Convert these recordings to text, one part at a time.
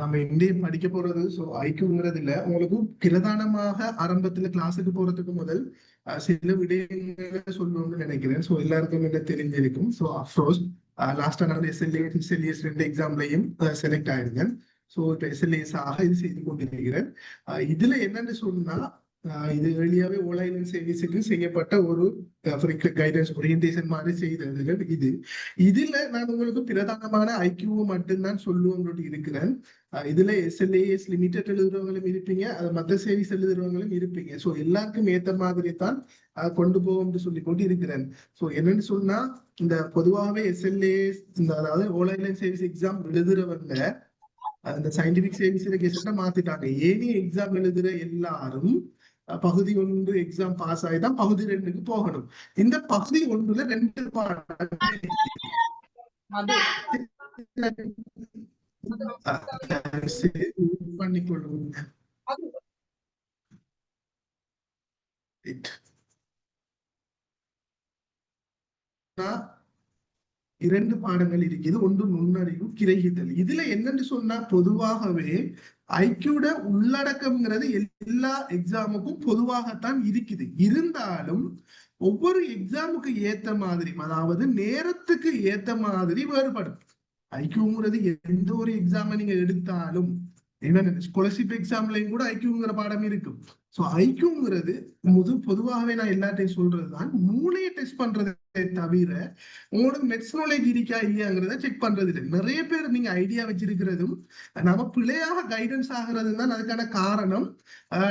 நம்ம இந்திய படிக்க போறது ஸோ ஐக்யூங்கிறது இல்ல உங்களுக்கு பிரதானமாக ஆரம்பத்துல கிளாஸுக்கு போறதுக்கு முதல் சில விடயங்களை சொல்லணும்னு நினைக்கிறேன். ஸோ எல்லாருக்கும் என்ன தெரிஞ்சிருக்கும். ஸோ அஃப்கோர்ஸ் லாஸ்டா நடந்த எஸ்எல்ஏஎஸ் 2 எக்ஸாம்லையும் செலக்ட் ஆயிருந்தேன். ஸோ இப்போ எஸ்எல்ஏஎஸ் ஆக இது செய்து கொண்டிருக்கிறேன். இதுல என்னன்னு சொன்னா இது வெளியாவே ஓலைன் சர்வீஸுக்கு செய்யப்பட்ட ஒரு கைடன்ஸ் ஓரியன்டேஷன் மாதிரி செய்தது இது. இதுல நான் உங்களுக்கு பிரதானமான ஐக்கியூ மட்டும்தான் சொல்லுவோம் இருக்கிறேன். இதுல எஸ்எல்ஏஎஸ் லிமிடெட் எழுதுறவங்களும் இருப்பீங்க, அது மற்ற சர்வீஸ் எழுதுறவங்களும் இருப்பீங்க. ஸோ எல்லாருக்கும் ஏத்த மாதிரி தான் கொண்டு போவோம்னு சொல்லி கொண்டு இருக்கிறேன். ஸோ என்னன்னு சொன்னா இந்த பொதுவாகவே எஸ்எல்ஏஎஸ் இந்த அதாவது ஓலைன் சர்வீஸ் எக்ஸாம் எழுதுறவங்க அந்த சயின்டிபிக் சர்வீஸ் மாத்திட்டாங்க. ஏனி எக்ஸாம் எழுதுற எல்லாரும் பகுதி 1 எக்ஸாம் பாஸ் ஆகிதான் பகுதி 2க்கு போகணும். இந்த பகுதி 1ல 2 பாடம் பண்ணிக்கொள்ளுங்க. 2 பாடங்கள் இருக்குது. ஒன்று நுண்ணறிவு, கிரகித்தல். இதுல என்னன்னு சொன்னா பொதுவாகவே ஐக்யூட உள்ளடக்கம்ங்கிறது எல்லா எக்ஸாமுக்கும் பொதுவாகத்தான் இருக்குது. இருந்தாலும் ஒவ்வொரு எக்ஸாமுக்கு ஏத்த மாதிரி, அதாவது நேரத்துக்கு ஏத்த மாதிரி வேறுபடும். ஐக்யூங்கிறது எந்த ஒரு எக்ஸாம நீங்க எடுத்தாலும் ஸ்காலர்ஷிப் எக்ஸாம்லயும் கூட ஐக்யூங்கிற பாடம் இருக்கும். ஸோ ஐக்யூங்கிறது பொதுவாகவே நான் எல்லாத்தையும் சொல்றதுதான் மூளையை டெஸ்ட் பண்றதை தவிர உங்களுக்கு மெட்ஸ் நாலேஜ் இருக்கா இல்லையாங்கிறத செக் பண்றது இல்லை. நிறைய பேர் நீங்க ஐடியா வச்சிருக்கிறதும் நம்ம பிள்ளையாக கைடன்ஸ் ஆகிறது தான் அதுக்கான காரணம்.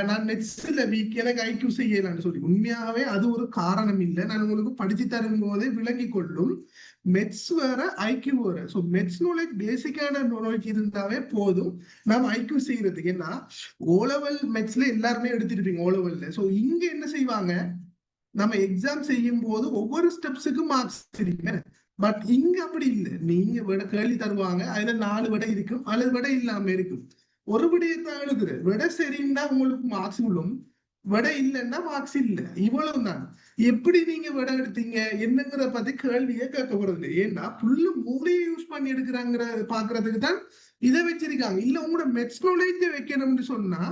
நான் நெட்ஸ்ல வீக் எனக்கு ஐக்யூ செய்யலான்னு சொல்லி உண்மையாகவே அது ஒரு காரணம் இல்லை. நான் உங்களுக்கு படிச்சு தரும் போதே விளங்கி கொள்ளும். மெட்ஸ் வேற ஐக்யூ வேற. ஸோ மெட்ஸ் நாலேஜ் பேசிக்கான நாலேஜ் இருந்தாவே போதும் நம்ம ஐக்யூ செய்யறதுக்கு. ஏன்னா ஓலெவல் மெட்ஸ்ல எல்லாருமே எடுத்திருப்பீங்க ஓலெவல்ல. ஸோ இங்க என்ன செய்வாங்க, நம்ம எக்ஸாம் செய்யும் போது ஒவ்வொரு ஸ்டெப்ஸுக்கும் மார்க்ஸ் இருக்கு. பட் இங்க அப்படி இல்லை. நீங்க விட கேள்வி தருவாங்க, அதுல 4 விடை இருக்கும், அல்லது விடை இல்லாம இருக்கும். ஒரு விடையத்தான் எழுதுற விடை சரின்னா உங்களுக்கு மார்க்ஸ் விழும், விடை இல்லைன்னா மார்க்ஸ் இல்லை. இவ்வளவுதான். எப்படி நீங்க விடை எடுத்தீங்க என்னங்கிற பத்தி கேள்வியே கேட்கப்படுறது. ஏன்னா புல்லு மூளையை யூஸ் பண்ணி எடுக்கிறாங்கிற பாக்குறதுக்கு தான் இதை வச்சிருக்காங்க. இல்ல உங்களோட மெட்ஸ் நாலேஜ் வைக்கணும்னு சொன்னா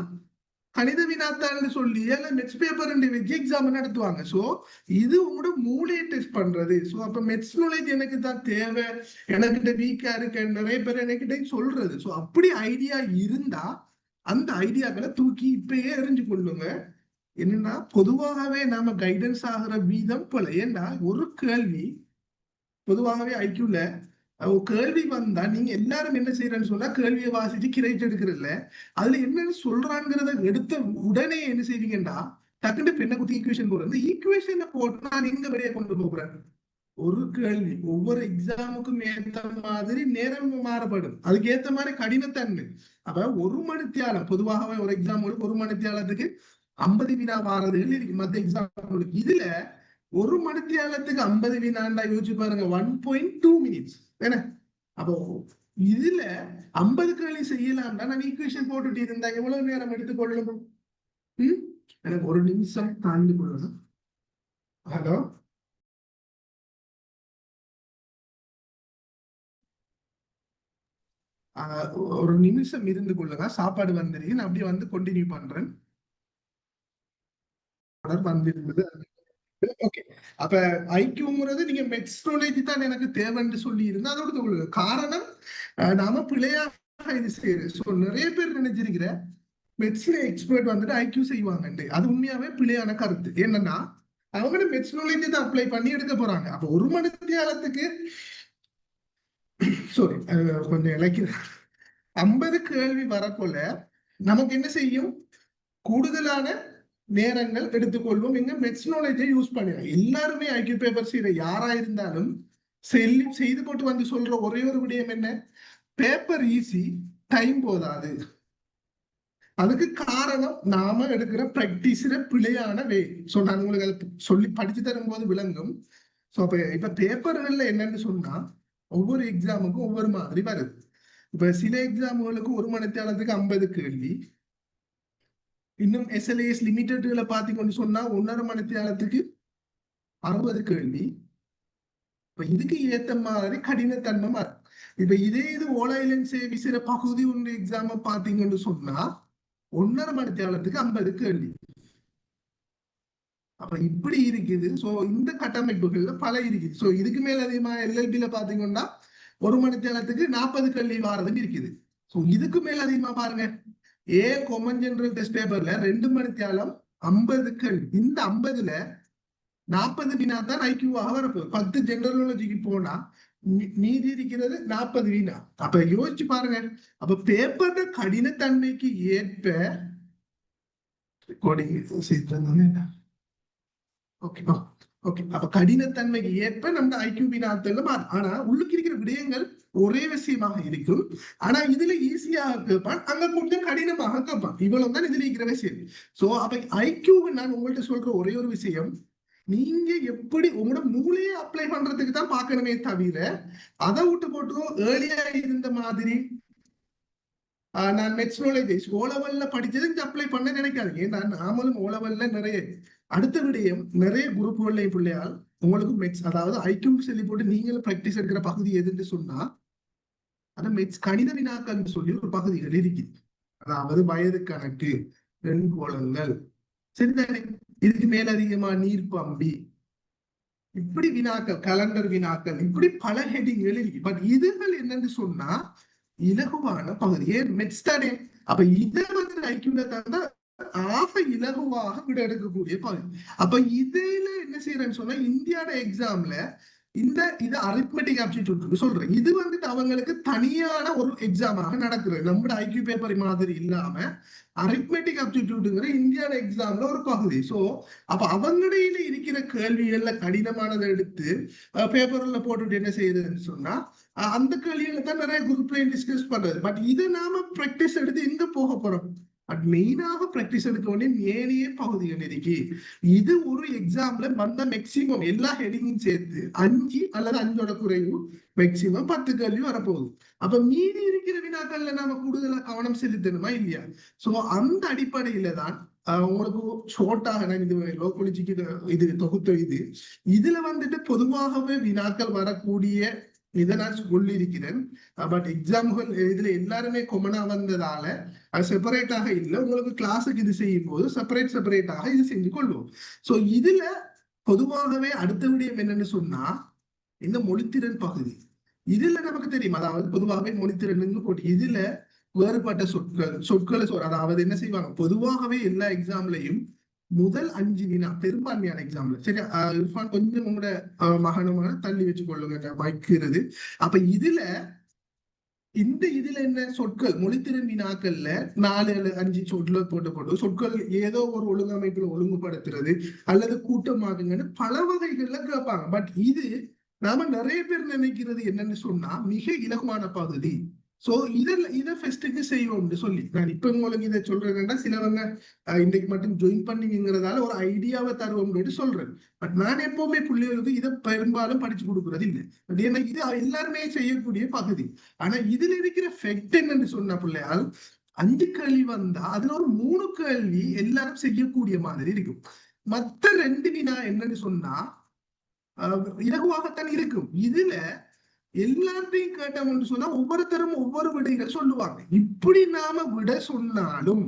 கணித வினாத்தாள்னு சொல்லி அல்ல மெட்ஸ் பேப்பர் வச்சு எக்ஸாம் நடத்துவாங்க. ஸோ இது உங்களோட மூளையை டெஸ்ட் பண்றது. ஸோ அப்ப மெட்ஸ் நாலேஜ் எனக்கு தான் தேவை, எனக்கிட்ட வீக்கா இருக்கு நிறைய பேர் எனக்கிட்ட சொல்றது. ஸோ அப்படி ஐடியா இருந்தா அந்த ஐடியாக்களை தூக்கி இப்பயே எறிஞ்சு கொள்ளுங்க. என்னன்னா பொதுவாகவே நாம கைடன்ஸ் ஆகிற வீதம் போல. ஏன்னா ஒரு கேள்வி பொதுவாகவே ஐக்யூல கேள்வி வந்தா நீங்க எல்லாரும் என்ன செய்யறேன்னு சொன்னா கேள்வியை வாசிச்சு கிரைட் எடுக்கிறதில்ல. அதுல என்னன்னு சொல்றாங்கிறத எடுத்த உடனே என்ன செய்வீங்கன்னா டக்குனு பெண்ணை குத்தி ஈக்குவேஷன் போடுறது. ஈக்குவேஷனை போட்டு நான் எங்க வெளியே கொண்டு போகிறேன். ஒரு கேள்வி ஒவ்வொரு எக்ஸாமுக்கும் ஏத்த மாதிரி நேரம் மாறுபடும், அதுக்கு ஏத்த மாதிரி கடினத்தன்மை. அப்ப ஒரு மணித்தியாலம் பொதுவாகவே ஒரு எக்ஸாம் ஒரு மணித்தியாலத்துக்கு 50 வினா வாரதுகள் இருக்கு மத்த எக்ஸாம். இதுல ஒரு மணித்தியாலத்துக்கு 50 வினாண்டா யோசிச்சு பாருங்க, 1.2 மினிட்ஸ் என்ன. அப்போ இதுல 50 கேள்வி செய்யலாம்னா நான் ஈக்குவேஷன் போட்டுட்டு இருந்தா எவ்வளவு நேரம் எடுத்துக்கொள்ளணும்? எனக்கு ஒரு நிமிஷம் தாண்டி கொள்ளணும். ஹலோ, ஒரு நிமிஷம் இருந்து கொள்ளுங்க. சாப்பாடு வந்துருக்கு, நான் அப்படியே வந்து கண்டினியூ பண்றேன். வந்திருந்தது. ஓகே. அப்ப ஐக்யூங்கிறது நீங்க மெட்ஸ் நாலேஜ் தான் எனக்கு தேவைன்னு சொல்லி இருந்தா அதோட காரணம் நாம பிள்ளையாக இது செய்யறது. ஸோ நிறைய பேர் நினைச்சிருக்கிற மெட்ஸ்ல எக்ஸ்பர்ட் வந்துட்டு ஐக்யூ செய்வாங்க, அது உண்மையாவே பிள்ளையான கருத்து. என்னன்னா அவங்க மெட்ஸ் நாலேஜ் தான் அப்ளை பண்ணி எடுக்க போறாங்க. அப்ப ஒரு மணி நேரத்துக்கு சாரி கொஞ்சம் இலக்கிற 50 கேள்வி வரப்போல நமக்கு என்ன செய்யும், கூடுதலான நேரங்கள் எடுத்துக்கொள்வோம். எங்க மெட்ஸ் நாலேஜை யூஸ் பண்ணிடுறோம். எல்லாருமே ஐக்யூ பேப்பர் செய்யற யாரா இருந்தாலும் செய்து போட்டு வந்து சொல்ற ஒரே ஒரு விடயம் என்ன, பேப்பர் ஈஸி, டைம் போதாது. அதுக்கு காரணம் நாம எடுக்கிற பிராக்டிஸ்ல பிழையான வே. ஸோ நான் உங்களுக்கு அதை சொல்லி படிச்சு தரும் போது விளங்கும். ஸோ அப்ப இப்ப பேப்பர்கள்ல என்னன்னு சொன்னா ஒவ்வொரு எக்ஸாமுக்கும் ஒவ்வொரு மாதிரி வருது. இப்ப சில எக்ஸாம்களுக்கு ஒரு மணித்தியாலத்துக்கு 50 கேள்வி, இன்னும் எஸ்எல்ஏஎஸ் லிமிடெட்ல பாத்தீங்கன்னு சொன்னா 1.5 மணித்தியாலத்துக்கு 60 கேள்வி. இப்ப இதுக்கு ஏத்த மாதிரி கடினத்தன்மை மாறும். இப்ப இதே இது ஓலையிலன் விசிற பகுதி ஒன்று எக்ஸாம பாத்தீங்கன்னு சொன்னா 1.5 மணி நேரத்துக்கு 50 கேள்வி. அப்ப இப்படி இருக்குது. சோ இந்த கட்டமைப்புகள்ல பல இருக்குது. சோ இதுக்கு மேல அதிகமா எல்எல்பில பாத்தீங்கன்னா 1 மணி நேரத்துக்கு 40 கேள்வி வாரதும் இருக்குது. சோ இதுக்கு மேல அதிகமா பாருங்க, காமன் ஜெனரல் டெஸ்ட் பேப்பர்ல 2 மணி நேரம் 50 கேள்வி. இந்த 50ல 40 வினா தான் ஐக்கியூவாக வரப்போகுது. 10 ஜெனரலஜிக்கு போனா மீதி இருக்கிறது 40 வினா. அப்ப யோசிச்சு பாருங்க. அப்ப பேப்பர் கடினத்தன்மைக்கு ஏற்ப அப்ப கடினத்தன்மைக்கு ஏற்ப நம்ம ஐக்கியூ வினாக்கள் மாறும். ஆனா உள்ளுக்கு இருக்கிற விடயங்கள் ஒரே விஷயமாக இருக்கும். ஆனா இதுல ஈஸியாக கேட்பான், அங்க கொஞ்சம் கடினமாக கேட்பான். இவ்வளவுதான் இதுல இருக்கிற விஷயம். சோ அப்ப ஐக்கியூ நான் உங்கள்கிட்ட சொல்ற ஒரே ஒரு விஷயம், நீங்க எப்படி உங்களோட மூளையை அப்ளை பண்றதுக்கு தான் பார்க்கணுமே தவிர அதை விட்டு போட்டு ஏர்லியா இருந்த மாதிரி நான் மெட்ரோலஜிஸ்ட் ஓலவல்ல படிச்சது இங்க அப்ளை பண்ண நினைக்காதீங்க. ஏன்னா நாமளும் ஓலவல்ல நிறைய அடுத்த விடயம் நிறைய குரூப்புகள்ல பிள்ளையால் உங்களுக்கு மெட்ஸ், அதாவது ஐக்கியூ சொல்லி போட்டு நீங்களும் பிராக்டிஸ் எடுக்கிற பகுதி எதுன்னு சொன்னா ஆனா மெட்ஸ் கணித வினாக்கள் சொல்லி ஒரு பகுதிகள் இருக்குது. அதாவது வயது கணக்கு, வெண்கோளங்கள், சரிதானே? இதுக்கு மேலதிகமா நீர் பம்பி, இப்படி வினாக்கள், கலண்டர் வினாக்கள், இப்படி பல ஹெட்டிங்கள் இருக்கு. பட் இதுகள் என்னன்னு சொன்னா இலகுவான பகுதியே மெட்ஸ் தானே. அப்ப இதை வந்து ஐக்கியூல தந்தா ஆக இலகுவாக விட எடுக்கக்கூடிய பகுதி. அப்ப இதுல என்ன செய்யறேன்னு சொன்னா இந்தியாவோட எக்ஸாம்ல இது அரித்மெட்டிக் ஆப்டிடியூட் சொல்றேன். இது வந்துட்டு அவங்களுக்கு தனியான ஒரு எக்ஸாமாக நடக்குது. நம்மளோட ஐக்கியூ பேப்பர் மாதிரி இல்லாம அரித்மெட்டிக் ஆப்டிடியூட்ங்கிற இந்தியாவோட எக்ஸாம்ல ஒரு பகுதி. சோ அப்ப அவங்கடையில இருக்கிற கேள்விகள்ல கடினமானதை எடுத்து பேப்பர்ல போட்டுட்டு என்ன செய்யுதுன்னு சொன்னா அந்த கேள்விகளை தான் நிறைய குரூப்ல டிஸ்கஸ் பண்றது. பட் இதை நாம பிராக்டிஸ் எடுத்து எங்க போக போறோம்? மெயினாக பிராக்டிஸ் எடுக்க வேண்டிய ஏனைய பகுதிகள் இருக்கு. இது ஒரு எக்ஸாம்ல வந்த மேக்சிமம் எல்லா ஹெடிங்கும் சேர்த்து 5 அல்லது 5ஓட குறைவு மேக்சிமம் 10 கேள்வி வரப்போகுது. அப்ப மீதி இருக்கிற வினாக்கள்ல நாம கூடுதலா கவனம் செலுத்தணுமா இல்லையா? சோ அந்த அடிப்படையில தான் உங்களுக்கு ஷோர்ட்டாக நான் இது லோக்கலிஜிக்கு இது தொகுத்த இதுல வந்துட்டு பொதுவாகவே வினாக்கள் வரக்கூடிய இதை நான் சொல்லியிருக்கிறேன். பட் எக்ஸாம்கள் இதுல எல்லாருமே கொமனா வந்ததால அது செப்பரேட்டாக இல்லை. உங்களுக்கு கிளாஸுக்கு இது செய்யும் போது செப்பரேட்டாக இது செஞ்சு கொள்வோம். சோ இதுல பொதுவாகவே அடுத்த விடயம் என்னன்னு சொன்னா இந்த மொழித்திறன் பகுதி. இதுல நமக்கு தெரியும், அதாவது பொதுவாகவே மொழித்திறன் போட்டு இதுல வேறுபட்ட சொற்களை அதாவது என்ன செய்வாங்க, பொதுவாகவே எல்லா எக்ஸாம்லயும் முதல் 5 வினா பெரும்பான்மையான எக்ஸாம்ல, சரி இர்ஃபான் கொஞ்சம் உங்களோட மகனுமான தள்ளி வச்சு கொள்ளுங்க வைக்கிறது. அப்ப இதுல என்ன சொற்கள் மொழித்திறன் வினாக்கள்ல 4 அல்லது 5 சொற்கள் போட்டு சொற்கள் ஏதோ ஒரு ஒழுங்கமைப்புல ஒழுங்குபடுத்துறது அல்லது கூட்டமாகுங்கன்னு பல வகைகள்ல கேட்பாங்க. பட் இது நாம நிறைய பேர் நினைக்கிறது என்னன்னு சொன்னா மிக இலகுவான பகுதி. சோ இதை ஃபெஸ்ட்டுக்கு செய்வோம்னு சொல்லி நான் இப்ப உங்களுக்கு இதை சொல்றேன்னா சிலவங்க இன்றைக்கு மட்டும் ஜாயின் பண்ணிங்கிறதால ஒரு ஐடியாவை தருவோம்னு சொல்றேன். பட் நான் எப்பவுமே பிள்ளைகளுக்கு இதை பெரும்பாலும் படிச்சு கொடுக்கறது இல்லை. பட் ஏன்னா இது எல்லாருமே செய்யக்கூடிய பகுதி. ஆனா இதுல இருக்கிற ஃபெக்ட் என்னன்னு சொன்ன பிள்ளையால் 5 கேள்வி வந்தா அதுல ஒரு 3 கேள்வி எல்லாரும் செய்யக்கூடிய மாதிரி இருக்கும். மத்த 2 வினா என்னன்னு சொன்னா இலகுவாகத்தான் இருக்கும். இதுல எல்லாத்தையும் கேட்டோம்னு சொன்னா ஒவ்வொருத்தரும் ஒவ்வொரு விடைகள் சொல்லுவாங்க. இப்படி நாம விட சொன்னாலும்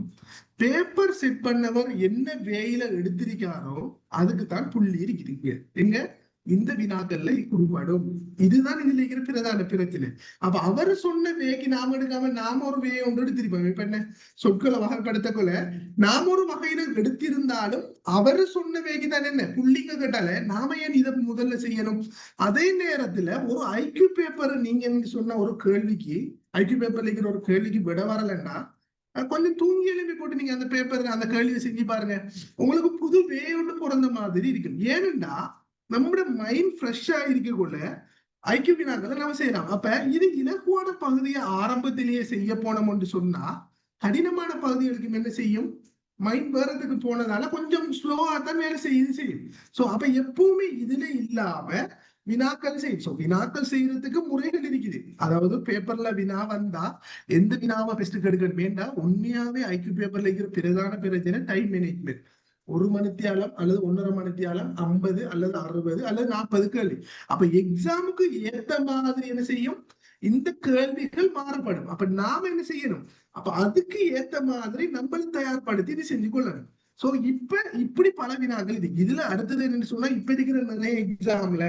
பேப்பர் செட் பண்ணவர் என்ன வேயில எடுத்திருக்காரோ அதுக்கு தான் புள்ளி இருக்கிறீங்க. எங்க இந்த வினாக்கள்ல குடும்படும். இதுதான் இதுல இருக்கிற பிரதான பிரச்சனை. அப்ப அவர் சொன்ன வேக்கு நாம எடுக்காம நாம ஒரு வேயை ஒன்று எடுத்திருப்போம். இப்ப என்ன சொற்களை வகைப்படுத்தக்குள்ள நாம ஒரு வகையில எடுத்திருந்தாலும் அவர் சொன்ன வேக்கு தான் என்ன புள்ளிங்க கேட்டால நாம ஏன் இதை முதல்ல செய்யணும்? அதே நேரத்துல ஒரு ஐக்கியூ பேப்பர் நீங்க சொன்ன ஒரு கேள்விக்கு ஐக்கியூ பேப்பர்ல இருக்கிற ஒரு கேள்விக்கு விட வரலன்னா கொஞ்சம் தூங்கி எழுப்பி போட்டு நீங்க அந்த பேப்பர் அந்த கேள்வியை செஞ்சு பாருங்க, உங்களுக்கு புது வே ஒன்று பிறந்த மாதிரி இருக்கும். ஏனென்றா நம்மளோட மைண்ட் ஃப்ரெஷ்ஷா இருக்கக்குள்ள ஐக்கியூ வினாக்களை நம்ம செய்யலாம். அப்ப இது இலகுவான பகுதியை ஆரம்பத்திலேயே செய்ய போனோம்னு சொன்னா கடினமான பகுதிகளுக்கு என்ன செய்யும், மைண்ட் வேறதுக்கு போனதால கொஞ்சம் ஸ்லோவா தான் வேலை செய்யும். சோ அப்ப எப்பவுமே இதுல இல்லாம வினாக்கள் செய்யும். சோ வினாக்கள் செய்யறதுக்கு முறைகள் இருக்குது. அதாவது பேப்பர்ல வினா வந்தா எந்த வினாவை பெஸ்ட் எடுக்கணும் வேண்டாம். உண்மையாவே ஐக்கியூ பேப்பர்ல இருக்கிற பிரதான பிரச்சனை டைம் மேனேஜ்மெண்ட். 1 மணித்தியாலம் அல்லது 1.5 மணித்தியாலம் 50 அல்லது 60 அல்லது 40 கேள்வி. அப்ப எக்ஸாமுக்கு ஏத்த மாதிரி என்ன செய்யும் இந்த கேள்விகள் மாறுபடும். அப்ப நாம என்ன செய்யணும்? அப்ப அதுக்கு ஏத்த மாதிரி நம்மளும் தயார்படுத்தி இது செஞ்சு கொள்ளணும். சோ இப்ப இப்படி பல வினாக்கள் இது. இதுல அடுத்தது என்னன்னு சொன்னா, இப்ப இருக்கிற நிறைய எக்ஸாம்ல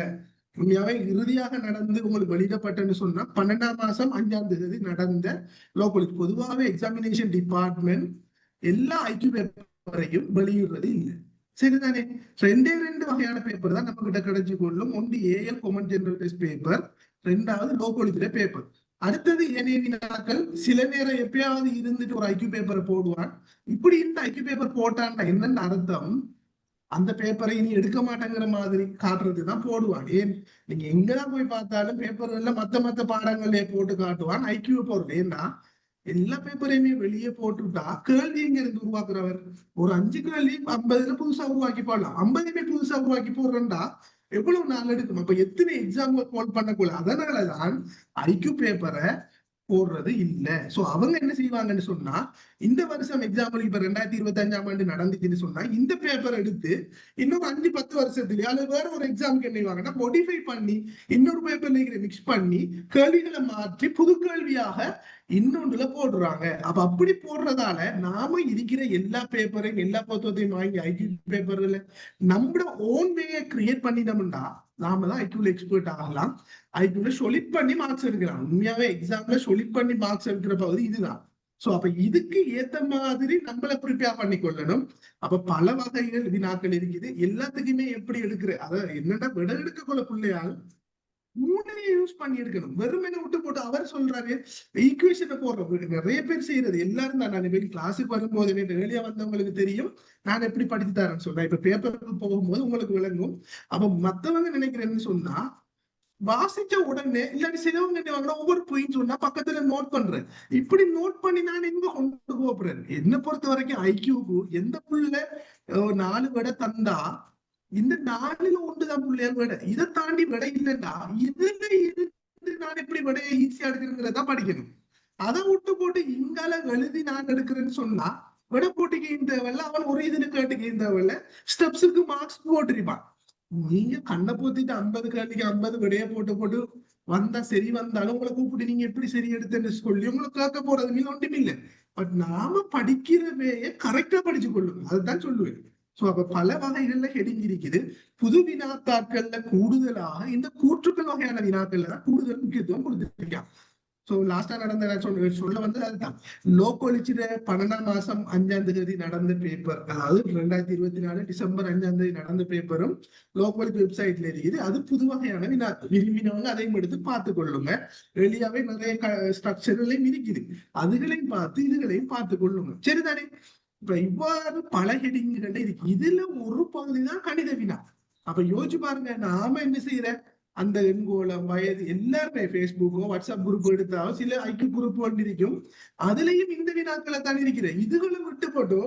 உண்மையாவே இறுதியாக நடந்து உங்களுக்கு வெளியிடப்பட்டன்னு சொன்னா 12ஆம் மாசம் 5ஆம் தேதி நடந்த லோக்கல். பொதுவாகவே எக்ஸாமினேஷன் டிபார்ட்மெண்ட் எல்லா ஐக்யூ பேப்பரையும் வெளியிடுறது இல்லை. சரிதானே? ரெண்டு வகையான பேப்பர் தான் நம்ம கிட்ட கிடைச்சு கொள்ளும். ஒன்று AL common general test paper, ரெண்டாவது லோக்கல் பேப்பர். அடுத்தது ஏனைய வினாக்கள் சில நேரம் எப்பயாவது இருந்துட்டு ஒரு ஐக்யூ பேப்பரை போடுவான். இப்படி இந்த ஐக்யூ பேப்பர் போட்டான்னா என்னன்னு அர்த்தம், அந்த பேப்பரை இனி எடுக்க மாட்டேங்கிற மாதிரி காட்டுறதுதான் போடுவான். ஏன் நீங்க எங்கதான் போய் பார்த்தாலும் பேப்பர்ல மத்த பாடங்களே போட்டு காட்டுவான் ஐக்யூ போடுறது. ஏன்னா எல்லா பேப்பரையுமே வெளியே போட்டுட்டா கேள்வி எங்க இருந்து உருவாக்குறவர்? ஒரு 5 கேள்வி 50ல புதுசா உருவாக்கி போடலாம். 50மே புதுசா உருவாக்கி போடுறா எவ்வளவு நாள் எடுக்கும்? அப்ப எத்தனை எக்ஸாம் போல் பண்ணக்கூட. அதனாலதான் ஐக்யூ பேப்பரை போடுறது இல்ல. சோ அவங்க என்ன செய்வாங்கன்னு சொன்னா, இந்த வருஷம் எக்ஸாம்பிள் இப்ப 2025ஆம் ஆண்டு நடந்துச்சுன்னு சொன்னா, இந்த பேப்பர் எடுத்து இன்னொரு 5-10 வருஷத்துலயே அல்லது வேற ஒரு எக்ஸாமுக்கு என்ன செய்வாங்கன்னா மோடிஃபை பண்ணி இன்னொரு பேப்பர்ல மிக்ஸ் பண்ணி கேள்விகளை மாற்றி புது கேள்வியாக இன்னொன்றுல போடுறாங்க. அப்ப அப்படி போடுறதால நாம இருக்கிற எல்லா பேப்பரையும் எல்லா புத்தகத்தையும் வாங்கி ஐக்யூ பேப்பர்ல நம்மளோட ஓன் வேயை கிரியேட் பண்ணினோம்னா நாம தான் ஐக்யூல எக்ஸ்பர்ட் ஆகலாம். ஐக்யூல சொலிட் பண்ணி மார்க்ஸ் எடுக்கலாம். உண்மையாவே எக்ஸாம்ல சொலிட் பண்ணி மார்க்ஸ் எடுக்கிற பகுதி இதுதான். சோ அப்ப இதுக்கு ஏத்த மாதிரி நம்மள ப்ரிப்பேர் பண்ணி கொள்ளணும். அப்ப பல வகைகள் வினாக்கள் இருக்குது. எல்லாத்துக்குமே எப்படி எடுக்கிற அத என்னடா விட எடுக்க கொள்ள பிள்ளையால் மூணையை யூஸ் பண்ணி எடுக்கணும். வெறுமனை விட்டு போட்டு அவர் சொல்றாரு ஈக்குவேஷனை போடுற நிறைய பேர் செய்யறது எல்லாரும் தான். நான் போய் கிளாஸுக்கு வரும்போது ஏர்லியா வந்தவங்களுக்கு தெரியும் நான் எப்படி படிச்சு தரேன்னு சொல்றேன். இப்ப பேப்பருக்கு போகும்போது உங்களுக்கு விளங்கும். அப்ப மத்தவங்க நினைக்கிறேன்னு சொன்னா வாசிச்ச உடனே இல்லாட்டி சிலவங்க என்ன வாங்கினா ஒவ்வொரு பாயிண்ட் சொன்னா பக்கத்துல நோட் பண்றேன். இப்படி நோட் பண்ணி நான் எங்க கொண்டு போறேன்? என்ன பொறுத்த வரைக்கும் ஐக்யூக்கு எந்த புள்ள 4 விட தந்தா இந்த 4ல 1 தான் பிள்ளையார் விட. இதை தாண்டி விட இல்லைன்னா இதுல இருந்து நான் எப்படி விடையை ஈஸியா எடுக்கிறேங்கிறத படிக்கணும். அதை விட்டு போட்டு இங்கால எழுதி நான் எடுக்கிறேன்னு சொன்னா விட போட்டிக்கு தேவையில்ல, அவன் ஒரு இதுல கேட்டுக்கு தேவையில்ல, ஸ்டெப்ஸுக்கு மார்க்ஸ் போட்டிருப்பான். நீங்க கண்ணை போத்திட்டு 50 கேள்விக்கு 50 விடைய போட்டு வந்தா சரி வந்தாலும் உங்களை கூப்பிட்டு நீங்க எப்படி சரி எடுத்துன்னு சொல்லி உங்களை கேட்க போறது மீன் ஒன்றும் இல்லை. பட் நாம படிக்கிறவே கரெக்டா படிச்சு கொள்ளுங்க, அதுதான் சொல்லுவேன். சோ அப்ப பல வகைகள்ல ஹெடிங் இருக்குது. புது வினாத்தாக்கள்ல கூடுதலாக இந்த கூற்றுக்கள் வகையான வினாக்கள்ல தான் கூடுதல் முக்கியத்துவம் கொடுத்துருக்கான். சோ லாஸ்டா நடந்த சொல்ல வந்து அதுதான் லோ கொலிச்சிட 12ஆம் மாசம் 5ஆம் தேதி நடந்த பேப்பர், அதாவது 2024 டிசம்பர் 5ஆம் தேதி நடந்த பேப்பரும் லோ கொலிச் வெப்சைட்ல இருக்குது. அது புது வகையான வினா, விரும்பினவங்க அதையும் எடுத்து பார்த்து கொள்ளுங்க. வெளியாவே நிறைய ஸ்ட்ரக்சர்களையும் இருக்குது, அதுகளையும் பார்த்து இதுகளையும் பார்த்து கொள்ளுங்க. சரிதானே? இப்ப இவ்வாறு பல ஹெடிங்குகள் இருக்கு. இதுல ஒரு பகுதிதான் கணித வினா. அப்ப யோசிச்சு பாருங்க, நாம என்ன செய்யற அந்த எண்கோளம் வயது எல்லாருமே பேஸ்புக்கோ வாட்ஸ்அப் குரூப் எடுத்தாலும் சில ஐக்கிய குரூப் ஒன்று இருக்கும், அதுலயும் இந்த வினாக்களை தான் இருக்கிற. இதுகளும் விட்டு போட்டோ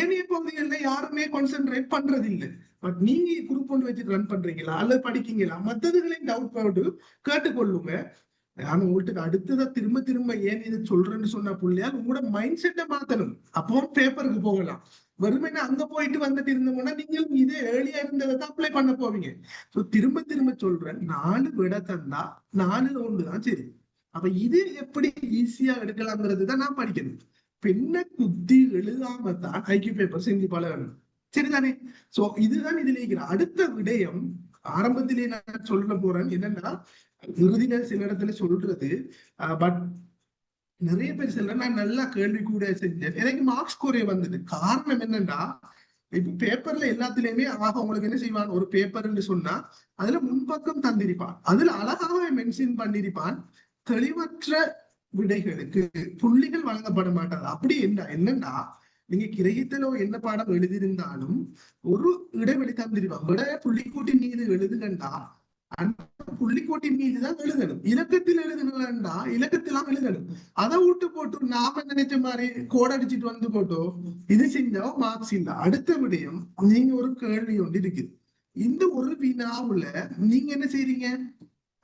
ஏனைய பகுதிகளில் யாருமே கான்சென்ட்ரேட் பண்றது இல்லை. பட் நீங்க குரூப் ஒன்று வச்சு ரன் பண்றீங்களா அல்லது படிக்கீங்களா, மற்றதுகளையும் டவுட் போட்டு கேட்டுக்கொள்ளுங்க. ஆனா உங்களுக்கு அடுத்ததான் திரும்ப ஏன் இது சொல்றேன்னு சொன்னா புள்ளையால் உங்களோட மைண்ட் செட்டை மாத்தணும். அப்போ பேப்பருக்கு போகலாம். வெறுமையா அங்க போயிட்டு வந்துட்டு இருந்தோம்னா நீங்களும் இதே ஏர்லியா இருந்ததை அப்ளை பண்ண போவீங்க. சோ திரும்ப சொல்றேன், 4 விட தந்தா 4ல 1 தான் சரி. அப்ப இது எப்படி ஈஸியா எடுக்கலாங்கிறது தான் நான் படிக்கணும். பெண்ணை குத்தி எழுதாம தான் ஐக்கிய பேப்பர் செஞ்சு பழகணும். சரிதானே? சோ இதுதான் இதுல இருக்கிற அடுத்த விடயம். ஆரம்பத்திலேயே நான் சொல்ல போறேன் என்னன்னா, இறுதியில சில இடத்துல சொல்றது, பட் நிறைய பேர் சொல்ற நான் நல்லா கேள்வி கூட செஞ்சேன், எனக்கு மார்க்ஸ் குறைய வந்தது. காரணம் என்னன்னா, இப்ப பேப்பர்ல எல்லாத்துலயுமே உங்களுக்கு என்ன செய்வான், ஒரு பேப்பர்ன்னு சொன்னா அதுல முன்பக்கம் தந்திருப்பான், அதுல அழகாக மென்ஷன் பண்ணிருப்பான் தெளிவற்ற விடைகளுக்கு புள்ளிகள் வழங்கப்பட மாட்டாது. அப்படி என்னன்னா நீங்க கிரகித்தலோ என்ன பாடம் எழுதியிருந்தாலும் ஒரு இடைவெளி தந்திருப்பான். விட புள்ளிக்கூட்டி மீது எழுதுகண்டா அந்த புள்ளிக்கோட்டின் மீதுதான் எழுதணும். இலக்கத்தில் எழுதணும்டா இலக்கத்திலாம் எழுதணும். அதை விட்டு போட்டு நாம நினைச்ச மாதிரி கோடடிச்சிட்டு வந்து போட்டோ இது செஞ்சா மார்க்ஸ் இல்ல. அடுத்த விடயம், நீங்க ஒரு கேள்வி ஒன்று இருக்குது. இந்த ஒரு வினாவுல நீங்க என்ன செய்றீங்க,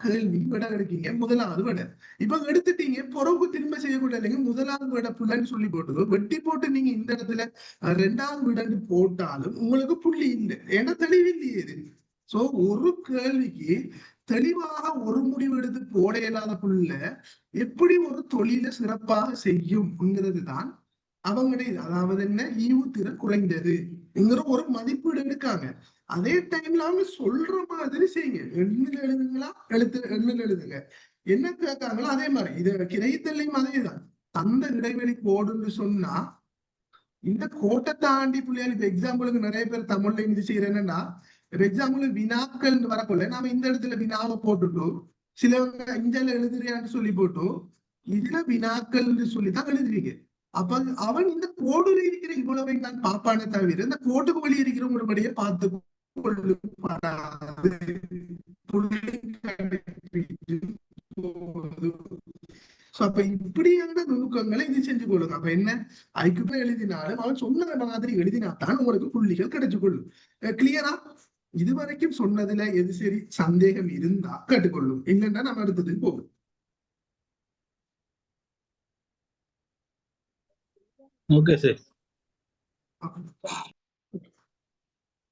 கேள்வி விட எடுக்கீங்க, முதலாவது விட இப்ப எடுத்துட்டீங்க, பிறகு திரும்ப செய்யக்கூடாது. முதலாவது விட புள்ளன்னு சொல்லி போட்டு வெட்டி போட்டு நீங்க இந்த இடத்துல 2வது விடன்னு போட்டாலும் உங்களுக்கு புள்ளி இல்லை, ஏன்னா தெளிவில்லையே இது. சோ ஒரு கேள்விக்கு தெளிவாக ஒரு முடிவு எடுத்து போட இயலாத புள்ள எப்படி ஒரு தொழிலை சிறப்பாக செய்யும்ங்கிறது தான் அவங்களுடைய, அதாவது என்ன, ஈவுத்திறன் குறைந்தது என்கிற ஒரு மதிப்பீடு எடுக்காங்க. அதே டைம்ல அவங்க சொல்ற மாதிரி செய்யுங்க. எண்ணில் எழுதுங்களா, எண்ணில் எழுதுங்க. என்ன கேட்காங்களோ அதே மாதிரி இது கிடைத்தல்லையும் அதேதான். அந்த இடைவெளி கோடுன்னு சொன்னா இந்த கோட்டை தாண்டி பிள்ளைகள் இப்ப எக்ஸாம்பிளுக்கு நிறைய பேர் தமிழ்ல இது செய்யறேன்னா, இப்ப எக்ஸாம்பிள் வினாக்கள் வரக்குள்ள நாம இந்த இடத்துல வினாவை போட்டுட்டோம், சிலவங்க இஞ்சல எழுதுறியான்னு சொல்லி போட்டோம், இதுல வினாக்கள் சொல்லித்தான் எழுதுவீங்க. அப்ப அவன் இந்த கோடுல இருக்கிற இவ்வளவை நான் பார்ப்பானே தவிர இந்த கோட்டுக்கு வழி இருக்கிற முறைப்படியே பார்த்து கொள்ளப்படாது. அப்ப இப்படியான நுணுக்கங்களை இது செஞ்சு கொள்ளுங்க. அப்ப என்ன, ஐக்கு எழுதினாலும் அவன் சொன்ன மாதிரி எழுதினாத்தான் உங்களுக்கு புள்ளிகள் கிடைச்சு கொள்ளும். கிளியரா? இதுவரைக்கும் சொன்னதுல எது சரி சந்தேகம் இருந்தா கேட்டுக்கொள்ளும், இல்லைன்னா நம்ம அடுத்ததுக்கு போகும். Okay sir.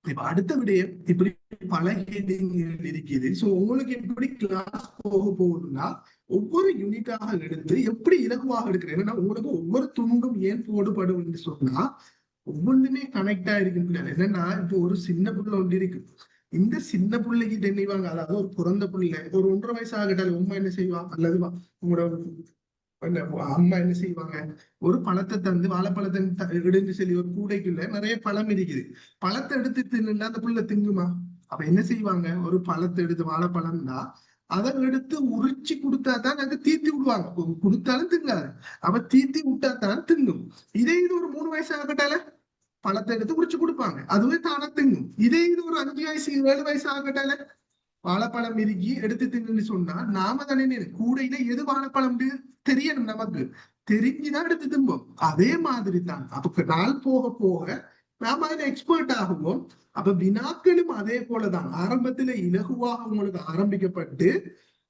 இப்ப அடுத்த விடயம் இப்படி பல ஹெட்டிங்கள் இருக்குது. சோ உங்களுக்கு எப்படி கிளாஸ் போக போகுதுன்னா ஒவ்வொரு யூனிட்டாக எடுத்து எப்படி இலகுவாக எடுக்கிறேன். ஏன்னா உங்களுக்கு ஒவ்வொரு துண்டும் ஏன் போடுபடும் சொன்னா ஒவ்வொன்றுமே கனெக்ட் ஆயிருக்கு. என்னன்னா இப்போ ஒரு சின்ன புள்ள ஒன்று இருக்கு, இந்த சின்ன பிள்ளைக்கு நினைவாங்க, அதாவது ஒரு பிறந்த பிள்ளை ஒரு 1.5 வயசு ஆகிட்டாலும் உண்மை என்ன செய்வா, அல்லது உங்களோட அம்மா என்ன செய்வாங்க, ஒரு பழத்தை தந்து வாழைப்பழத்தை எடுத்து சொல்லி ஒரு கூடைக்குள்ள நிறைய பழம் இருக்குது, பழத்தை எடுத்து தின்னுன்னா அந்த புள்ள திங்குமா? அப்ப என்ன செய்வாங்க, ஒரு பழத்தை எடுத்து வாழைப்பழம் தான் அதை எடுத்து உரிச்சு கொடுத்தா தான் அது தீத்தி விடுவாங்க, கொடுத்தாலும் திங்காது. அப்ப தீத்தி விட்டா தான் திங்கும். இதே இது ஒரு 3 வயசு ஆகட்டால பழத்தை எடுத்து உரிச்சு கொடுப்பாங்க, அதுவே தானே திங்கும். இதே இது ஒரு 5 வயசு 7 வயசு ஆகட்டால வாழைப்பழம் இறுக்கி எடுத்து தின்னு சொன்னா நாம தானே கூடையில எது வாழைப்பழம் தெரியணும், நமக்கு தெரிஞ்சுதான் எடுத்து திம்போம். அதே மாதிரி தான் அப்ப நாள் போக போக நாம அதுல எக்ஸ்பர்ட் ஆகுவோம். அப்ப வினாக்களும் அதே போலதான் ஆரம்பத்துல இலகுவாக உங்களுக்கு ஆரம்பிக்கப்பட்டு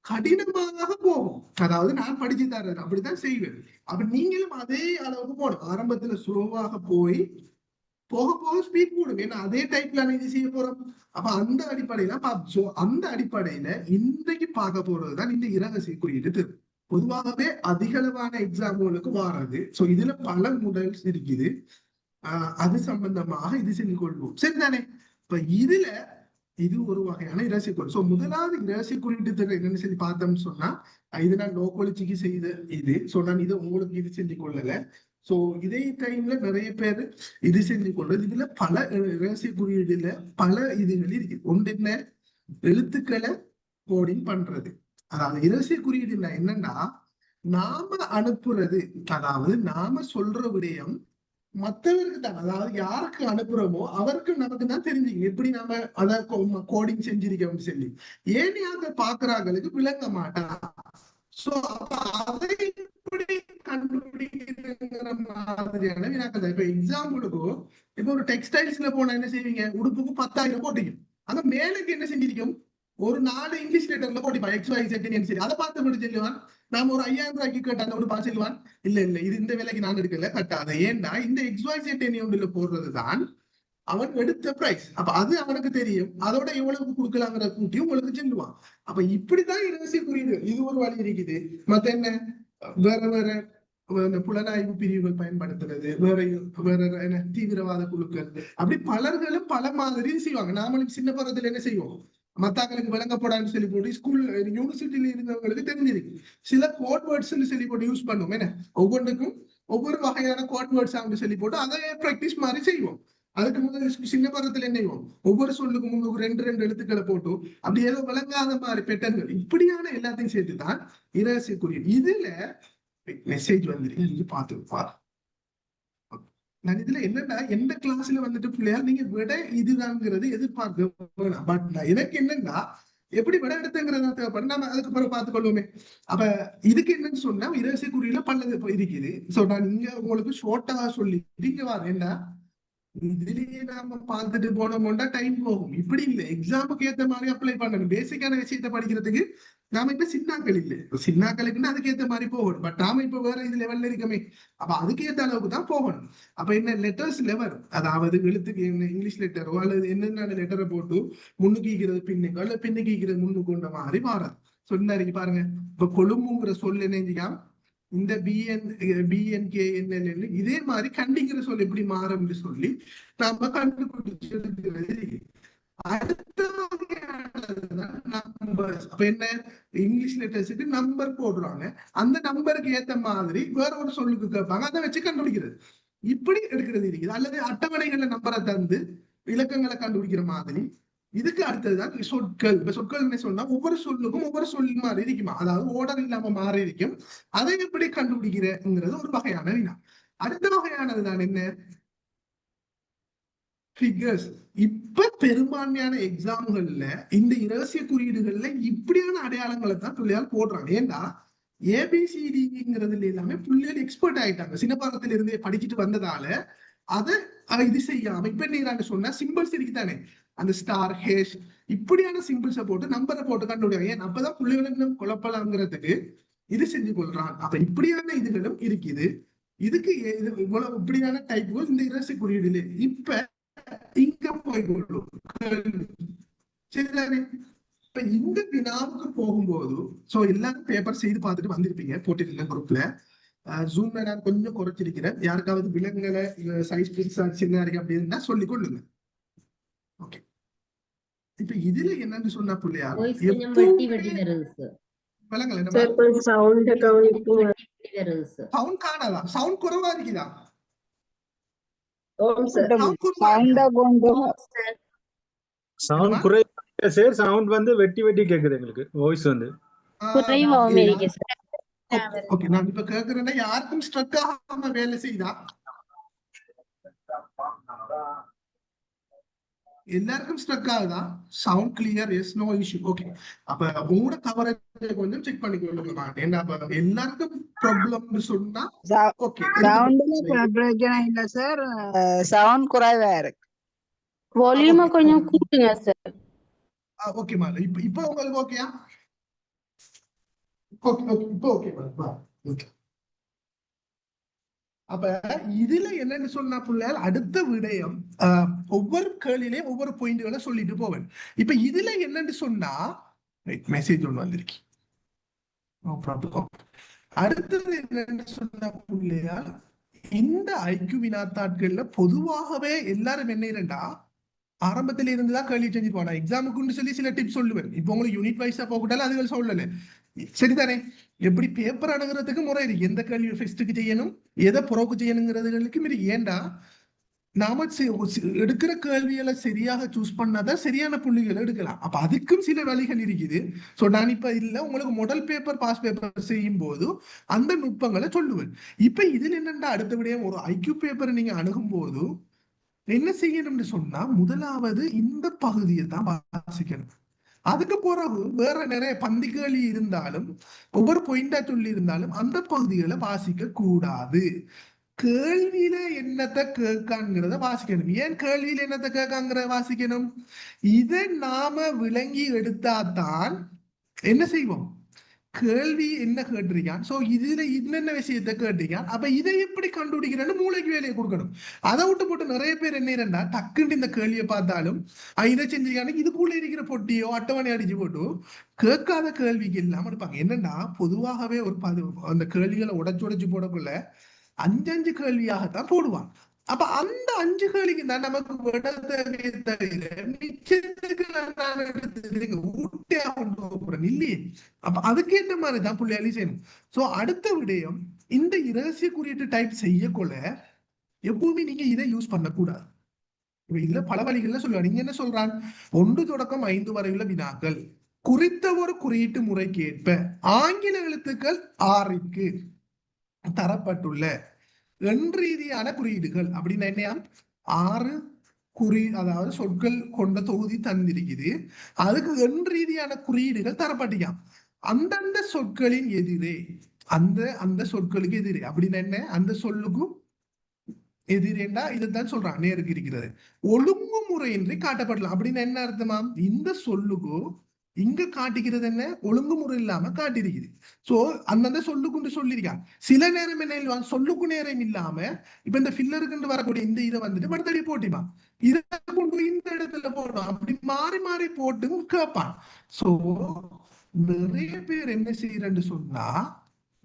கடினமாக போகும். அதாவது நான் படிச்சு தர்றேன் அப்படித்தான் செய்வேன். அப்ப நீங்களும் அதே அளவுக்கு போகணும். ஆரம்பத்துல சுலோவாக போய் போக போக ஸ்பீட் போடும். ஏன்னா அதே டைப்ல இது செய்ய போறோம். அப்ப அந்த அடிப்படையில பார்த்தோம். அந்த அடிப்படையில இன்றைக்கு பார்க்க போறதுதான் இந்த இரகசிய குறியீடு. பொதுவாகவே அதிகளவான எக்ஸாம்களுக்கு வாரது. சோ இதுல பல மாடல்ஸ் இருக்குது. அது சம்பந்தமாக இது செஞ்சு கொள்வோம், சரிதானே? இப்ப இதுல இது ஒரு வகையான இரகசிய குறியீடு. சோ முதலாவது இரகசிய குறியீட்டு என்னன்னு சொல்லி பார்த்தோம்னு சொன்னா, இது நான் லோகோலஜிக்கு செய்த இது. சோ நான் இதை உங்களுக்கு இது செஞ்சு கொள்ளல. சோ இதே டைம்ல நிறைய பேர் இது செஞ்சு கொள்றது. இதுல பல இரகசிய குறியீடுல பல இதுகள் இருக்கு. ஒன்று என்ன, எழுத்துக்களை கோடிங் பண்றது. அதாவது இரகசிய குறியீடு என்னன்னா நாம அனுப்புறது, அதாவது நாம சொல்ற விடயம் மற்றவருக்கு தான், அதாவது யாருக்கு அனுப்புறோமோ அவருக்கு நமக்கு தான் தெரிஞ்சுங்க எப்படி நாம அத கோடிங் செஞ்சிருக்கோம்னு சொல்லி. ஏனையாக பாக்குறாங்களுக்கு விளங்க மாட்டான். சோ அப்ப அதை எப்படி கண்டுபிடிக்கிற மாதிரியான வினாக்கள். இப்ப எக்ஸாம்பிளுக்கு இப்ப ஒரு டெக்ஸ்டைல்ஸ்ல போனா என்ன செய்வீங்க, உடுப்புக்கு 10,000 போட்டீங்க, ஆனா மேலுக்கு என்ன செஞ்சிருக்கோம், ஒரு 4 இங்கிலீஷ் லெட்டர்ல போட்டிப்பா XYZ சரி. அதை பார்த்து விட்டு சொல்லுவான், நாம ஒரு 5,000 ரூபாய்க்கு கேட்ட அந்த ஒரு பா சொல்லுவான், இல்ல இல்ல இது இந்த விலைக்கு நான் எடுக்கல கட்டாத. ஏன்னா இந்த XYZ ஒன்றுல போடுறதுதான் அவன் எடுத்த பிரைஸ். அப்ப அது அவனுக்கு தெரியும், அதோட எவ்வளவு கொடுக்கலாங்கிற கூட்டியும் உங்களுக்கு சொல்லுவான். அப்ப இப்படிதான் இரகசிய குறியீடு. இது ஒரு வழி இருக்குது. மத்த என்ன, வேற வேற புலனாய்வு பிரிவுகள் பயன்படுத்துறது, வேற வேற என்ன தீவிரவாத குழுக்கள், அப்படி பலர்களும் பல மாதிரி செய்வாங்க. நாமளும் சின்ன பருவத்துல என்ன செய்வோம், மத்தாக்களுக்கு விளங்கப்படான்னு சொல்லி போட்டு ஸ்கூல் யூனிவர்சிட்டியில இருந்தவங்களுக்கு தெரிஞ்சிருக்கு சில கோட் வேர்ட்ஸ் சொல்லி போட்டு யூஸ் பண்ணுவோம். என்ன ஒவ்வொன்றுக்கும் ஒவ்வொரு வகையான கோட் வேர்ட்ஸ் சொல்லி போட்டு அதை பிராக்டிஸ் மாதிரி செய்வோம். அதுக்கு முதல் சின்ன பருவத்துல என்ன செய்வோம், ஒவ்வொரு சொல்லுக்கு முன்னுக்கு 2 எழுத்துக்களை போட்டு அப்படி ஏதோ விளங்காத மாதிரி பெட்டர்கள், இப்படியான எல்லாத்தையும் சேர்த்துதான் இரகசிய குறியீடு. இதுல மெசேஜ் வந்துருக்கு பார்த்து நான் இதுல என்னன்னா எந்த கிளாஸ்ல வந்துட்டு பிள்ளையார் நீங்க விட இதுதான்ங்கிறது எதிர்பார்க்க வேணாம். பட் எனக்கு என்னன்னா எப்படி விட எடுத்துங்கிறதா தேவைப்படும், நம்ம அதுக்கு பிறகு பார்த்துக்கொள்வோமே. அப்ப இதுக்கு என்னன்னு சொன்னா இரகசிய குறியில பல்லது இருக்குது. சோ நான் இங்க உங்களுக்கு ஷோர்ட்டா சொல்லி இங்க வாரு என்ன, இதுலயே நாம பார்த்துட்டு போனோம்னா டைம் போகும். இப்படி இல்லை, எக்ஸாமுக்கு ஏத்த மாதிரி அப்ளை பண்ணணும். பேசிக்கான விஷயத்த படிக்கிறதுக்கு நாம இப்ப சின்னாக்கள் இல்லை, சின்னாக்களுக்குன்னு அதுக்கு ஏத்த மாதிரி போகணும். பட் நாம இப்ப வேற இது லெவல்ல இருக்கமே, அப்ப அதுக்கு ஏத்த அளவுக்கு தான் போகணும். அப்ப என்ன லெட்டர்ஸ் லெவல், அதாவது எழுத்துக்கு என்ன இங்கிலீஷ் லெட்டரோ அல்லது என்னென்ன லெட்டரை போட்டு முன்னுக்கு ஈக்கிறது பின்னுக்கு அல்ல பின்னுக்கு ஈக்கிறது முன்னுக்கு கொண்ட மாதிரி மாறாது. சொன்னாரு பாருங்க, இப்ப கொழும்புங்கிற சொல் என்ன, இந்த பிஎன்கேஎன்எல் இதே மாதிரி கண்டிங்கிற சொல் எப்படி மாறும்னு சொல்லி நாம கண்டுபிடிச்சு எடுக்கிறது. அடுத்த நம்பர்ஸ். அப்ப என்ன, இங்கிலீஷ் லெட்டர்ஸுக்கு நம்பர் போடுறாங்க, அந்த நம்பருக்கு ஏத்த மாதிரி வேற ஒரு சொல்லுக்கு கேட்பாங்க, அதை வச்சு கண்டுபிடிக்கிறது. இப்படி எடுக்கிறது இருக்குது. அல்லது அட்டவணைகள்ல நம்பரை தந்து இலக்கங்களை கண்டுபிடிக்கிற மாதிரி. இதுக்கு அடுத்ததுதான் சொற்கள். இப்ப சொற்கள் சொன்னா ஒவ்வொரு சொல்லுக்கும் ஒவ்வொரு சொல்லு மாதிரி இருக்குமா, அதாவது ஓர்டர் இல்லாம மாறி இருக்கும். அதை எப்படி கண்டுபிடிக்கிறங்கிறது ஒரு வகையான வினா. அடுத்த வகையானது தான் என்ன, ஃபிகர்ஸ். இப்ப பெரும்பான்மையான எக்ஸாம்கள்ல இந்த இரகசிய குறியீடுகள்ல இப்படியான அடையாளங்களை தான் பிள்ளையால் போடுறாங்க. ஏன்னா ஏபிசிடிங்கிறதுல எல்லாமே பிள்ளைகள் எக்ஸ்பர்ட் ஆயிட்டாங்க, சின்ன பாகத்துல இருந்தே படிச்சுட்டு வந்ததால அதை இது செய்யாம இப்ப நீங்க சொன்னா சிம்பிள்ஸ் இருக்குதானே, அந்த ஸ்டார் ஹேஷ் இப்படியான சிம்பிள்ஸை போட்டு நம்பரை போட்டு கண்டுபிடிவாங்க. ஏன் அப்பதான் பிள்ளைகளுக்கு குழப்பலாங்கிறதுக்கு இது செஞ்சு கொள்றான். அப்ப இப்படியான இதுகளும் இருக்குது. இதுக்கு இவ்வளவு இப்படியான டைப்புகள் இந்த இரகசிய குறியீடுல இப்ப இங்க போய்கொள்ளும். சரிதானே? இப்ப இந்த வினாவுக்கு போகும்போது சோ எல்லாரும் பேப்பர் செய்து பார்த்துட்டு வந்திருப்பீங்க, போட்டிருக்கீங்க குரூப்ல. ஜூம்ல நான் கொஞ்சம் குறைச்சிருக்கிறேன். யாருக்காவது விலங்குகளை சைஸ் பெருசா சின்ன இருக்கு அப்படின்னா சொல்லி கொள்ளுங்க. ஓகே, இப்ப இதுல என்னன்னு சொன்னா பிள்ளையா சவுண்ட் காணாதா, சவுண்ட் குறைவா இருக்குதா, சவுண்ட் குறை சார், சவுண்ட் வந்து வெட்டி வெட்டி கேக்குது எங்களுக்கு, வாய்ஸ் வந்து ஓகே. நான் இப்ப கேக்குறேன்னா யாருக்கும் ஸ்ட்ரக் ஆகாம வேலை செய்தா, எல்லாருக்கும் ஸ்ட்ரக் ஆகுதா, sound clear, yes no issue. Okay, அப்ப உங்களோட கவரேஜ் கொஞ்சம் செக் பண்ணிக்கொள்ளுங்க. ஏன்னா எல்லாருக்கும் ப்ராப்ளம்னு சொன்னா ஓகே, பிரச்சனை இல்ல சார், சவுண்ட் குறைவா இருக்கு, வால்யூமை கொஞ்சம் கூட்டுங்க சார். ஓகே மா, இப்ப உங்களுக்கு ஓகேயா? இப்ப ஓகே மா. அப்ப இதுல என்னன்னு சொன்னா பிள்ளைகள் அடுத்த விடயம், ஒவ்வொரு கேள்வியிலையும் ஒவ்வொரு பாயிண்ட்களை சொல்லிட்டு போவேன். இப்ப இதுல என்னன்னு சொன்னா மெசேஜ் ஒண்ணு வந்திருக்கு, அடுத்தது என்னன்னு சொன்னா பிள்ளையால் இந்த ஐக்யூ வினாத்தாட்கள்ல பொதுவாகவே எல்லாரும் என்ன இரண்டா ஆரம்பத்தில இருந்துதான் கேள்வி செஞ்சு போனா எக்ஸாமுக்குன்னு சொல்லி சில டிப்ஸ் சொல்லுவேன். இப்ப உங்களுக்கு யூனிட் வைஸா போகட்டாலும் அதுகள் சொல்லல, சரிதானே? எப்படி பேப்பர் அணுகிறதுக்கு முறை இருக்கு, எந்த கேள்வி ஃபர்ஸ்ட்டுக்கு செய்யணும் எதை புறவுக்கு செய்யணுங்கிறதுகளுக்கு மீறி. ஏண்டா நாம எடுக்கிற கேள்விகளை சரியாக சூஸ் பண்ணாதான் சரியான புள்ளிகளை எடுக்கலாம். அப்ப அதுக்கும் சில வழிகள் இருக்குது. சோ நான் இப்ப இல்ல உங்களுக்கு மாடல் பேப்பர் பாஸ் பேப்பர் செய்யும் போது அந்த நுட்பங்களை சொல்லுவேன். இப்ப இதுல என்னண்டா அடுத்த விடயம், ஒரு ஐக்யூ பேப்பர் நீங்க அணுகும் போது என்ன செய்யணும்னு சொன்னா முதலாவது இந்த பகுதியை தான் வாசிக்கணும். அதுக்கு பிறகு வேற நிறைய பந்தி கேள்வி இருந்தாலும் ஒவ்வொரு பாயிண்டா சொல்லி இருந்தாலும் அந்த பகுதிகளை வாசிக்க கூடாது. கேள்வியில என்னத்தை கேட்காங்கிறத வாசிக்கணும். ஏன் கேள்வியில என்னத்தை கேட்காங்கிறத வாசிக்கணும்? இதை நாம விளங்கி எடுத்தாதான் என்ன செய்வோம், கேள்வி என்ன கேட்டிருக்கான், சோ இதுல என்னென்ன விஷயத்த கேட்டிருக்கான், அப்ப இதை எப்படி கண்டுபிடிக்கிறேன்னு மூளைக்கு வேலையை கொடுக்கணும். அதை விட்டு போட்டு நிறைய பேர் என்ன டக்குன்னு இந்த கேள்வியை பார்த்தாலும் இதை செஞ்சிருக்காங்க, இதுக்குள்ள இருக்கிற பொட்டியோ அட்டவணை அடிச்சு போட்டு கேட்காத கேள்விக்கு இல்லாம இருப்பாங்க. என்னன்னா பொதுவாகவே ஒரு அந்த கேள்விகளை உடைச்சு போடக்குள்ள 5 கேள்வியாகத்தான் போடுவான். அப்ப அந்த 5 கேள்விக்கு தான் நமக்கு விட தேவையை தவிர மிச்சத்துக்கு இல்லையே. அப்ப அதுக்கேற்ற மாதிரிதான் புள்ளியாளி செய்யணும். சோ அடுத்த விடயம், இந்த இரகசிய குறியீட்டு டைப் செய்யக்கொள்ள எப்பவுமே நீங்க இதை யூஸ் பண்ணக்கூடாது. இதுல பல வழிகள்ல சொல்லுவாங்க. நீங்க என்ன சொல்றான், 1 தொடக்கம் 5 வரையுள்ள வினாக்கள் குறித்த ஒரு குறியீட்டு முறைக்கு ஏற்ப ஆங்கில எழுத்துக்கள் 6க்கு தரப்பட்டுள்ள எண் ரீதியான குறியீடுகள் அப்படின்னு என்னையா 6 அதாவது சொற்கள் கொண்ட தொகுதி தந்திருக்குது, அதுக்கு எண் ரீதியான குறியீடுகள் தரப்பட்டியாம். அந்தந்த சொற்களின் எதிரே அந்த சொற்களுக்கு எதிரே அப்படின்னு என்ன, அந்த சொல்லுக்கும் எதிரேண்டா இதைத்தான் சொல்றான் நேருக்கு இருக்கிறது. ஒழுங்குமுறையின்றி காட்டப்படலாம் அப்படின்னு என்ன அர்த்தமா? இந்த சொல்லுக்கு இங்க காட்டிக்கிறது என்ன? ஒழுங்குமுறை இல்லாம காட்டிருக்குது. சோ அந்தந்த சொல்லுக்குண்டு சொல்லியிருக்கான். சில நேரம் என்ன சொல்லுக்கு நேரம் இல்லாம இப்ப இந்த ஃபில்லருக்கு வரக்கூடிய இந்த இதை வந்துட்டு படுத்தடி போட்டிமா இதை கொண்டு போய் இந்த இடத்துல போடும் அப்படி மாறி மாறி போட்டு கேட்பான். சோ நிறைய பேர் என்ன செய்யறன்னு சொன்னா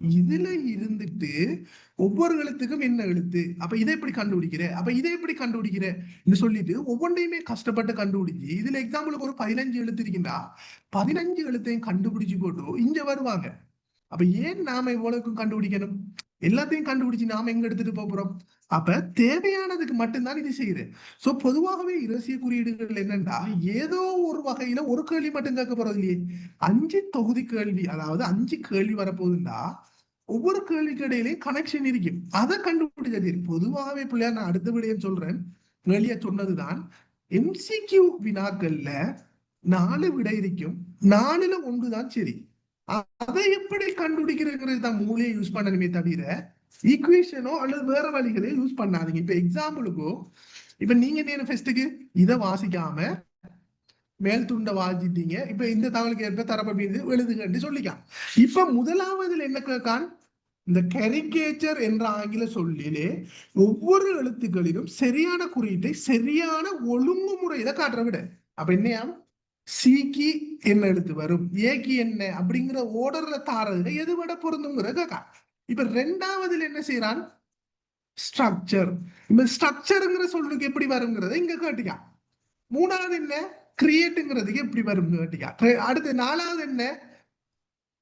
இதுல இருந்துட்டு ஒவ்வொரு எழுத்துக்கும் என்ன எழுத்து, அப்ப இதை எப்படி கண்டுபிடிக்கிற, அப்ப இதை எப்படி கண்டுபிடிக்கிற சொல்லிட்டு ஒவ்வொன்றையுமே கஷ்டப்பட்டு கண்டுபிடிச்சு இதுல எக்ஸாம்பிளுக்கு ஒரு 15 எழுத்து இருக்குண்டா 15 எழுத்தையும் கண்டுபிடிச்சு போட்டு இங்க வருவாங்க. அப்ப ஏன் நாம இவ்வளவுக்கும் கண்டுபிடிக்கணும்? எல்லாத்தையும் கண்டுபிடிச்சு நாம எங்க எடுத்துட்டு போறோம்? அப்ப தேவையானதுக்கு மட்டும்தான் இது செய்யுது. சோ பொதுவாகவே இரசிய குறியீடுகள் என்னன்னா ஏதோ ஒரு வகையில ஒரு கேள்வி மட்டும் கேட்க போறது இல்லையே, 5 தொகுதி கேள்வி, அதாவது 5 கேள்வி வரப்போகுதுன்னா ஒவ்வொரு கேள்விக்கு இடையிலையும் கனெக்ஷன் இருக்கும். அதை கண்டுபிடிச்சது பொதுவாகவே பிள்ளையா நான் அடுத்த விடையும் சொல்றேன். வெளிய சொன்னதுதான் எம்சிக்யூ வினாக்கள்ல 4 விடை இருக்கும், 4ல 1 தான் சரி. அதை எப்படி கண்டுபிடிக்கிறது தான் மூளையை யூஸ் பண்ணணுமே தவிர ஈக்குவேஷனோ அல்லது வேற வழிகளே யூஸ் பண்ணாதீங்க. இப்ப எக்ஸாம்பிளுக்கோ இப்ப நீங்க என்ன ஃபர்ஸ்ட்டுக்கு இதை வாசிக்காம மேல் துண்டை வாசிட்டீங்க. இப்ப இந்த தகவலுக்கு ஏற்ப தரப்பீந்து எழுதுகன்னு சொல்லிக்கான். இப்ப முதலாவதுல என்ன கேட்கான்? இந்த கரிகேச்சர் என்ற ஆங்கில சொல்லிலே ஒவ்வொரு எழுத்துக்களிலும் சரியான குறியீட்டை சரியான ஒழுங்குமுறையில காட்டுற விட. அப்ப என்னையா சிக்கு என்ன எழுத்து வரும், ஏக்கு என்ன அப்படிங்கிற ஓர்டர்ல தாரதுல எது விட பொருந்துங்கிற கேட்கா. இப்ப ரெண்டாவதுல என்ன செய்யறான்? ஸ்ட்ரக்சர். இப்ப ஸ்ட்ரக்சருங்கிற சொல்லுக்கு எப்படி வருங்கிறத இங்க கேட்டியா. மூணாவது என்ன? கிரியேட்டுங்கிறதுக்கு எப்படி வரும் கேட்டியா. அடுத்து நாலாவது என்ன?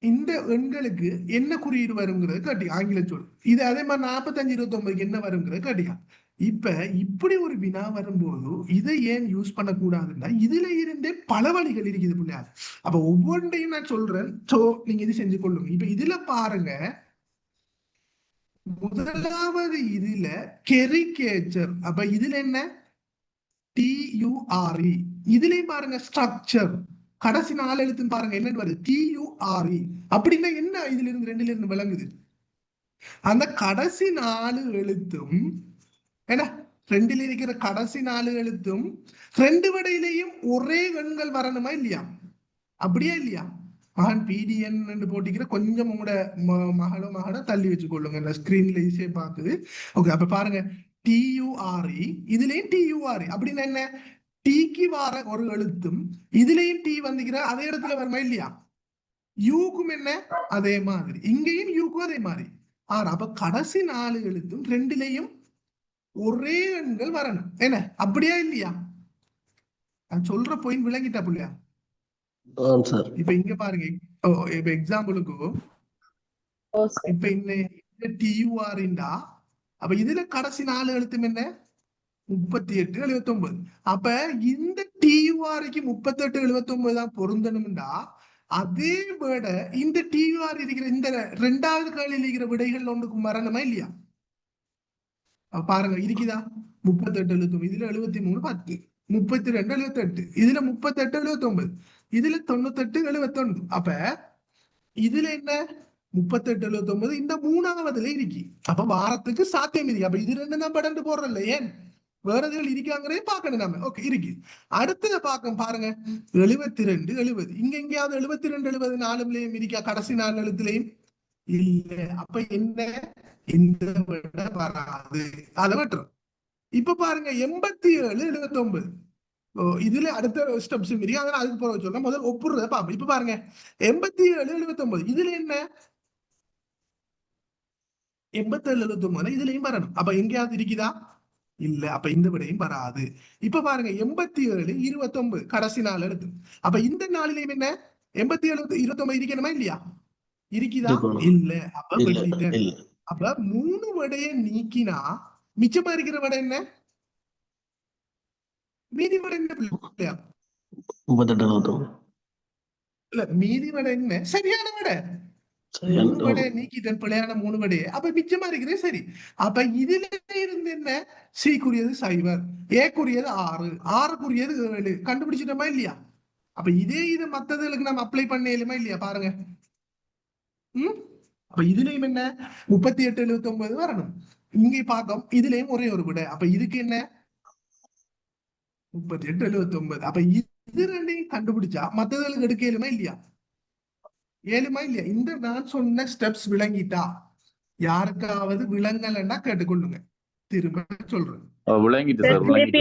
இந்த எண்களுக்கு என்ன குறியீடு வருங்கிறது கேட்டியா ஆங்கில சொல். இது அதே மாதிரி 45 29 என்ன வருங்கிறது கேட்டியா. இப்ப இப்படி ஒரு வினா வரும்போது இதை ஏன் யூஸ் பண்ணக்கூடாதுன்னா இதுல இருந்தே பல வழிகள் இருக்குது பிள்ளையா. அப்ப ஒவ்வொன்றையும் நான் சொல்றேன், சோ நீங்க இது செஞ்சு கொள்ளுங்க. இப்ப இதுல பாருங்க, முதலாவது இதுல கெரிகேச்சர். அப்ப இதுல என்ன? TURE. இதுலயும் பாருங்க ஸ்ட்ரக்சர், கடைசி 4 எழுத்து பாருங்க என்ன வருது? TURE. அப்படின்னா என்ன இதுல இருந்து ரெண்டுல இருந்து விளங்குது? அந்த கடைசி 4 எழுத்தும் என்ன, ரெண்டில் இருக்கிற கடைசி 4 எழுத்தும் 2 விடையிலையும் ஒரே எண்கள் வரணுமா இல்லையா? அப்படியே இல்லையா? மகன் PDN போட்டிக்கிற கொஞ்சம் உங்களோட மகளோ தள்ளி வச்சுக்கொள்ளுங்க, இந்த ஸ்கிரீன்ல ஈஸியா பாக்குது. ஓகே, அப்ப பாருங்க TURE, இதுலயும் TURE. அப்படின்னா என்ன? டீக்கு வர ஒரு எழுத்தும் இதுலயும் டி வந்துக்கிற அதே இடத்துல வருமா இல்லையா? யூக்கும் என்ன அதே மாதிரி, இங்கேயும் யூக்கும் அதே மாதிரி. அப்ப கடைசி 4 எழுத்தும் ரெண்டிலையும் ஒரே எண்கள் வரணும். என்ன அப்படியா இல்லையா? நான் சொல்ற பாயிண்ட் விளங்கிட்டா புள்ளையா? இப்ப இங்க பாருங்க, இப்ப எக்ஸாம்பிளுக்கு இப்ப இந்த TUREண்டா அப்ப இதுல கடைசி 4 எழுத்தும் என்ன? 38 79. அப்ப இந்த TURக்கு 38 79 தான் பொருந்தணும்டா. அதே விட இந்த TUR இருக்கிற இந்த ரெண்டாவது கேள்வியில் இருக்கிற விடைகள் ஒன்றுக்கு மரணமா இல்லையா? பாருங்க இருக்குதா? 38 எழுத்தும் இதுல 73 10, 32 78, இதுல 38 79, இதுல 98 71. அப்ப இதுல என்ன? 38 79 இந்த மூணாவதுல இருக்கு. அப்ப வாரத்துக்கு சாத்தியம் இருக்கு. அப்ப இது ரெண்டு தான் படந்து போடுறல, ஏன் வேற எதுவும் இருக்காங்கிறே பாக்கணும் நாம. ஓகே, இருக்கு. அடுத்தத பாக்க பாருங்க 72 70. இங்க எங்கேயாவது 72 70 4லயும் இருக்கா? கடைசி 4 எழுத்துலயும் இல்ல. அப்ப என்ன? இந்த விட வராது, அதை விட்டுரும். இப்ப பாருங்க 87 79. இதுல அடுத்த ஸ்டெப்ஸ் இருக்கு, அதனால அதுக்கு போற சொல்ல முதல் ஒப்புறத பாப்போம். இப்ப பாருங்க 87 79 இதுல என்ன? 87 79 இதுலயும் வரணும். அப்ப எங்கேயாவது இருக்குதா? இல்ல. அப்ப இந்த விடையும் வராது. இப்ப பாருங்க 87 29 கடைசி 4 எழுத்து. அப்ப இந்த 4லயும் என்ன? 87 29 இருக்கணுமா இல்லையா? இருக்குதா? இல்ல. அப்ப வெட்டிட்டேன். அப்ப 3 விடையை நீக்கினா மிச்சமா இருக்கிற விடை என்ன? மீதி விடை என்ன? 38 இல்ல, மீதி விடை என்ன? சரியான விடை. 3 விடையை நீக்கிட்டேன், பிழையான 3 விடையை. அப்ப மிச்சமா இருக்கிறது சரி. அப்ப இதுல இருந்து என்ன? C-க்குரியது 0, A-க்குரியது 6, R-க்குரியது 7. கண்டுபிடிச்சிட்டோமா இல்லையா? அப்ப இது மத்ததுகளுக்கு நம்ம அப்ளை பண்ணலுமா இல்லையா? பாருங்க. அப்ப இதுலயும் என்ன? 38 79 வரணும். இங்கே பார்க்கும் இதுலயும் ஒரே ஒரு விடை. அப்ப இதுக்கு என்ன 38 79. அப்ப இது ரெண்டையும் கண்டுபிடிச்சா மத்ததுகளுக்கு எடுக்க இயலுமா இல்லையா? இயலுமா இல்லையா? இந்த நான் சொன்ன ஸ்டெப்ஸ் விளங்கிட்டா யாருக்காவது விளங்கலன்னா கேட்டுக்கொள்ளுங்க, திரும்ப சொல்றேன். விளங்கிட்டு சார், விளங்கிட்டு.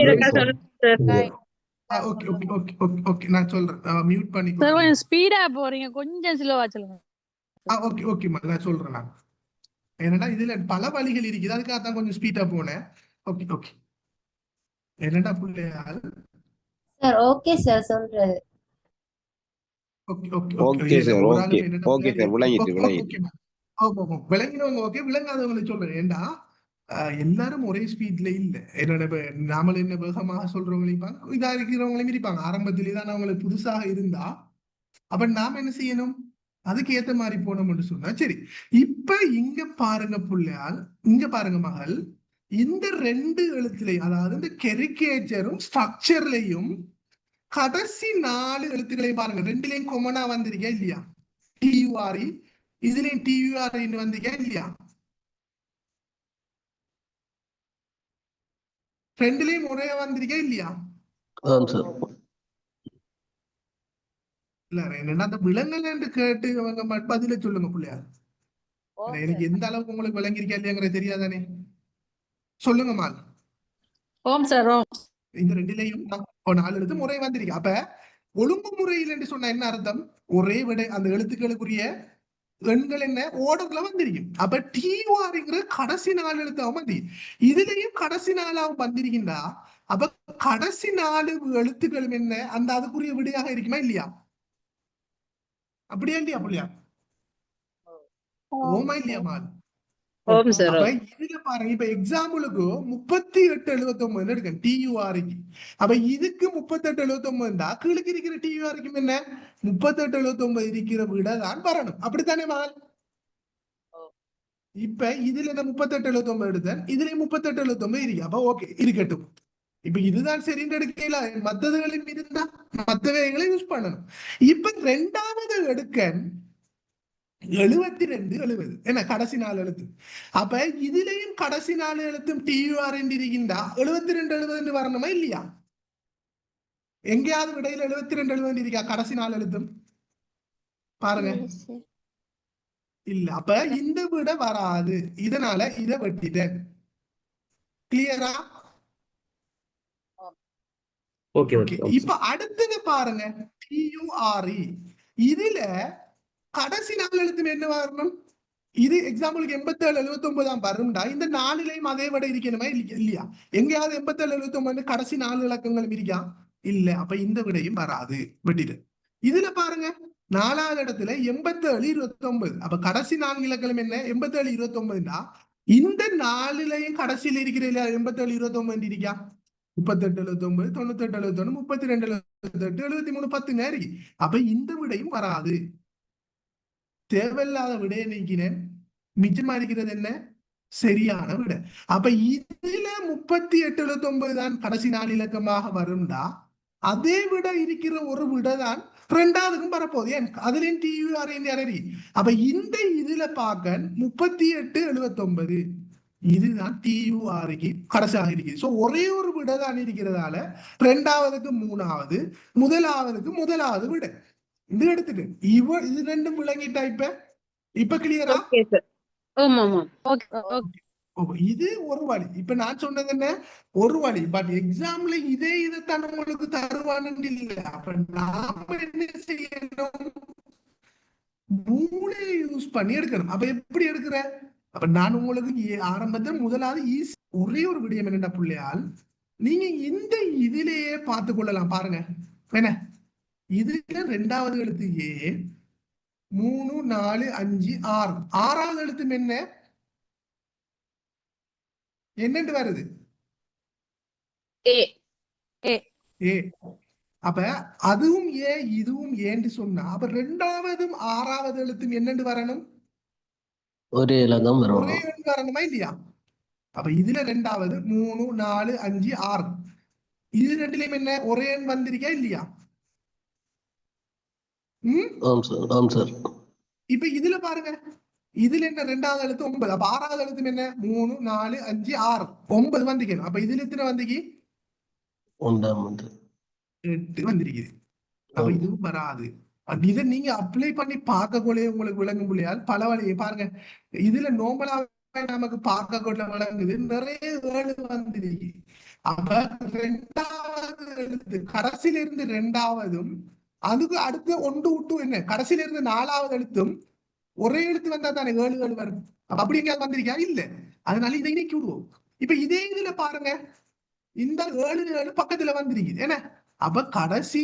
Okay okay okay okay okay நான் சொல்றேன். மியூட் சார் பண்ணிக்கோ. கொஞ்சம் ஸ்பீடா போறீங்க, கொஞ்சம் ஸ்லோவா சொல்லுங்க. ஓகே ஓகேம்மா நான் சொல்றேன். நான் என்னன்னா இதுல பல வழிகள் இருக்குது, அதுக்காக தான் கொஞ்சம் ஸ்பீடா போனேன். Okay okay. என்னடா பிள்ளையால் சார் ஓகே சார் சொல்றது. Okay okay okay sir, okay okay sir, விளங்கிட்டு விளங்கினவங்க ஓகே, விளங்காதவங்களை சொல்றேன். ஏண்டா எல்லாரும் ஒரே ஸ்பீட்ல இல்ல. என்னோட நாம என்ன வேகமாக சொல்றவங்களையும் இருப்பாங்க, இதா இருக்கிறவங்களையும் இருப்பாங்க. ஆரம்பத்திலே தான் அவங்களுக்கு புதுசாக இருந்தா அப்ப நாம என்ன செய்யணும், அதுக்கு ஏத்த மாதிரி போனோம்னு சொன்னா சரி. இப்ப இங்க பாருங்க பிள்ளையால், இங்க பாருங்க மகள், இந்த 2 எழுத்துலையும், அதாவது இந்த கெரிகேச்சரும் ஸ்ட்ரக்சர்லையும் கடைசி 4 எழுத்துக்களையும் பாருங்க. 2லயும் கொமனா வந்திருக்கா இல்லையா? டியூஆர்இ, இதுலயும் டியூஆர்இன்னு வந்திருக்கா இல்லையா? 2லயும் ஒரே வந்திருக்கா இல்லையா? இல்ல என்னன்னா அந்த விலங்கல் என்று கேட்டு அவங்க பதில சொல்லுங்க பிள்ளையா. எனக்கு எந்த அளவுக்கு உங்களுக்கு விளங்கிருக்கா இல்லையாங்கிறது தெரியாதானே? சொல்லுங்க மால். ஓம் சார் ஓம். இந்த 2லயும் 4 எழுத்து முறை வந்திருக்கு. அப்ப ஒழுங்கு முறையில் என்று சொன்ன என்ன அர்த்தம்? ஒரே விட அந்த எழுத்துக்களுக்குரிய எண்கள் என்ன ஓடர்ல வந்திருக்கும். அப்ப டிஆர்ங்கிற கடைசி 4 எழுத்தாவும் வந்து இதுலயும் கடைசி 4ஆவும் வந்திருக்கின்றா அப்ப கடைசி 4 எழுத்துக்களும் என்ன அந்த அதுக்குரிய விடையாக இருக்குமா இல்லையா? அப்படியா இல்லையா புள்ளியா? ஓமா இல்லையா மால்? அப்ப இதுல பாருங்க, இப்ப எக்ஸாம்பிளுக்கு 3879 எடுக்க டியூஆருக்கு. அப்ப இதுக்கு 3879 கீழுக்கு இருக்கிற டியூஆருக்கு என்ன 3879 இருக்கிற விட தான் வரணும். அப்படித்தானே மகள்? இப்ப இதுல என்ன 3879 எடுத்தேன், இதுல 3879 இருக்கு. அப்ப ஓகே இருக்கட்டும். இப்ப இதுதான் சரின்னு எடுக்கல, மத்ததுகளின் இருந்தா மத்தவைகளை யூஸ் பண்ணணும். இப்ப 2வது எடுக்க 72 70 என்ன கடைசி 4 எழுத்து. அப்ப இதுலயும் கடைசி 4 எழுத்தும் டியூஆர் இருக்கின்றா 72 70 வரணுமா இல்லையா? எங்கேயாவது விடையில 72 70 இருக்கா கடைசி 4 எழுத்தும்? பாருங்க இல்ல. அப்ப இந்த விட வராது, இதனால இதை வெட்டிட்டேன். கிளியரா? ஓகே. இப்ப அடுத்தது பாருங்க, டியூஆர்இ. இதுல கடைசி 4 எழுத்து என்ன வரணும்? இது எக்ஸாம்பிளுக்கு 87 79 வரும்டா. இந்த 4லயும் அதே விட இருக்கணுமா இல்லையா? எங்கேயாவது 87 79 கடைசி 4 இலக்கங்களும் இருக்கா? இல்ல. அப்ப இந்த விடையும் வராது, வெட்டிடு. இதுல பாருங்க 4வது இடத்துல 87 29. அப்ப கடைசி 4 இலக்கணம் என்ன 87 29டா. இந்த 4லயும் கடைசியில இருக்கிற 87 29 இருக்கா? 38 79 98 71 32 78 73 10 நேரி. அப்ப இந்த விடையும் வராது. தேவையில்லாத விடையை நீக்கினேன், மிச்சமா இருக்கிறது என்ன சரியான விடை. அப்ப இதுல 38 79 தான் கடைசி 4 இலக்கமாக வரும்டா. அதே விட இருக்கிற ஒரு விடை தான் 2வதுக்கும் வரப்போகுது. ஏன் அதுலயும் டியூஆர். அப்ப இந்த இதுல பார்க்க 38 79 இதுதான் டியூஆருக்கு கடைசியாக இருக்குது. சோ ஒரே ஒரு விடை தான் இருக்கிறதால 2வதுக்கு 3வது, முதலாவது விடை இது எடுத்துட்டு இது 2ம் விளங்கிட்டா. இப்ப கிளியரா? இது ஒரு வழி. இப்ப நான் சொன்னது என்ன ஒரு வழி. பட் எக்ஸாம்ல இதைத்தான் உங்களுக்கு தருவான்னு இல்ல. அப்ப நாம என்ன செய்யணும், மூளையை யூஸ் பண்ணி எடுக்கணும். அப்ப எப்படி எடுக்கிற? அப்ப நான் உங்களுக்கு ஆரம்பத்தில் முதலாவது ஒரே ஒரு விடயம் என்னடா பிள்ளையால், நீங்க இந்த இதிலேயே பார்த்து கொள்ளலாம். பாருங்க என்ன இதுல 2வது எழுத்து ஏ, 3 4 5 6. 6வது எழுத்து என்னன்னு வருது? ஏ. அப்ப அதுவும் ஏ இதுவும் ஏன்னு சொன்னா அப்ப 2வதும் 6வது எழுத்தும் என்னன்னு வரணும்? ஒரே வரணுமா இல்லையா? அப்ப இதுல 2வது 3 4 5 6 இது 2லயும் என்ன ஒரே எண் வந்திருக்கா இல்லையா? இப்ப இதுல பாருங்க இதுல என்ன ரெண்டாவது எழுத்து 9. அப்ப ஆறாவது எழுத்து என்ன 3 4 5 6 9 வந்திக்கணும். அப்ப இதுல எத்தனை வந்திக்கு 8 வந்திருக்குது. அப்ப இதுவும் வராது. இதை நீங்க அப்ளை பண்ணி பார்க்கக்கூடிய உங்களுக்கு விளங்கும் பிள்ளையால் பல வழியை பாருங்க. இதுல நோமலா நமக்கு பார்க்கக்கூடிய விளங்குது நிறைய 7 வந்திருக்கு. அப்ப ரெண்டாவது எழுத்து கடைசியில இருந்து ரெண்டாவதும் அதுக்கு அடுத்து 1 விட்டு என்ன கடைசியில இருந்து 4வது எழுத்தும் ஒரே எழுத்து வந்தா தானே 7 வரும். அப்படி எங்கேயாவது வந்திருக்கா இல்ல. அதனால இதை நீக்கி விடுவோம். இப்ப இதே இதுல பாருங்க இந்த 7 பக்கத்துல வந்திருக்குது என்ன. அப்ப கடைசி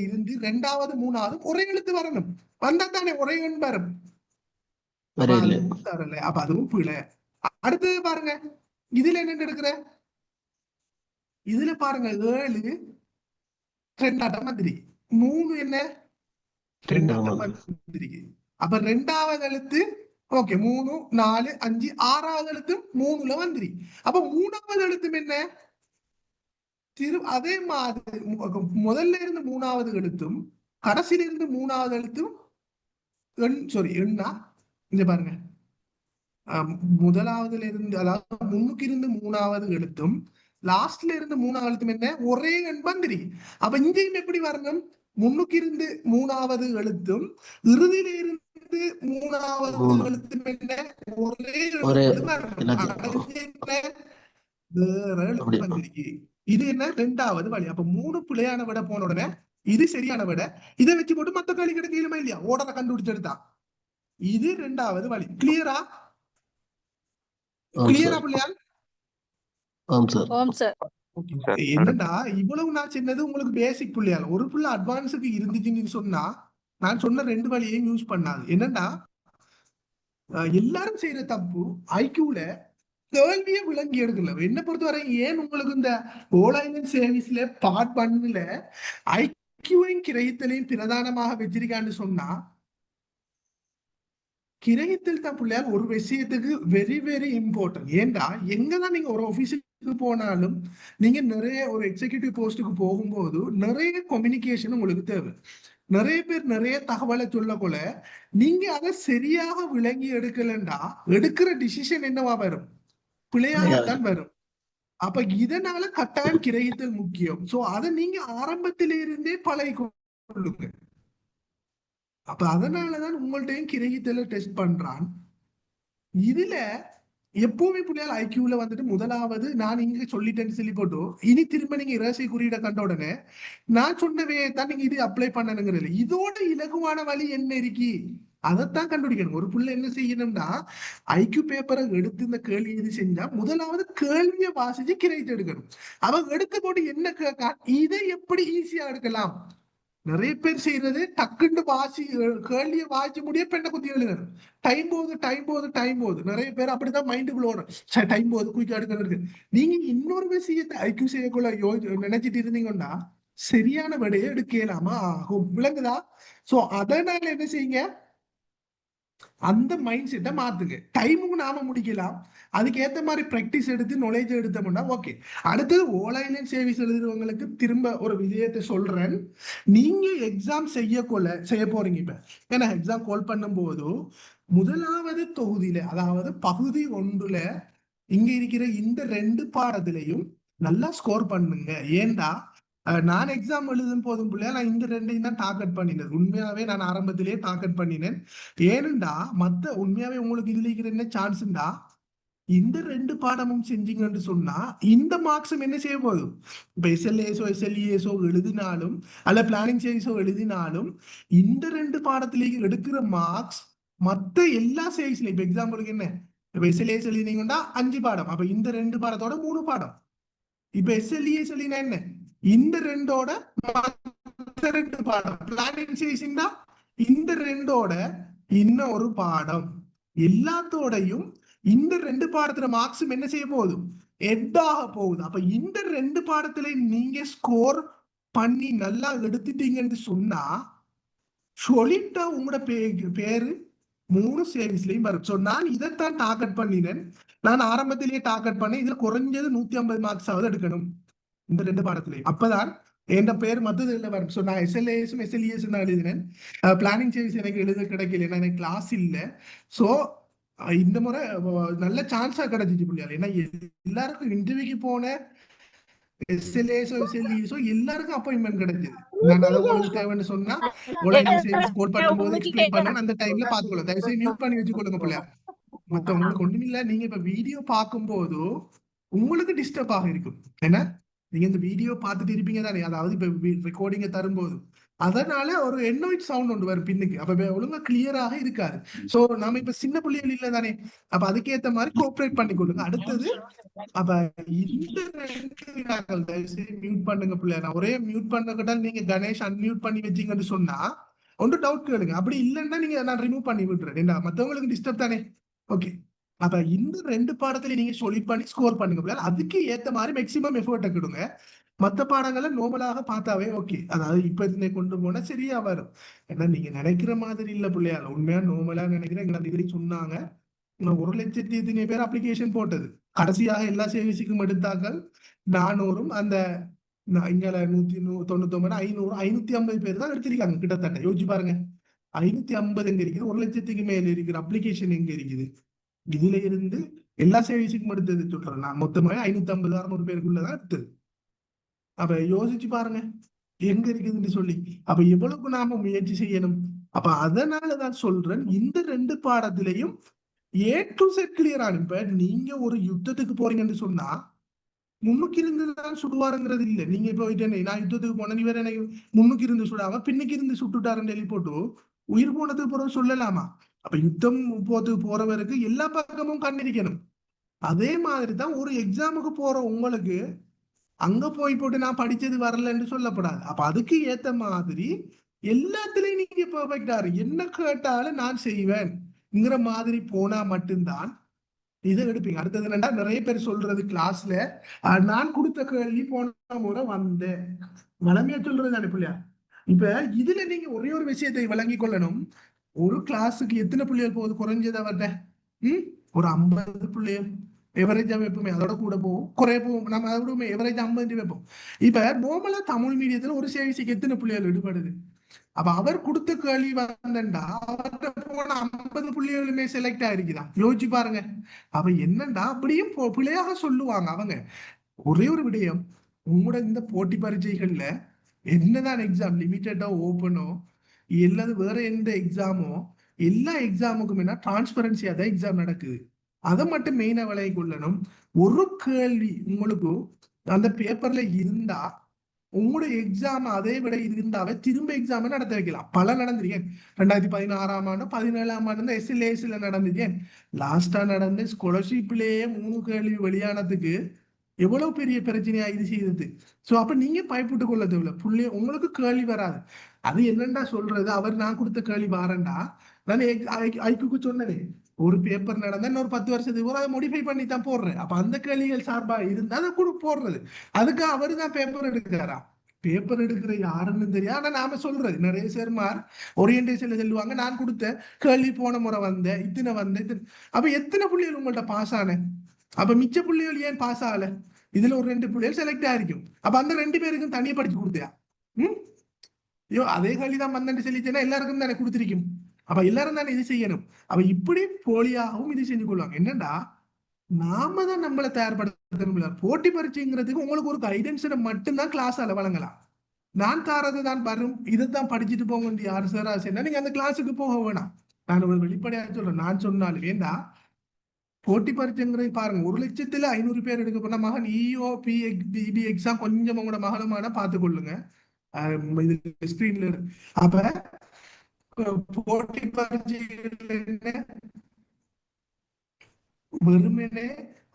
இருந்து ரெண்டாவது 3வது ஒரே எழுத்து வரணும். வந்தா தானே ஒரே எண் வரும். தரல. அப்ப அதுவும் பிழை. அடுத்தது பாருங்க இதுல என்ன எடுக்கிற இதுல பாருங்க 7 2 வந்திருக்கு. 3 என்ன 2 வந்திருக்கு. அப்ப ரெண்டாவது எழுத்து ஓகே 3 4 5 6வது எழுத்து 3ல வந்துரு. அப்ப 3வது எழுத்தும் என்ன அதே மாதிரி முதல்ல இருந்து 3வது எழுத்தும் கடைசியில இருந்து 3வது எழுத்தும் எண்ணா இங்க பாருங்க முதலாவதுல இருந்து அதாவது முன்னுக்கு இருந்து 3வது எழுத்தும் லாஸ்ட்ல இருந்து 3வது எழுத்தும் என்ன ஒரே எண் வந்துரு. அப்ப இங்கேயும் எப்படி வரணும் முன்னுக்கு இருந்து 3வது எழுத்தும் இறுதியில இருந்து 3வது எழுத்தும் என்ன ஒரே வந்திருக்கு. இது என்ன ரெண்டாவது வழி. அப்ப 3 பிழையான விட போன உடனே இது சரியான விட இதை வச்சு போட்டு மத்த கேள்வி கிடைக்கலுமா இல்லையா ஓடரை கண்டுபிடிச்சு எடுத்தா இது ரெண்டாவது வழி. கிளியரா பிள்ளையா? என்னடா இவ்வளவு நான் சின்னது உங்களுக்கு பேசிக் புள்ளியால் ஒரு புள்ள அட்வான்ஸுக்கு இருந்துச்சுன்னு சொன்னா நான் சொன்ன 2 வழியையும் யூஸ் பண்ணாது. என்னன்னா எல்லாரும் செய்யற தப்பு ஐக்யூல கேள்வியை விளங்கி எடுக்கல. என்ன பொறுத்தவரை ஏன் உங்களுக்கு இந்த ஓலைன் சர்வீஸ்ல பார்ட் 1ல ஐக்யூவையும் கிரகித்தலையும் பிரதானமாக வச்சிருக்கான்னு சொன்னா கிரகித்தல் தான் பிள்ளையால் ஒரு விஷயத்துக்கு வெரி வெரி இம்பார்ட்டன்ட். ஏன்டா எங்கதான் நீங்க ஒரு ஆபீஸுக்கு போனாலும் நீங்க நிறைய ஒரு எக்ஸிகியூட்டிவ் போஸ்டுக்கு போகும்போது நிறைய கம்யூனிகேஷன் உங்களுக்கு தேவை. நிறைய பேர் நிறைய தகவலை சொல்லக்கூட நீங்க அதை சரியாக விளங்கி எடுக்கலண்டா எடுக்கிற டிசிஷன் என்னவா வரும் பிள்ளையாகத்தான் வரும். அப்ப இதனால கட்டாயம் கிரகித்தல் முக்கியம். சோ அதை நீங்க ஆரம்பத்திலிருந்தே பழகி கொள்ளுங்க. அப்ப அதனாலதான் உங்கள்ட்டையும் கிரகித்தல டெஸ்ட் பண்றான். இதுல எப்பவுமே பிள்ளையால் ஐக்யூல வந்துட்டு முதலாவது நான் இங்க சொல்லிட்டேன்னு சொல்லி போட்டு இனி திரும்ப நீங்க இரசை குறியீட கண்ட உடனே நான் சொன்னவே தான் நீங்க இது அப்ளை பண்ணணுங்கிறது. இதோட இலகுவான வழி என்ன இருக்கு அதைத்தான் கண்டுபிடிக்கணும். ஒரு புள்ள என்ன செய்யணும்னா ஐக்யூ பேப்பரை எடுத்து இந்த கேள்வி எது செஞ்சா முதலாவது கேள்வியை வாசிச்சு கிரகித்து எடுக்கணும். அவங்க எடுக்க போட்டு என்ன கேட்க இதை எப்படி ஈஸியா எடுக்கலாம். நிறைய பேர் செய்யறது டக்குன்னு கேள்வியை வாசிச்சு முடிய பெண்ணை குத்தி எழுதணும். டைம் போகுது. நிறைய பேர் அப்படிதான் மைண்டுக்குள்ள ஓடும். டைம் போகுது குயிக்கா எடுக்கிறது. நீங்க இன்னொரு விஷயத்தை ஐக்யூ செய்யக்குள்ள நினைச்சிட்டு இருந்தீங்கன்னா சரியான விடையை எடுக்கலாமா ஆகும். விளங்குதா? சோ அதனால என்ன செய்யுங்க அந்த மைண்ட் செட்டை மாத்துங்க. டைமுக்கு நாம முடிக்கலாம். அதுக்கு ஏத்த மாதிரி பிராக்டிஸ் எடுத்து நாலேஜ் எடுத்தோம்னா ஓகே. அடுத்து ஓலைன் சர்வீஸ் எழுதுறவங்களுக்கு திரும்ப ஒரு விஷயத்தை சொல்றேன். நீங்க எக்ஸாம் செய்ய போறீங்க. இப்ப ஏன்னா எக்ஸாம் கால் பண்ணும் போது முதலாவது தொகுதியில அதாவது பகுதி 1ல இங்க இருக்கிற இந்த 2 பாடத்திலையும் நல்லா ஸ்கோர் பண்ணுங்க. ஏண்டா நான் எக்ஸாம் எழுதும் போதும் பிள்ளையா நான் இந்த 2ஐயும் தான் டார்கெட் பண்ணினேன். உண்மையாவே நான் ஆரம்பத்திலேயே டார்கெட் பண்ணினேன். ஏனுண்டா மத்த உண்மையாவே உங்களுக்கு இதுல இருக்கிற என்ன சான்ஸ்டா இந்த 2 பாடமும் செஞ்சீங்கன்னு சொன்னா இந்த மார்க்ஸும் என்ன செய்ய போதும். இப்ப SLASO எழுதினாலும் அல்ல பிளானிங் சர்வீஸோ எழுதினாலும் இந்த 2 பாடத்திலேயே எடுக்கிற மார்க்ஸ் மத்த எல்லா சர்வீஸ்ல இப்ப எக்ஸாம்பிளுக்கு என்ன இப்ப SLAS எழுதினீங்கன்னா 5 பாடம். அப்ப இந்த 2 பாடத்தோட 3 பாடம். இப்ப SLES எழுதினா என்ன இந்த 2ஓட 2 பாடம். பிளானிங் சர்வீஸ்னா இந்த 2ஓட இன்னும் ஒரு பாடம். எல்லாத்தோடையும் இந்த 2 பாடத்துல மார்க்ஸும் என்ன செய்ய போகுது எட்டாக போகுது. அப்ப இந்த 2 பாடத்துல நீங்க ஸ்கோர் பண்ணி நல்லா எடுத்துட்டீங்கன்னு சொன்னா சொல்லிட்டா உங்களோட பேரு 3 சர்வீஸ்லயும் வரும். சோ நான் இதைத்தான் டார்கெட் பண்ணினேன். நான் ஆரம்பத்திலேயே டார்கெட் பண்ணேன். இதுல குறைஞ்சது 150 மார்க்ஸ் ஆவது எடுக்கணும் இந்த 2 பாடத்திலையும். அப்பதான் என் பேர் மத்தது இல்லை வரும். ஸோ நான் எஸ்எல்ஏஎஸும் எஸ்எல்இஎஸ் தான் எழுதினேன். பிளானிங் சர்வீஸ் எனக்கு எழுத கிடைக்கல, ஏன்னா எனக்கு கிளாஸ் இல்லை. ஸோ இந்த முறை நல்ல சான்ஸா கிடைச்சிச்சு பிள்ளையால். ஏன்னா எல்லாருக்கும் இன்டர்வியூக்கு போன எஸ்எல்ஏஸோ எஸ்எல்இஎஸோ எல்லாருக்கும் அப்பாயின்மெண்ட் கிடைச்சது. நான் அதை உங்களுக்கு தேவைன்னு சொன்னா கோட் பண்ணும்போது எக்ஸ்பிளைன் பண்ணேன். அந்த டைம்ல பாத்துக்கொள்ள தயவுசெய்து மியூட் பண்ணி வச்சுக்கொள்ளுங்க பிள்ளையார். மத்தவங்களுக்கு ஒண்ணும் இல்ல. நீங்க இப்ப வீடியோ பார்க்கும் போது உங்களுக்கு டிஸ்டர்ப் ஆக இருக்கும். ஏன்னா நீங்க இந்த வீடியோ பார்த்துட்டு இருப்பீங்க தானே, அதாவது இப்ப ரெக்கார்டிங்க தரும்போது அதனால ஒரு எண்ணோயிட் சவுண்ட் ஒன்று வரும் பின்னுக்கு. அப்ப ஒழுங்கா கிளியராக இருக்காது. சோ நாம இப்ப சின்ன புள்ளிகள் இல்ல தானே, அப்ப அதுக்கேற்ற மாதிரி கோஆபரேட் பண்ணி கொள்ளுங்க. அடுத்தது அப்ப இந்த மியூட் பண்ணுங்க பிள்ளை. நான் ஒரே மியூட் பண்ண நீங்க கணேஷ் அன்மியூட் பண்ணி வச்சீங்கன்னு சொன்னா ஒன்று டவுட் கேளுங்க. அப்படி இல்லைன்னா நீங்க நான் ரிமூவ் பண்ணி விட்டுறேன். மத்தவங்களுக்கு டிஸ்டர்ப் தானே. ஓகே, அப்ப இந்த 2 பாடத்துல நீங்க சொல்லிட் பண்ணி ஸ்கோர் பண்ணுங்க பிள்ளை. அதுக்கு ஏத்த மாதிரி மேக்சிமம் எஃபர்ட் கொடுங்க. மற்ற பாடங்களை நோமலாக பார்த்தாவே ஓகே, அதாவது இப்ப இருந்தே கொண்டு போனா சரியா வரும். ஏன்னா நீங்க நினைக்கிற மாதிரி இல்ல பிள்ளையால, உண்மையா நோமலா நினைக்கிறேன். எங்களை டிகிரி சொன்னாங்க 1,00,000 பேர் அப்ளிகேஷன் போட்டது. கடைசியாக எல்லா சர்வீஸுக்கும் எடுத்தாக்கள் 400, அந்த இங்க 199, 500, 550 பேர் தான் எடுத்திருக்காங்க கிட்டத்தட்ட. யோசிச்சு பாருங்க, 550 எங்க இருக்குது, 1,00,000க்கு மேல இருக்கிற அப்ளிகேஷன் எங்க இருக்குது. இதுல இருந்து எல்லா சர்வீஸுக்கும் எடுத்தது சொல்றேன் நான். மொத்தமாக 550, 600 பேருக்குள்ளதான் எடுத்தது. அப்ப யோசிச்சு பாருங்க எங்க இருக்குதுன்னு சொல்லி. அப்ப எவ்வளவுக்கு நாம முயற்சி செய்யணும். அப்ப அதனாலதான் சொல்றேன், இந்த 2 பாடத்திலையும் A to Z கிளியர் ஆகும். இப்ப நீங்க ஒரு யுத்தத்துக்கு போறீங்கன்னு சொன்னா முன்னுக்கு இருந்துதான் சுடுவாருங்கிறது இல்ல. நீங்க இப்ப போயிட்டு நான் யுத்தத்துக்கு போன, நீ வேற எனக்கு முன்னுக்கு இருந்து சுடாம பின்னுக்கு இருந்து சுட்டுட்டாருன்னு எழுதி போட்டு உயிர் போனதுக்கு பிறகு சொல்லலாமா? அப்ப யுத்தம் போறவருக்கு எல்லா பக்கமும் கண்ணிருக்கணும். அதே மாதிரிதான் ஒரு எக்ஸாமுக்கு போற உங்களுக்கு அங்க போட்டு நான் படிச்சது வரலன்னு சொல்லப்படாது. அப்ப அதுக்கு ஏத்த மாதிரி எல்லாத்துலயும் நீங்க பெர்ஃபெக்டா என்ன கேட்டாலும் நான் செய்வேன்ங்கிற மாதிரி போனா மட்டும்தான் இதை எடுப்பீங்க. அடுத்தது என்னன்னா, நிறைய பேர் சொல்றது கிளாஸ்ல நான் கொடுத்த கேள்வி போன முறை வந்தேன் வளமையா சொல்றது அனுப்பில்லையா. இப்ப இதுல நீங்க ஒரே ஒரு விஷயத்தை விளங்கி கொள்ளணும். ஒரு கிளாஸுக்கு எத்தனை பிள்ளைகள் போகுது குறைஞ்சதை வரட்ட ஒரு 50 பிள்ளைகள் எவரேஜா வைப்போமே, அதோட கூட போகும் குறைய போகும். நம்ம அதோட எவரேஜ் 50 வைப்போம். இப்ப நார்மலா தமிழ் மீடியத்துல ஒரு சேவிசிக்கு எத்தனை பிள்ளைகள் ஈடுபடுது. அப்ப அவர் கொடுத்த கேள்வி வந்தா அவர்கிட்ட போன 50 புள்ளிகளுமே செலக்ட் ஆயிருக்குதான். யோசிச்சு பாருங்க. அப்ப என்னண்டா அப்படியும் பிள்ளையாக சொல்லுவாங்க அவங்க. ஒரே ஒரு விடயம், உங்களோட இந்த போட்டி பரீட்சைகள்ல என்னதான் எக்ஸாம் லிமிட்டடோ ஓப்பனோ இல்லது வேற எந்த எக்ஸாமோ, எல்லா எக்ஸாமுக்கும் என்ன டிரான்ஸ்பரன்சியா தான் எக்ஸாம் நடக்குது. அதை மட்டும் மெயினா விளங்கி கொள்ளணும். ஒரு கேள்வி உங்களுக்கு அந்த பேப்பர்ல இருந்தா உங்களுடைய எக்ஸாம் அதை விட இருந்தாவே திரும்ப எக்ஸாம் நடத்த வைக்கலாம். பல நடந்திருக்கேன். 2016ஆம் ஆண்டு 17ஆம் ஆண்டு எஸ்எல்ஏஸ்ல நடந்திருக்கேன். லாஸ்டா நடந்த ஸ்காலர்ஷிப்லயே 3 கேள்வி வெளியானதுக்கு எவ்வளவு பெரிய பிரச்சனையா இது செய்தது. சோ அப்ப நீங்க பயப்பட்டு கொள்ள தேவையில்ல. புள்ளைய உங்களுக்கு கேள்வி வராது. அது என்னண்டா சொல்றது, அவர் நான் கொடுத்த கேள்வி வாரண்டா நான் ஐக்குக்கு சொன்னதே ஒரு பேப்பர் நடந்தா இன்னொரு 10 வருஷத்துக்கு அதை மோடிஃபை பண்ணி தான் போடுறேன். அப்ப அந்த கேள்விகள் சார்பா இருந்தா அதை கூட போடுறது. அதுக்கு அவரு தான் பேப்பர் எடுக்கிறாரா? பேப்பர் எடுக்கிற யாருன்னு தெரியாது. ஆனா நாம சொல்றது நிறைய சேர்மார் ஓரியன்டேஷன்ல சொல்லுவாங்க, நான் கொடுத்த கேள்வி போன முறை வந்தேன் இத்தனை வந்தேன். அப்ப எத்தனை புள்ளிகள் உங்கள்ட்ட பாஸ் ஆன? அப்ப மிச்ச புள்ளிகள் ஏன் பாஸ் ஆகல? இதுல ஒரு 2 புள்ளிகள் செலக்ட் ஆயிருக்கும். அப்ப அந்த 2 பேருக்கும் தனியா படிச்சு கொடுத்தியா? ஐயோ அதே கேள்விதான் வந்தேன்னு சொல்லிச்சேன்னா எல்லாருக்கும் தானே கொடுத்திருக்கும். அப்ப எல்லாரும் தானே இது செய்யணும். அப்ப இப்படி போலியாகவும் இது செஞ்சு கொள்வாங்க. என்னண்டா நாம தான் நம்மளை தயார்படுத்தணும். போட்டி பரீட்சைங்கிறதுக்கு உங்களுக்கு ஒரு கைடன்ஸ் மட்டும்தான் கிளாஸால வழங்கலாம். நான் தாரது தான் வரும், இதைத்தான் படிச்சுட்டு போக வேண்டிய யாரு சார் ஆசைன்னா நீங்க அந்த கிளாஸுக்கு போக வேணாம். நான் ஒரு வெளிப்படையாக சொல்றேன். நான் சொன்னாலும் ஏண்டா போட்டி பரீட்சைங்கிறது பாருங்க, 1,00,500 பேர் எடுக்க போன மகன் இஓ பிபி எக்ஸாம் கொஞ்சம் உங்களோட மகளமான பார்த்து கொள்ளுங்க இது ஸ்கிரீன்ல. அப்ப போட்டி பரீட்சைகள் வெறுமனே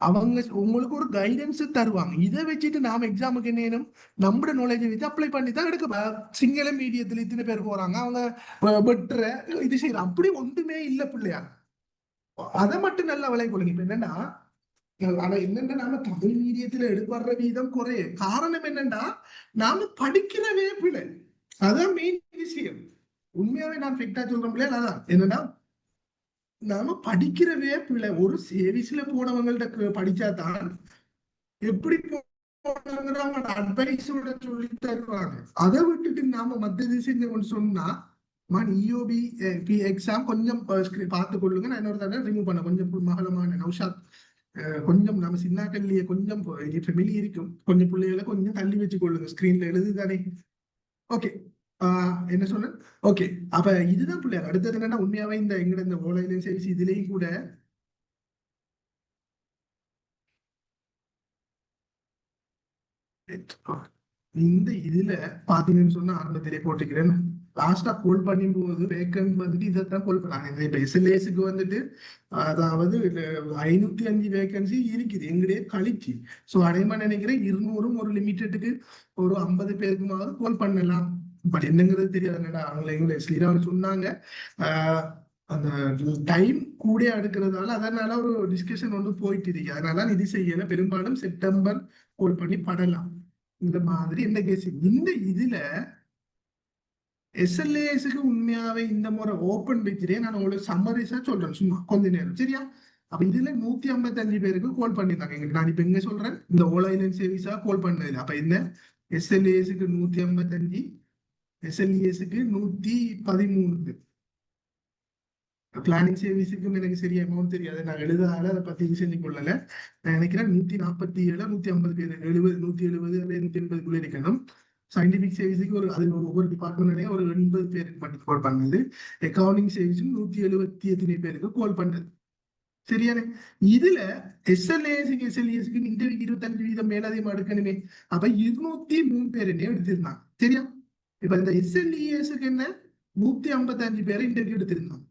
அவங்க உங்களுக்கு ஒரு கைடன்ஸ் தருவாங்க. இதை வச்சுட்டு நாம எக்ஸாமுக்கு என்ன நம்மளோட நாலேஜை வச்சு அப்ளை பண்ணி தான் எடுக்க. சிங்கள மீடியத்துல இத்தனை பேர் போறாங்க, அவங்க பெற்ற இது செய்யறாங்க. அப்படி ஒன்றுமே இல்லை பிள்ளையா. அதை மட்டும் நல்லா விளை கொள்ளுங்க. இப்ப என்னன்னா ஆனா என்னன்னா நாம தமிழ் மீடியத்துல எடுப்படுற வீதம் குறைய காரணம் என்னன்னா நாம படிக்கிறவே பிள்ளை. அதான் மெயின் விஷயம். உண்மையாவே நான் ஃபிக்டா சொல்றேன் பிள்ளை. அதான் என்னன்னா நாம படிக்கிறவே பிள்ளை. ஒரு சேவிஸ்ல போனவங்கள்ட்ட படிச்சாதான் எப்படி அட்வைஸோட சொல்லி தருவாங்க. அதை விட்டுட்டு நாம மத்த திசைன்னு சொன்னா இஓபி எக்ஸாம் கொஞ்சம் பார்த்து கொள்ளுங்க. நான் இன்னொரு தடவை ரிமூவ் பண்ண கொஞ்சம் மகளமான நௌஷாத் கொஞ்சம் நம்ம சின்னாக்கல்லையே கொஞ்சம் ஃபெமிலி இருக்கும், கொஞ்சம் பிள்ளைகளை கொஞ்சம் தள்ளி வச்சு கொள்ளுங்க. ஸ்கிரீன்ல எழுதுதானே? ஓகே, என்ன சொன்ன? ஓகே, அப்ப இதுதான் பிள்ளையார். அடுத்தது என்னன்னா, உண்மையாவே இந்த எங்கட இந்த ஆன்லைன் சர்வீஸ் இதுலயும் கூட இந்த இதுல பாத்தீங்கன்னு சொன்னா ஆரம்பத்திலே போட்டுக்கிறேன். லாஸ்டா கோல் பண்ணும் போது வேக்கன் வந்துட்டு இதைத்தான் கோல் பண்ணாங்க. இப்ப எஸ்எல்ஏஸுக்கு வந்துட்டு அதாவது 505 வேகன்சி இருக்குது எங்களுடைய கழிச்சு. ஸோ அடையமா நினைக்கிறேன் 200 ஒரு லிமிட்டெட்டுக்கு ஒரு 50 பேருக்குமாவது கோல் பண்ணலாம். பட் என்னங்கிறது தெரியாதுடா. அவங்களை ஸ்ரீராம் சொன்னாங்க அந்த டைம் கூட எடுக்கிறதால அதனால ஒரு டிஸ்கஷன் வந்து போயிட்டு இருக்கு. அதனால இது செய்யல. பெரும்பாலும் செப்டம்பர் கோல் பண்ணி படலாம். இந்த மாதிரி என்ன கேஸ் இந்த இதுல எஸ்எல்ஏஸுக்கு உண்மையாவே இந்த முறை ஓப்பன் வச்சுட்டே நான் உங்களுக்கு சம்மரிஸா சொல்றேன் சும்மா கொஞ்ச நேரம், சரியா? அப்ப இதுல 155 பேருக்கு கோல் பண்ணிருந்தாங்க எங்களுக்கு. நான் இப்ப எங்க சொல்றேன், இந்த ஆன்லைன் சர்வீஸா கோல் பண்ணது. அப்ப என்ன எஸ்எல்ஏஸுக்கு 155, எஸ்எல்ஏஸுக்கு 113. பிளானிங் சர்வீஸுக்கும் எனக்கு சரியா அமௌண்ட் தெரியாது, நான் எழுதால அதை பத்தி சொல்லி கொள்ளல. நான் நினைக்கிறேன் 147, 150 பேர், 70, 170, 180 இருக்கணும். சயின்டிபிக் சர்வீஸுக்கு ஒவ்வொரு டிபார்ட்மெண்ட்லயே ஒரு 80 பேருக்கு மட்டும் கோல் பண்ணது. அக்கௌண்டிங் சர்வீஸுக்கு 178 பேருக்கு கோல் பண்ணது, சரியானே? இதுல எஸ்எல்ஏஸுக்கு எஸ்எல்ஏஸுக்கு இன்டர்வியூ 25% மேலதிகமா எடுக்கணுமே. அப்ப 203 பேர் என்ன எடுத்திருந்தாங்க, சரியா? இப்ப இந்த எஸ்எல்ஏஸுக்கு என்ன 155 பேரை இன்டர்வியூ எடுத்திருந்தாங்க.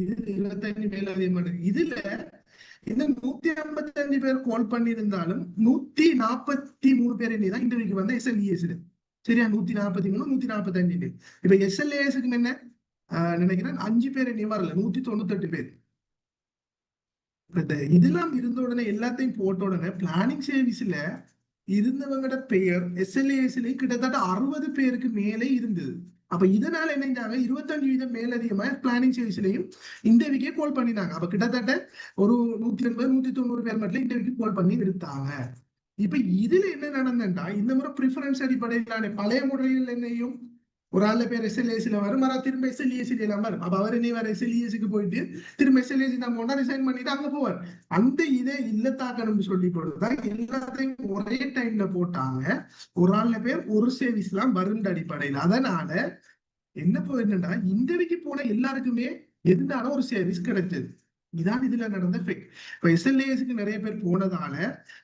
இதுல 25 மேலதிகமா இதுல இந்த 155 பேர் கால் பண்ணியிருந்தாலும் 143 பேர் தான் இன்டர்வியூக்கு வந்த எஸ்எல்ஏஸ், சரியா? 143, 145. இப்ப எஸ்எல்ஏஸுக்கு என்ன நினைக்கிறேன் 5 பேர் என்ன வரல, 198 பேர். இதெல்லாம் இருந்த உடனே எல்லாத்தையும் போட்ட உடனே பிளானிங் சர்வீஸ்ல இருந்தவங்களோட பெயர் எஸ்எல்ஏஸ்ல கிட்டத்தட்ட 60 பேருக்கு மேலே இருந்தது. அப்ப இதனால என்னங்க 25% மேலதிகமா பிளானிங் சர்வீஸ்லயும் இன்டர்வியூக்கே கால் பண்ணினாங்க. அப்ப கிட்டத்தட்ட ஒரு 180, 190 பேர் மட்டும் இன்டர்வியூக்கு கால் பண்ணி எடுத்தாங்க. இப்ப இதுல என்ன நடந்தா, இந்த முறை ப்ரிஃபரன்ஸ் அடிப்படையிலான பழைய முறையில் என்னையும் ஒரு ஆள்ல பேர் எஸ்எல்ஏஸ்ல வரும், திரும்ப எஸ்எல்ஏஸ்ல எல்லாம் வரும். அப்ப அவர் என்ன வேற எஸ்எல்ஏஸுக்கு போயிட்டு திரும்ப எஸ்எல்ஏஸ் நம்ம ஒன்னா ரிசைன் பண்ணிட்டு அங்க போவார். அந்த இதை இல்லத்தாக்கணும்னு சொல்லி போடுறதா எல்லாத்தையும் ஒரே டைம்ல போட்டாங்க. ஒரு ஆள்ல பேர் ஒரு சர்வீஸ் எல்லாம் வருண்ட அடிப்படையில். அதனால என்ன போயிருந்தா இன்டர்வியூக்கு போன எல்லாருக்குமே எதுனால ஒரு சர்வீஸ் கிடைச்சது. இதான் இதுல நடந்த ஃபேக். இப்ப எஸ்எல்ஏஸுக்கு நிறைய பேர் போனதால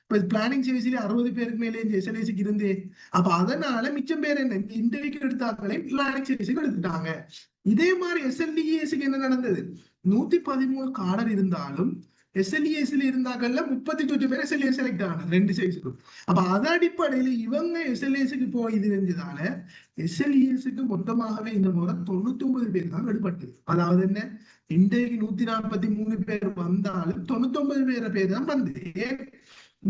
இப்ப பிளானிங் சர்வீஸ்ல 60 பேருக்கு மேலே எஸ்எல்ஏஸுக்கு இருந்தே. அப்ப அதனால மிச்சம் பேர் என்ன இன்டர்வியூக்கு எடுத்தாங்களே பிளானிங் சர்வீஸுக்கு எடுத்துட்டாங்க. இதே மாதிரி எஸ்எல்ஏஸுக்கு என்ன நடந்தது, 113 காடர் இருந்தாலும் எஸ்எல்ஏஸ்ல இருந்தாங்கல்ல 38 பேர் எஸ்எல்ஏ செலக்ட் ஆனாங்க 2 சைஸுக்கும். அப்ப அது அடிப்படையில இவங்க எஸ்எல்ஏஸுக்கு போய் இது இருந்ததால எஸ்எல்ஏஸுக்கு மொத்தமாகவே இந்த முறை 99 பேர் தான் எடுபட்டது. அதாவது என்ன, இன்றைக்கு 143 பேர் வந்தாலும் 99 பேர் தான் வந்து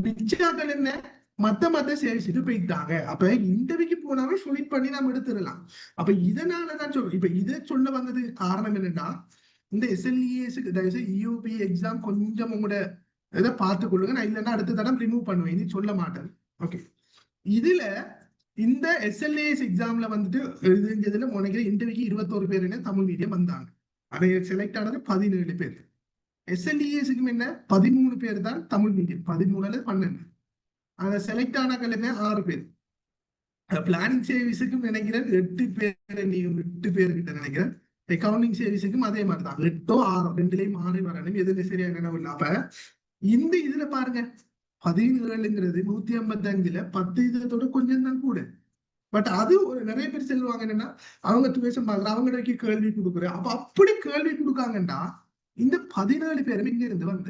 மிச்சாக்கள் என்ன மத்த சர்வீஸுக்கு போயிட்டாங்க. அப்ப இன்டர்வியூக்கு போனாவே சொல்லிட் பண்ணி நம்ம எடுத்துடலாம். அப்ப இதனாலதான் சொல்றோம். இப்ப இதை சொல்ல வந்ததுக்கு காரணம் என்னன்னா, இந்த எஸ்எல்ஏஸுக்கு தயவுசு இஓபி எக்ஸாம் கொஞ்சம் உங்களோட இதை பார்த்து கொள்ளுங்க. நான் இல்லைன்னா அடுத்த தடம் ரிமூவ் பண்ணுவேன், இனி சொல்ல மாட்டேன். ஓகே, இதுல இந்த எஸ்எல்ஏஎஸ் எக்ஸாம்ல வந்துட்டு எழுதுஞ்சதுல உனக்கு இன்டர்வியூக்கு 21 பேர் என்ன தமிழ் மீடியம் வந்தாங்க. அதை செலக்ட் ஆனது 17 பேர். எஸ்எல்ஏஸுக்கும் என்ன 13 பேர் தான் தமிழ் மீடியம், 13 அல்லது 12. அதை செலக்ட் ஆனாக்கள் என்ன 6 பேர். பிளானிங் சர்வீஸுக்கும் நினைக்கிறேன் 8 பேர் கிட்ட நினைக்கிறேன். அக்கௌண்டிங் சர்வீஸுக்கும் அதே மாதிரி தான் 8 or 6 ரெண்டுலயும் மாறி வரணும். எதுல சரியா என்ன. அப்ப இந்த இதுல பாருங்க 17ங்கிறது 155ல 10 கொஞ்சம் தான் கூட. பட் அது ஒரு நிறைய பேர் சொல்லுவாங்க என்னன்னா, அவங்க துவேஷம் பாக்குற அவங்களுக்கு கேள்வி கொடுக்குற. அப்ப அப்படி கேள்வி கொடுக்காங்கன்னா இந்த 17 பேரும் இங்க இருந்து வந்த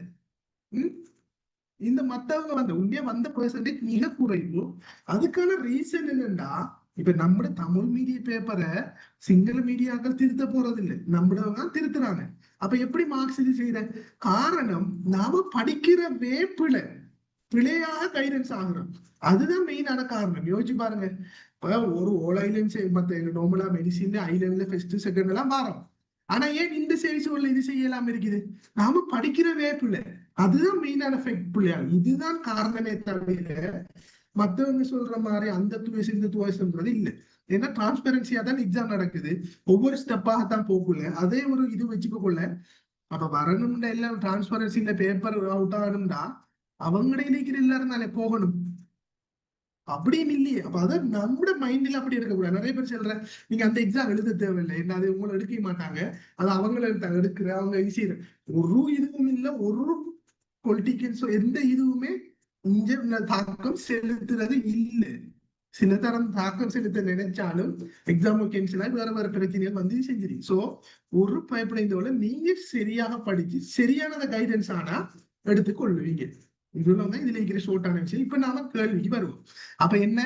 இந்த மத்தவங்க உண்மையா வந்த பெர்சன்டேஜ் மிக குறைவு. அதுக்கான ரீசன் என்னன்னா, இப்ப நம்ம தமிழ் மீடியா பேப்பரை சிங்கள மீடியாக்கள் திருத்த போறது இல்லை, நம்மளவங்க திருத்துறாங்க. அப்ப எப்படி மார்க்ஸ் இது செய்யற காரணம், நாம படிக்கிற பிழையாக கைடன்ஸ் ஆகுறோம். அதுதான் மெயினான காரணம். யோசிச்சு பாருங்க. இப்ப ஒரு ஓல் ஐலண்ட் மத்த நார்மலா மெடிசின் ஐலண்ட்ல ஃபர்ஸ்ட் செகண்ட் எல்லாம் மாறும். ஆனா ஏன் இந்த சேவிஸ் இது செய்யலாம் இருக்குது? நாம படிக்கிற வேப்பில்லை, அதுதான் மெயினான ஃபேக்ட் பிள்ளையா. இதுதான் காரணமே தவிர மத்தவங்க சொல்ற மாதிரி அந்த துவயசு இந்த துவயசுன்றது இல்லை. ஏன்னா டிரான்ஸ்பரன்சியா தான் எக்ஸாம் நடக்குது, ஒவ்வொரு ஸ்டெப்பாகத்தான் போகல. அதே ஒரு இது வச்சுக்கொள்ள அப்ப வரணும்னா எல்லாம் டிரான்ஸ்பரன்சில பேப்பர் அவுட் ஆகணும்டா அவங்கட இருக்கிற எல்லாரும் தானே போகணும், அப்படின்னு இல்லையே. அப்ப அதான் நம்ம மைண்ட்ல அப்படி இருக்கக்கூடாது. நிறைய பேர் சொல்றேன் நீங்க அந்த எக்ஸாம் எழுத தேவையில்லை, என்ன அது உங்களை எடுக்க மாட்டாங்க, அது அவங்கள எடுக்கிற அவங்க ஈஸியா. ஒரு இதுவும் இல்லை, ஒரு பொலிட்டிக்கல்ஸோ எந்த இதுவுமே இங்க தாக்கம் செலுத்துறது இல்லை. சில தரம் தாக்கம் செலுத்த நினைச்சாலும் எக்ஸாம் கேன்சல் ஆகி வேற வேற பிரச்சனைகள் வந்து செஞ்சிரு. சோ ஒரு பயப்படைந்தோட நீங்க சரியாக படிச்சு சரியானத கைடன்ஸ் ஆனா எடுத்துக்கொள்ளுவீங்க. இதுதான் இதுல இருக்கிற ஷோர்ட்டான விஷயம். இப்ப நாம கேள்விக்கு வருவோம். அப்ப என்ன,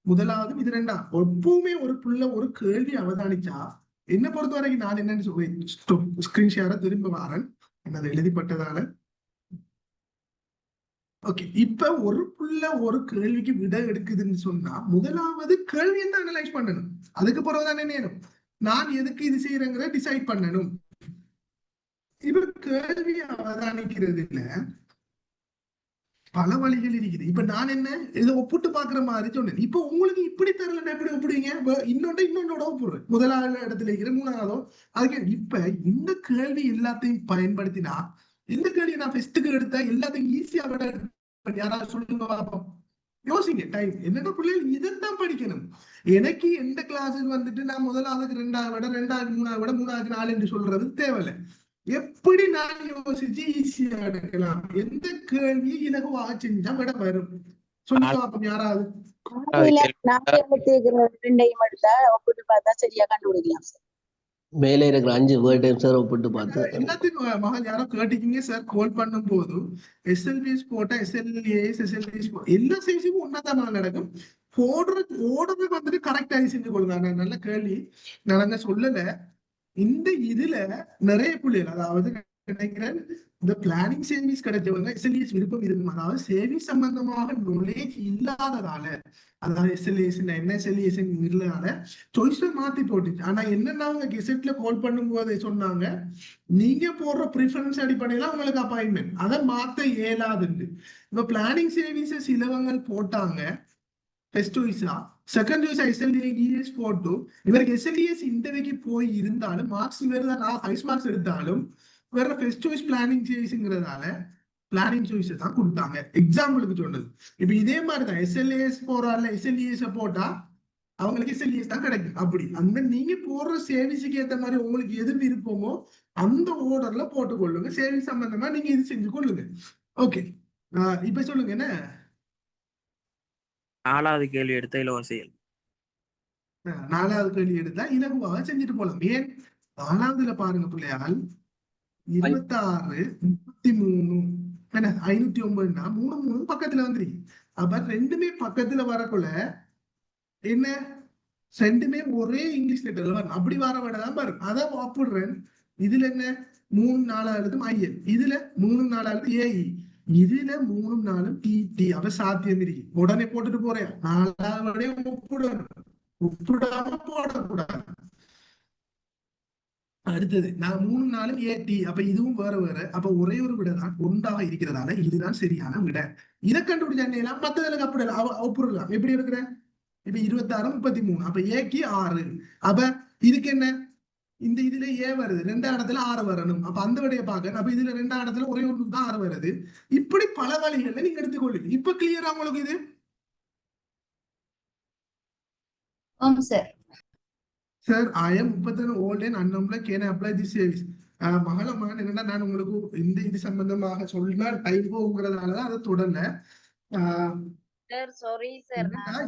முதலாவது இது ரெண்டா எப்பவுமே ஒரு புள்ள ஒரு கேள்வி அவதானிச்சா என்ன பொறுத்த வரைக்கும் நான் என்னன்னு சொல்றேன், ஸ்கிரீன் ஷேரை திரும்ப வரேன், என்னது எழுதிப்பட்டதால. ஓகே, இப்ப ஒரு புள்ள ஒரு கேள்விக்கு விட எடுக்குதுன்னு சொன்னா முதலாவது கேள்வியை தான் அனலைஸ் பண்ணணும். அதுக்கு பிறகுதான் என்ன நான் எதுக்கு இது செய்யறேங்கிற டிசைட் பண்ணணும். இப்ப கேள்வி அவதானிக்கிறது இல்ல பல வழிகள் இருக்குது. இப்ப நான் என்ன இதை ஒப்பிட்டு பாக்குற மாதிரி சொன்னேன். இப்ப உங்களுக்கு இப்படி தரல எப்படி ஒப்பிடுவீங்க? இன்னொன்னோட ஒப்பிடுறேன், முதலாவது இடத்துல இருக்கிற மூணாவதோ. அதுக்கு இப்ப இந்த கேள்வி எல்லாத்தையும் பயன்படுத்தினா, இந்த கேள்வி நான் ஃபெஸ்ட்டுக்கு எடுத்தா எல்லாத்தையும் ஈஸியா விட யாராவது சொல்லுங்க பார்ப்போம். யோசிங்க டைம் என்னன்னா பிள்ளைகள் இதைத்தான் படிக்கணும். எனக்கு எந்த கிளாஸுக்கு வந்துட்டு நான் முதலாவதுக்கு ரெண்டாவது விட ரெண்டாவது மூணாவது விட மூணாவது நாலு என்று சொல்றது தேவையில்லை. எப்படி நான் யோசிச்சு ஈஸியா எடுக்கலாம், எந்த கேள்வி இலகுவாக செஞ்சா விட வரும் சொல்லுங்க பார்ப்போம் யாராவது. ரெண்டையும் எடுத்தா ஒப்பிட்டு பார்த்தா சரியா கண்டுபிடிக்கலாம் சார். மேலே இருக்கிற 5 வேர்டையும் சார் ஒப்பிட்டு பார்த்து எல்லாத்தையும் மகள் யாரோ கேட்டீங்க சார். கால் பண்ணும் போது எஸ்எல்பிஎஸ் போட்டா எஸ்எல்ஏஎஸ் எஸ்எல்பிஎஸ் எல்லா சைஸுக்கும் ஒன்னாதான் நடக்கும். ஓடுறது வந்துட்டு கரெக்டா செஞ்சு கொள்ளுங்க. நல்ல கேள்வி நான் சொல்லல. இந்த இதுல நிறைய புள்ளிகள், அதாவது நினைக்கிறேன் இந்த பிளானிங் சேவிங்ஸ் கிடைச்சவங்க எஸ்எல்ஏஎஸ் விருப்பம் இருக்கும். அதாவது சேவிங்ஸ் சம்பந்தமாக நாலேஜ் இல்லாததால, அதாவது எஸ்எல்ஏஎஸ் என்ன எஸ்எல்ஏஎஸ் இல்லாத சாய்ஸை மாத்தி போட்டுச்சு. ஆனா என்னன்னா அவங்க கெசெட்ல கால் பண்ணும் போது சொன்னாங்க நீங்க போடுற ப்ரிஃபரன்ஸ் அடிப்படையில உங்களுக்கு அப்பாயின்மெண்ட், அதை மாத்த இயலாதுன்னு. இப்ப பிளானிங் சேவிங்ஸ் சிலவங்க போட்டாங்க ஃபர்ஸ்ட் சாய்ஸா, செகண்ட் சாய்ஸா எஸ்எல்ஏஎஸ் போட்டு இவருக்கு எஸ்எல்ஏஎஸ் இன்டர்வியூக்கு போய் இருந்தாலும் மார்க்ஸ் வேற ஹைஸ் மார்க்ஸ் எடுத்தாலும் வேற ஃபர்ஸ்ட் சாய்ஸ் பிளானிங் சாய்ஸ்ங்கிறதால பிளானிங் சாய்ஸ் தான் கொடுத்தாங்க. எக்ஸாம்பிளுக்கு சொன்னது. இப்ப இதே மாதிரிதான் எஸ்எல்ஏஎஸ் போறால எஸ்எல்ஏஎஸ் போட்டா அவங்களுக்கு எஸ்எல்ஏஎஸ் தான் கிடைக்கும். அப்படி அந்த நீங்க போடுற சேவிஸுக்கு ஏற்ற மாதிரி உங்களுக்கு எது விருப்பமோ அந்த ஓர்டர்ல போட்டுக்கொள்ளுங்க. சேவிஸ் சம்பந்தமா நீங்க இது செஞ்சு கொள்ளுங்க. ஓகே, இப்ப சொல்லுங்க என்ன 4வது கேள்வி எடுத்த இலவசையில் 4வது கேள்வி எடுத்தா இலகுவாக செஞ்சுட்டு போலாம். ஏன் 4வதுல பாருங்க பிள்ளையால் 26 33 என்ன 509னா 3 3 பக்கத்துல வந்துருக்கு. அப்ப ரெண்டுமே பக்கத்துல வரக்குள்ள என்ன ரெண்டுமே ஒரே இங்கிலீஷ் லெட்டர்ல வரும். அப்படி வர விடதான் பாருங்க. அதான் வாப்பிடுறேன். இதுல என்ன 3 4 எழுத்தும் ஐஎல், இதுல 3 4 எழுத்து ஏஇ, இதுல 3 4 டிடி. அப்ப சாத்தியம் இருக்கு. உடனே போட்டுட்டு போறேன் 4வது ஒப்பிடணும், ஒப்பிடாம போடக்கூடாது. அடுத்தது நான் 3 4 ஏடி. அப்ப இதுவும் வேற வேற. அப்ப ஒரே ஒரு விட தான் ஒன்றாக இருக்கிறதால இதுதான் சரியான விட. இதை கண்டுபிடிச்சா மத்ததுக்கு அப்படி ஒப்பிடலாம். எப்படி இருக்கிற இப்ப 26 33. அப்ப ஏக்கு 6. அப்ப இதுக்கு என்ன இந்த இதுல ஏ வருது, 2ஆம் இடத்துல 6 வரணும். அப்ப அந்த விடையை பார்க்க அப்ப இதுல 2ஆம் இடத்துல ஒரே ஒன்று தான் 6 வருது. இப்படி பல வழிகள்ல நீங்க எடுத்துக்கொள்ளுங்க. இப்ப கிளியரா உங்களுக்கு இது? Sir I am 37 old and unemployed, can I apply this service? மகளமான என்னன்னா நான் உங்களுக்கு இந்த இது சம்பந்தமாக சொன்னா டைம் போகுங்கிறதுனாலதான் அதை தொடரல.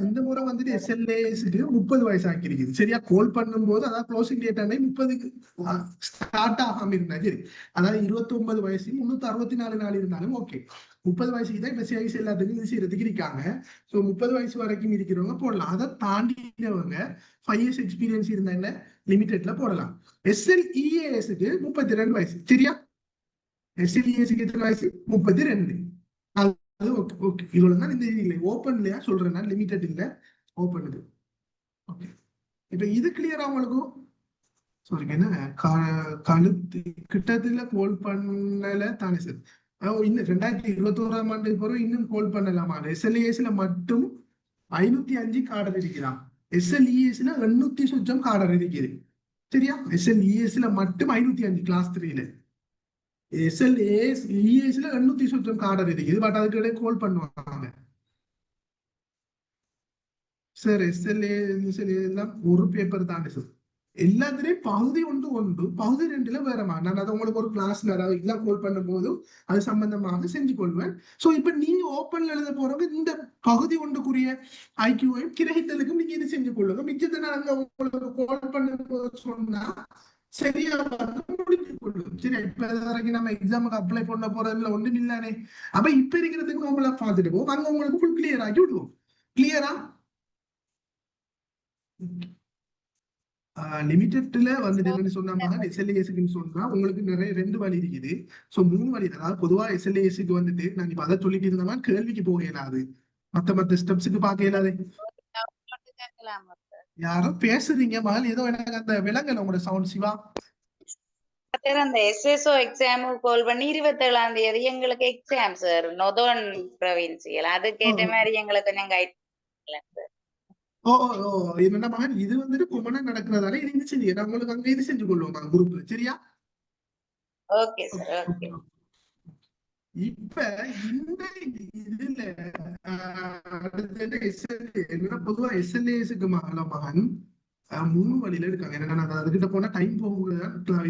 இந்த முறை வந்துட்டு எஸ்எல்ஏஎஸ்க்கு 30 வயசு ஆக்கிருக்குது. சரியா, கால் பண்ணும்போது அதாவது க்ளோசிங் டேட் 30க்கு ஸ்டார்ட் ஆகாம இருந்தா சரி, அதாவது 29 வயசு 364 நாள் இருந்தாலும் ஓகே. 30 வயசுக்கு தான் இப்ப சேவிஸ் எல்லாத்துக்கும் இது செய்யறதுக்கு இருக்காங்க. ஸோ 30 வயசு வரைக்கும் இருக்கிறவங்க போடலாம். அதை தாண்டினவங்க 5 years எக்ஸ்பீரியன்ஸ் இருந்தா என்ன லிமிடெட்ல போடலாம். எஸ்எல்இஏஎஸ்க்கு 32 வயசு. சரியா, எஸ்எல்இஏஎஸ்க்கு எத்தனை வயசு? 32. அது ஓகே ஓகே. இவ்வளவு தான் இந்த இது இல்லை. ஓப்பன்லயா சொல்றேன்னா லிமிடெட் இல்லை, ஓப்பன் இது. ஓகே, இப்ப இது கிளியரா உங்களுக்கு? சாரி என்ன கழுத்து கிட்டத்துல கோல் பண்ணல தானே சார். இன்னும் 2021ஆம் ஆண்டு பிறகு இன்னும் கோல் பண்ணலாமா? SLESல மட்டும் 505 கார்டர் இருக்கிறான். SLESல 800 சுற்றம் கார்டர் இருக்குது. சரியா? SLESல மட்டும் 505 கிளாஸ் 3ல. SLESல 800 சுற்றம் கார்டர் இருக்குது. பட் அதுக்கு இடையே கோல் பண்ணுவாங்க சார். SLA எல்லாம் ஒரு பேப்பர் தானே சார். எல்லாத்துலயும் பகுதி ஒன்று பகுதி 2ல வேறமா. நான் அதை உங்களுக்கு ஒரு கிளாஸ்ல அதாவது எல்லாம் கோல் பண்ணும் போதும் அது சம்பந்தமாக செஞ்சு கொள்வேன். சோ இப்ப நீங்க ஓப்பன்ல எழுத போறவங்க இந்த பகுதி ஒன்றுக்குரிய ஐக்கியூவையும் கிரகித்தலுக்கும் நீங்க இது செஞ்சு கொள்ளுங்க. மிச்சத்தை நாங்க உங்களுக்கு கோல் பண்ண சொன்னா சரியா முடிஞ்சு கொள்ளும். சரி, இப்ப வரைக்கும் நம்ம எக்ஸாமுக்கு அப்ளை பண்ண போறதுல ஒண்ணும் இல்லானே. அப்ப இப்ப இருக்கிறதுக்கு நம்மள பார்த்துட்டு போவோம். அங்க உங்களுக்கு ஃபுல் கிளியர் ஆக்கி விடுவோம். கிளியரா? லிமிட்டட்ல வந்துட்டு என்னன்னு சொன்னாங்க SLASக்குன்னு சொன்னா உங்களுக்கு நிறைய 2 வழி இருக்குது. சோ 3 வழி. அதாவது பொதுவா SLASக்கு வந்துட்டு நாங்க இப்ப அதை சொல்லிட்டு இருந்தோம்னா கேள்விக்கு போக இயலாது, மத்த ஸ்டெப்ஸுக்கு பார்க்க இயலாது. யாரோ பேசுறீங்க மகள், ஏதோ எனக்கு அந்த விலங்கல உங்களோட சவுண்ட் சிவா. அந்த SSO எக்ஸாம் கால் பண்ணி 27ஆம் தேதி எங்களுக்கு எக்ஸாம் சார், நொதர்ன் ப்ரொவின்சியல். அதுக்கேற்ற மாதிரி எங்களுக்கு கொஞ்சம் கைட் சார். ஓ ஓ என்னன்னா மகன், இது வந்துட்டு கொமனா நடக்கிறதால இது செஞ்சு நான் உங்களுக்கு அங்க இது செஞ்சு கொள்வோம் குரூப்ல. சரியா? Okay sir. ஓகே. இப்ப இந்த இதுல என்னன்னா பொதுவா SLASக்கு மகன் 3 வழியில இருக்காங்க. என்னன்னா அதுகிட்ட போனா டைம் போகும்போது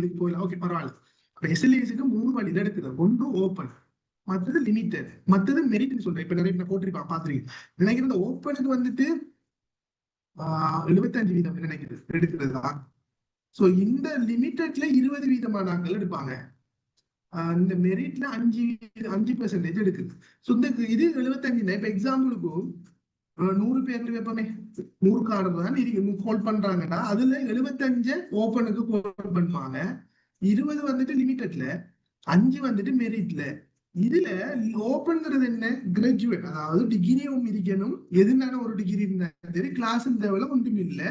இதுக்கு போயிடலாம். ஓகே, பரவாயில்ல. அப்ப SLASக்கு 3 வழியில இருக்குது. ஒன்று ஓப்பன், மற்றது லிமிட்டட், மற்றது மெரிட்னு சொல்றேன். இப்ப நிறைய பேர் போட்டிருப்பான் பாத்துருக்கீங்க. நினைக்கிறேன் இந்த ஓப்பனுக்கு வந்துட்டு 75% நினைக்கிறது எடுக்கிறது தான். சோ இந்த லிமிட்டட்ல 20% ஆட்கள் எடுப்பாங்க. இந்த மெரிட்ல 5% எடுக்குது. சோ இந்த இது 75. இப்ப எக்ஸாம்பிளுக்கும் 100 பேர்ல வைப்போமே, 100 கார்டு தான் கோல் பண்றாங்கன்னா அதுல 75 ஓப்பனுக்கு கோல் பண்ணுவாங்க, 20 வந்துட்டு லிமிட்டட்ல, 5 வந்துட்டு மெரிட்ல. இதுல ஓப்பன்ங்கிறது என்ன? கிராஜுவேட், அதாவது டிகிரியும் இருக்கணும். எதுனால ஒரு டிகிரி இருந்தாலும் சரி, கிளாஸ் லெவல ஒன்றும் இல்ல.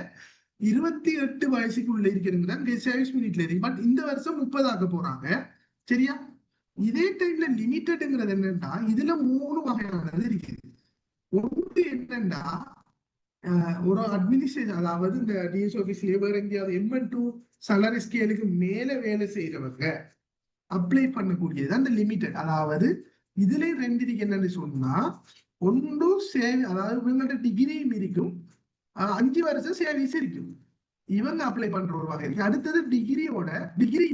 28 வயசுக்குள்ள இருக்கிறவங்க சர்வீஸ் மினிட்ல இருக்கு. பட் இந்த வருஷம் 30 ஆக்க போறாங்க. சரியா? இதே டைம்ல லிமிட்டட்ங்கிறது என்னன்னா இதுல 3 வகையானது இருக்குது. ஒன்று என்னன்னா ஒரு அட்மினிஸ்ட்ரேஷன், அதாவது இந்த டிஎஸ் ஆபீஸ்ல வேற எங்கேயாவது MN2 salary ஸ்கேலுக்கு மேல வேலை செய்யறவங்க அப்ளை பண்ணக்கூடியது அந்த லிமிட்டட். அதாவது இதுல 2 இருக்கு. என்னன்னு சொன்னா ஒன்று அதாவது இவங்கள்ட்ட டிகிரியும் இருக்கும், 5 வருஷம் சர்வீஸ் இருக்கும். இவங்க அப்ளை பண்ற ஒரு வகை இருக்கு. அடுத்தது டிகிரி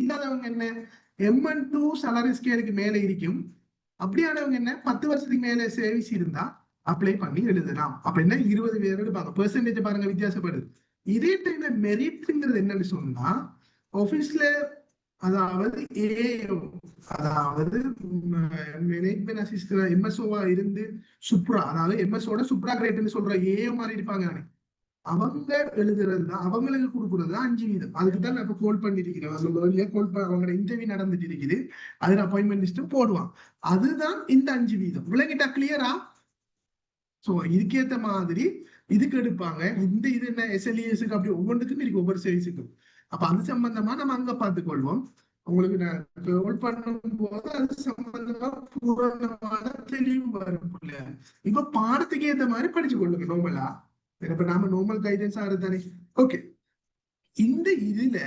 இல்லாதவங்க என்ன, MN2 salary ஸ்கேலுக்கு மேல இருக்கும். அப்படியானவங்க என்ன, 10 வருஷத்துக்கு மேல சர்வீஸ் இருந்தா அப்ளை பண்ணி எழுதலாம். அப்ப என்ன 20 பேர் எடுப்பாங்க. பெர்சன்டேஜ் பாருங்க வித்தியாசப்படுது. இதே டைம்ல மெரிட்ங்கிறது என்னன்னு சொன்னா ஆபீஸ்ல, அதாவது AO, அதாவது மேனேஜ்மெண்ட் அசிஸ்டன்ட் MSOவா இருந்து சுப்ரா, அதாவது MSOட சுப்ரா கிரேட்னு சொல்ற AO மாதிரி இருப்பாங்க. அவங்க எழுதுறது தான், அவங்களுக்கு கொடுக்குறது 5%. அதுக்கு தான் நான் இப்ப கோல் பண்ணிருக்கிறேன். அவங்களோட இன்டர்வியூ நடந்துட்டு இருக்குது, அதுல அப்பாயின்மெண்ட் லிஸ்ட் போடுவான். அதுதான் இந்த 5%. விளங்கிட்டா? கிளியரா? சோ இதுக்கேற்ற மாதிரி இதுக்கு எடுப்பாங்க. இந்த இது என்ன SLESக்கு அப்படி ஒவ்வொன்றுக்கும் இருக்கு, ஒவ்வொரு சர்வீஸுக்கும். அப்ப அது சம்பந்தமா நம்ம அங்க பார்த்துக்கொள்வோம். உங்களுக்கு நான் கோல் பண்ணும் போது அது சம்பந்தமா பூரணமான தெளிவு வரும். இப்ப பாடத்துக்கு ஏற்ற மாதிரி படிச்சு கொள்ளுங்க நார்மலா. இப்ப நாம நார்மல் கைடன்ஸ் ஆறுதானே. ஓகே, இந்த இதுல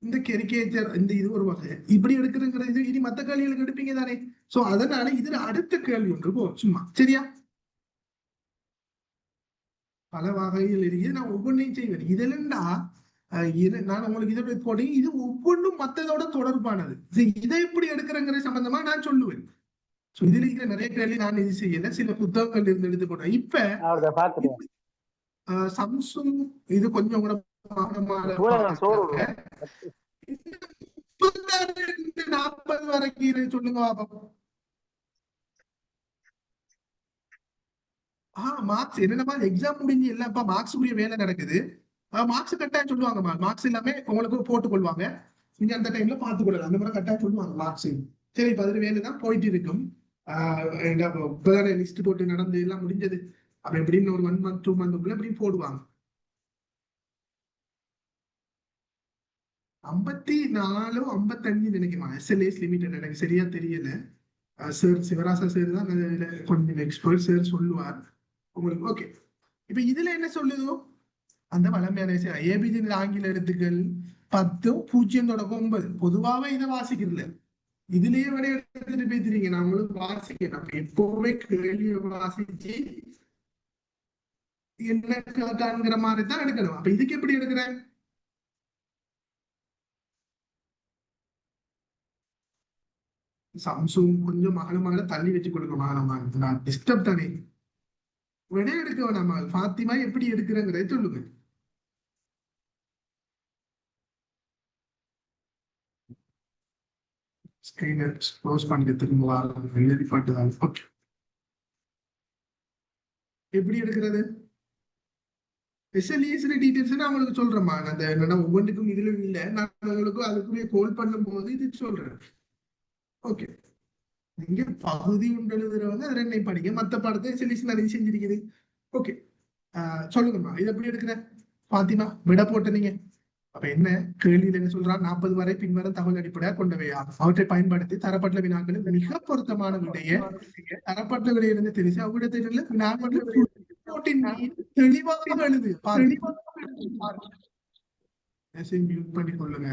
இந்த கெரிகேச்சர் இந்த இது ஒரு வகை இப்படி எடுக்கிறதுங்கிறது இனி மத்த கேள்விகளுக்கு எடுப்பீங்க தானே. சோ அதனால இதுல அடுத்த கேள்வி ஒன்று போ சும்மா. சரியா? பல வகைகள் இருக்கு. நான் ஒவ்வொன்றையும் செய்வேன். இதுலண்டா நான் உங்களுக்கு இதை போட்டீங்க, இது ஒவ்வொன்றும் மத்ததோட தொடர்பானது. இதை எப்படி எடுக்கிறங்கிற சம்பந்தமா நான் சொல்லுவேன். சோ இதுல இருக்கிற நிறைய கேள்வி நான் இது செய்யல, சில புத்தகங்கள் இருந்து எடுத்து போட்டேன். இப்ப சம்சுங் இது கொஞ்சம் கூட 40 வரைக்கும் சொல்லுங்க பாப்போம். மார்க்ஸ் என்னென்னமா எக்ஸாம் முடிஞ்சு எல்லாம் மார்க்ஸ் உரிய வேலை நடக்குது. மார்க்ஸ் கட்டாயம் சொல்லுவாங்க. மார்க்ஸ் எல்லாமே உங்களுக்கு போட்டுக் கொள்வாங்க. நீங்க அந்த டைம்ல பார்த்துக் கொள்ளலாம். அந்த மாதிரி கட்டாயம் சொல்லுவாங்க மார்க்ஸ். சரி, இப்ப அது வேலை தான் போயிட்டு இருக்கும். இப்பதானே லிஸ்ட் போட்டு நடந்து எல்லாம் முடிஞ்சது. அப்ப எப்படின்னு ஒரு 1 month 2 month எப்படின்னு போடுவாங்க. 54 55 நினைக்கிறேன் SLAs லிமிடெட், எனக்கு சரியா தெரியல. சார் சிவராசா சார் தான் அதுல கொஞ்சம் எக்ஸ்பர்ட், சார் சொல்லுவார் உங்களுக்கு. ஓகே, இப்ப இதுல என்ன சொல்லுதோ அந்த வளமையான ஏபிஜி ஆங்கில எழுத்துக்கள் 10 0 பொதுவாவே இதை வாசிக்கிறதுல இதுலயே விட எடுத்துட்டு போயிருக்கீங்க. நான் உங்களுக்கு வாசிக்கிறேன். அப்ப எப்பவுமே கேள்வியை வாசிச்சு என்ன கேட்காங்கிற மாதிரி தான் எடுக்கணும். அப்ப இதுக்கு எப்படி எடுக்கிறேன்? சாம்சங் கொஞ்சம் மகள தள்ளி வச்சு கொடுக்க டிஸ்டர்ப் தானே. விட எடுக்க வேணாமா? ஃபாத்திமா எப்படி எடுக்கிறேங்கிறத சொல்லுங்க. ஸ்கிரீனை க்ளோஸ் பண்ணிட்டு திரும்ப எழுதி பாட்டுதான். ஓகே, எப்படி எடுக்கிறது? SLAs டீடைல்ஸ் நான் உங்களுக்கு சொல்றேம்மா. அந்த என்னன்னா ஒவ்வொன்றுக்கும் இதுல இல்ல, நான் உங்களுக்கு அதுக்குரிய கோல் பண்ணும் போது இது சொல்றேன். ஓகே, நீங்க பகுதி உண்டு எழுதுறவங்க அது ரெண்டை படிக்க, மத்த பாடத்தை SLAs நிறைய செஞ்சிருக்குது. ஓகே, சொல்லுங்கம்மா, இது எப்படி எடுக்கிற? பாத்திமா விட போட்ட நீங்க. அப்ப என்ன கேள்வியில் என்ன சொல்றான்? 40 வரை பின்வரும் தகவல் அடிப்படையாக கொண்டவையா அவற்றை பயன்படுத்தி தரப்பட்ட வினாக்களில் மிக பொருத்தமான விடையை தரப்பட்ட விடையிலிருந்து தெரிஞ்சு அவ்விடத்தில வினாக்களில் தெளிவாக எழுது. மியூட் பண்ணி கொள்ளுங்க.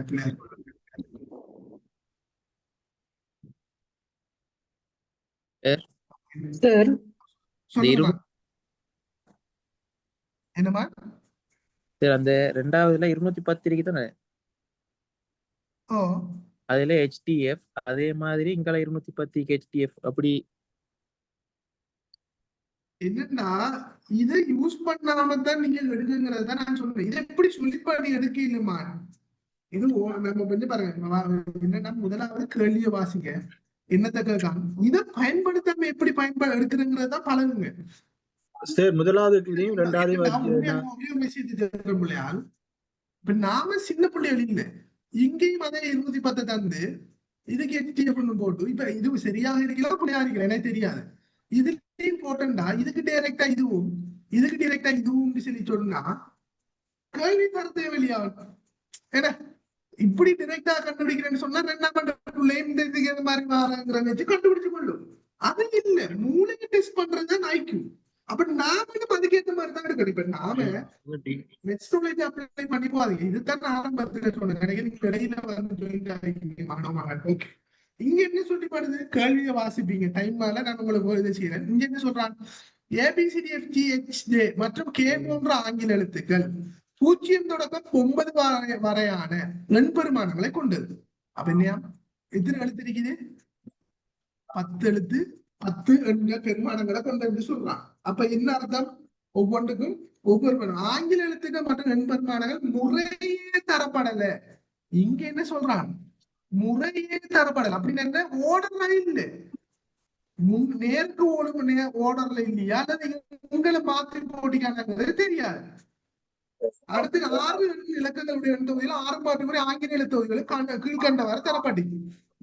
சொல்லுங்க. என்னமா சார் அந்த ரெண்டாவதுல 210 இருக்கு தானே? அதுல HTF அதே மாதிரி இங்கால 210 HTF அப்படி என்னன்னா இதை யூஸ் பண்ணாம தான் நீங்க எடுக்குங்கிறத நான் சொல்றேன். இதை எப்படி சொல்லி பண்ணி எடுக்க இல்லைமா? இது நம்ம கொஞ்சம் பாருங்க. என்னன்னா முதலாவது கேள்வியை வாசிங்க, என்னத்தை கேட்காங்க, இதை பயன்படுத்தாம எப்படி எடுக்கிறங்கிறத பழகுங்க. முதலாவது இப்ப நாம சின்ன பிள்ளைகள் இல்ல, இங்கேயும் அதே 210 தந்து இதுக்கு HTF போட்டு இப்ப இது சரியாக இருக்கலாம் அப்படியா இருக்கலாம் எனக்கு தெரியாது. இதுலயும் போட்டா இதுக்கு டைரக்டா இதுவும் இதுக்கு டைரக்டா இதுவும் சொல்லி சொன்னா கேள்வி தர தேவையில்லையாகும். ஏன்னா இப்படி டைரக்டா கண்டுபிடிக்கிறேன்னு சொன்னா 2ஆம் ஆண்டுக்குள்ளே இந்த மாதிரி மாறாங்கிற வச்சு கண்டுபிடிச்சு கொள்ளும். அது இல்ல, மூளையை டெஸ்ட் பண்றதுதான் IQ. அப்ப நாம அதுக்கேற்ற மாதிரி தான் எடுக்கணும். இப்ப நாம மெட்ஸ்டோலேஜ் அப்ளை பண்ணி போவாதீங்க. இதுதான் ஆரம்பத்துல சொன்னேன். நினைக்கிறேன் இடையில வந்து மாணவர்கள். ஓகே, இங்க என்ன சொல்லப்படுது? கேள்வியை வாசிப்பீங்க. டைம் மேல நான் உங்களுக்கு இதை செய்யறேன். இங்க என்ன சொல்றாங்க? ABCDFGHJ மற்றும் K போன்ற ஆங்கில எழுத்துக்கள் 0 தொடக்கம் 9 வரையான எண்பெருமானங்களை கொண்டது. அப்ப என்னையா எத்தனை எழுத்து இருக்குது? 10 எழுத்து, 10 எண்ணிய பெருமானங்களை கொண்டு சொல்றான். அப்ப என்ன அர்த்தம்? ஒவ்வொன்றுக்கும் ஒவ்வொரு ஆங்கில எழுத்துக்கள் மற்றும் எண்பெருமானங்கள் முறையே தரப்படல. இங்க என்ன சொல்றான்? முறையே தரப்படல. அப்படின்னு என்ன? ஓர்டர்ல இல்ல, நேருக்கு ஓர்டர்ல இல்லையா அல்லது உங்களை மாற்றி போட்டிக்கானது தெரியாது. அடுத்து 6 இலக்கங்களுடைய தொகுதியில 6 பாட்டு ஆங்கில எழுத்தொகுதிகளை கீழ்கண்டவாறு தரப்பட்டீங்க.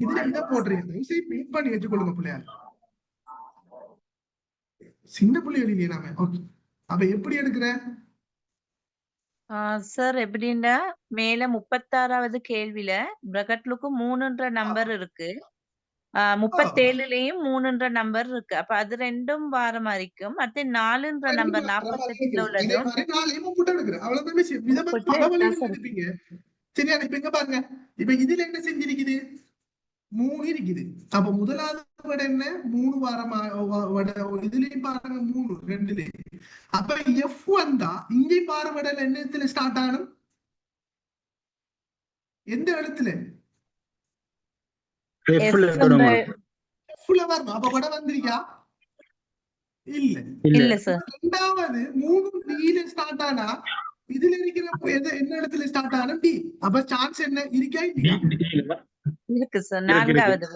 இதுல இதை போடுறீங்க. மீட் பண்ணி வச்சுக்கொள்ளுங்க பிள்ளையார். சின்ன பிள்ளைகள் இல்லையே நாம. ஓகே, அப்ப எப்படி எடுக்கிற? சார் எப்படின்னா மேல 36வது கேள்வியில பிரகட்லுக்கு 3ன்ற நம்பர் இருக்கு, 37லயும் 3ன்ற நம்பர் இருக்கு. அப்ப அது ரெண்டும் வார மாதிரிக்கும். அடுத்து 4ன்ற நம்பர் 48ல உள்ளதும் சரியா? இப்ப இங்க பாருங்க, இப்ப இதுல என்ன செஞ்சிருக்குது? 3 இருக்குது. அப்ப முதலாவது விட என்ன? 3 வாரமா இதுலயும் பாருங்க 3 2லயும். அப்ப F வந்தா இங்கேயும் பாரு விடல என்ன இடத்துல ஸ்டார்ட் ஆகணும்? எந்த இடத்துல? Fல வரணும். அப்ப விட வந்திருக்கா? இல்ல இல்ல சார். ரெண்டாவது 3 Dல ஸ்டார்ட் ஆனா இதுல இருக்கிற என்ன இடத்துல ஸ்டார்ட் ஆகணும்? D. அப்ப சான்ஸ் என்ன இருக்கா? இருக்கு சார். 4வது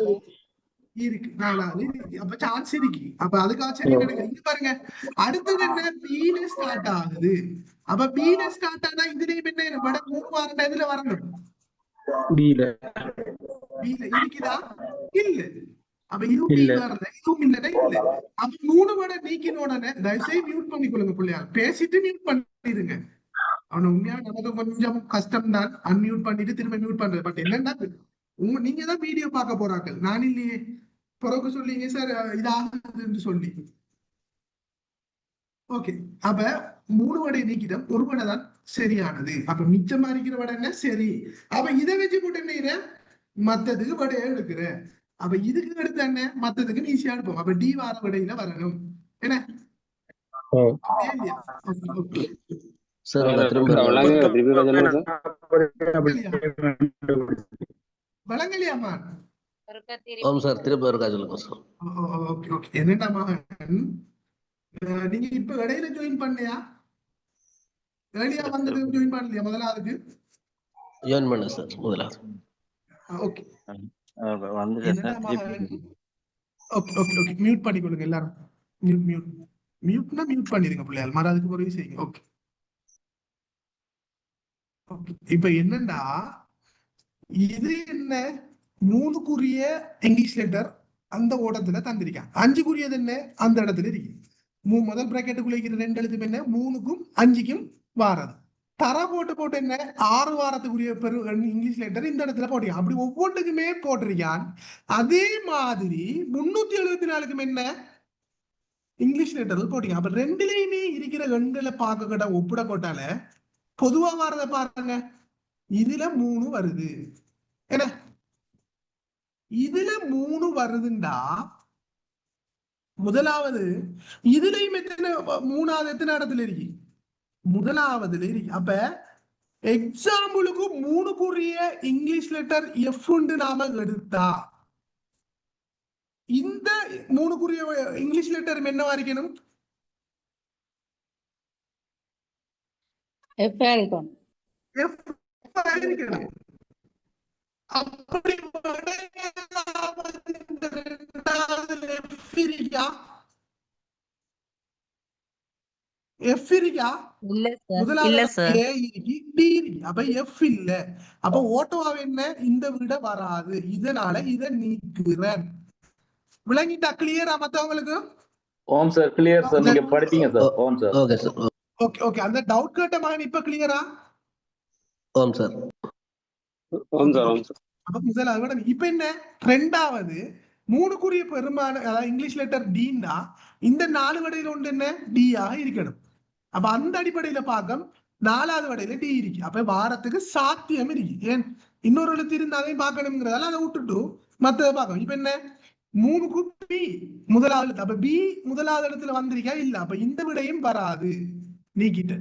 இருக்கு. 4வது இருக்கு. அப்ப சான்ஸ் இருக்கு. அப்ப அதுக்காச்சும் இங்க பாருங்க, அடுத்தது என்ன? Bல ஸ்டார்ட் ஆகுது. அப்ப Bல ஸ்டார்ட் ஆனா இதுலயும் என்ன வட 3 வாரம் இதுல வரணும். Bல இருக்குதா? இல்ல. அப்ப இதுவும் B வரல, இதுவும் இல்ல. அப்ப 3 வட நீக்கின உடனே தயவுசெய்து மியூட் பண்ணிக்கொள்ளுங்க பிள்ளையார். பேசிட்டு மியூட் பண்ணிடுங்க. அவனை உண்மையா நமக்கு கொஞ்சம் கஷ்டம் தான் அன்மியூட் பண்ணிட்டு திரும்ப மியூட் பண்றது. பட் என்னன்னா நீங்க தான் வீடியோ பார்க்க போறாங்க, நான் இல்லையே. பிறகு சொல்லிங்க சார் இதாகுதுன்னு சொல்லி. ஓகே, அப்ப 3 வடை நீக்கிட்டோம், 1 வடை தான் சரியானது. அப்ப மிச்சமா இருக்கிற வடை என்ன சரி. அப்ப இதை வச்சு போட்டு என்ன மத்ததுக்கு வடையை எடுக்கிற. அப்ப இதுக்கு எடுத்த என்ன மத்ததுக்கு ஈஸியா எடுப்போம். அப்ப டி வார விடையில வரணும் என்ன இல்லையா? சார் திரும்ப வழங்கலையாமா? ஆமாம் சார், திரும்ப இருக்கா சொல்லுங்க சார். Okay okay. என்னடா மகன், நீங்க இப்ப இடையில ஜாயின் பண்ணலையா? ஏர்லியா வந்துட்டு ஜாயின் பண்ணலையா முதலாவதுக்கு? ஜாயின் பண்ண சார் முதலாவது. ஓகே என்னடா மகன், ஓகே ஓகே ஓகே. மியூட் பண்ணிக்கொள்ளுங்க எல்லாரும். மியூட் மியூட் மியூட்னா மியூட் பண்ணிருங்க பிள்ளையால், மறு அதுக்கு பிறகு செய்யுங்க. Okay okay. இப்ப என்னண்டா இது என்ன 3க்குரிய இங்கிலீஷ் லெட்டர் அந்த ஓட்டத்துல தந்திருக்கான். 5க்குரியது என்ன அந்த இடத்துல இருக்கு. முதல் பிராக்கெட்டுக்குள்ள இருக்கிற 2 எழுத்து என்ன 3க்கும் 5க்கும் வாரது. தர போட்டு என்ன 6 வாரத்துக்குரிய இங்கிலீஷ் லெட்டர் இந்த இடத்துல போட்டிருக்கான். அப்படி ஒவ்வொன்றுக்குமே போட்டிருக்கான். அதே மாதிரி 374க்கும் என்ன இங்கிலீஷ் லெட்டர் போட்டிருக்கான். அப்ப 2லயுமே இருக்கிற எண்களை பார்க்க கேட்டா ஒப்பிட போட்டால பொதுவா வாரத பாருங்க. இதுல 3 வருது என்ன, இதுல 3 வருதுண்டா முதலாவது. இதுலயும் எத்தனை 3வது எத்தனை இடத்துல இருக்கு? முதலாவதுல இருக்கு. அப்ப எக்ஸாம்பிளுக்கு 3க்குரிய இங்கிலீஷ் லெட்டர் எஃப் நாம எடுத்தா இந்த 3க்குரிய இங்கிலீஷ் லெட்டர் என்னவா இருக்கணும்? எஃப் இருக்கணும். அப்படி எஃப் இருக்கா? முதலாவது ஏ இருக்கு, டி இருக்கு. அப்ப எஃப் இல்ல. அப்ப ஓட்டோவா என்ன இந்த விட வராது. இதனால இதை நீக்குறேன். விளங்கிட்டா? கிளியரா மத்தவங்களுக்கு? ஓம் சார் கிளியர் சார், நீங்க படிப்பீங்க சார். ஓம் sir. Okay sir. Okay okay. அந்த டவுட் கேட்ட மகன் இப்ப கிளியரா? ஓம் சார். ஓம் சார். ஓம் சார். அப்ப முதலாவது இப்ப என்ன 2வது 3க்குரிய பெரும்பாலும் அதாவது இங்கிலீஷ் லெட்டர் டீன்னா இந்த 4 வடையில ஒன்று என்ன டியாக இருக்கணும். அப்ப அந்த அடிப்படையில பார்க்க 4வது வடையில டி இருக்கு. அப்ப வாரத்துக்கு சாத்தியம் இருக்கு. ஏன் இன்னொரு எழுத்து இருந்தாலையும் பார்க்கணுங்கிறதால அதை விட்டுட்டு மத்ததை பார்க்கணும். இப்ப என்ன 3க்கு பி முதலாவது. அப்ப பி முதலாவது இடத்துல வந்திருக்கா இல்ல. அப்ப இந்த விடையும் வராது, நீக்கிட்டு.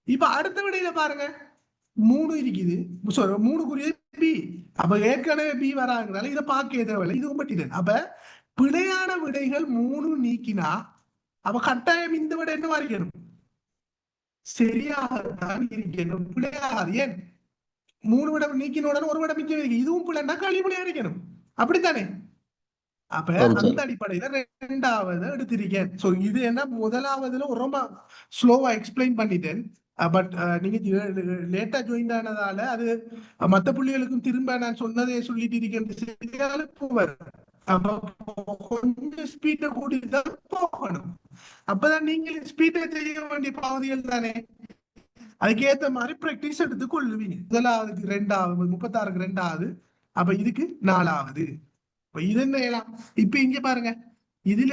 இப்ப அடுத்த விடையில பாருங்க 3 இருக்குது. 3க்குரிய பி. அப்ப ஏற்கனவே பி வராங்கிறதால இதை பார்க்க தேவையில்லை, இதுவும் பட்டியல். அப்ப பிழையான விடைகள் 3 நீக்கினா அப்ப கட்டாயம் இந்த விட என்ன இருக்கணும்? சரியாகத்தான் இருக்கணும், பிழையாது. ஏன் 3 விட நீக்கின உடனே 1 விட மிச்சம் இருக்கு. இதுவும் பிள்ளைன்னா களி பிள்ளையா இருக்கணும், அப்படித்தானே? அப்ப அந்த அடிப்படையில 2வது எடுத்திருக்கேன். சோ இது என்ன முதலாவதுல ரொம்ப ஸ்லோவா எக்ஸ்பிளைன் பண்ணிட்டேன். பட் நீங்க லேட்டா ஜாயின் ஆனதால அது மத்த புள்ளிகளுக்கும் திரும்ப நான் சொன்னதே சொல்லிட்டு இருக்கேன். கொஞ்சம் ஸ்பீட கூட்டிதான் போகணும். அப்பதான் நீங்க ஸ்பீடை செய்ய வேண்டிய பகுதிகள் தானே. அதுக்கேற்ற மாதிரி பிராக்டிஸ் எடுத்து கொள்ளுவீங்க. முதலாவதுக்கு 2வது 36க்கு 2வது. அப்ப இதுக்கு 4வது. இப்ப இது என்ன? இப்ப இங்க பாருங்க, இதுல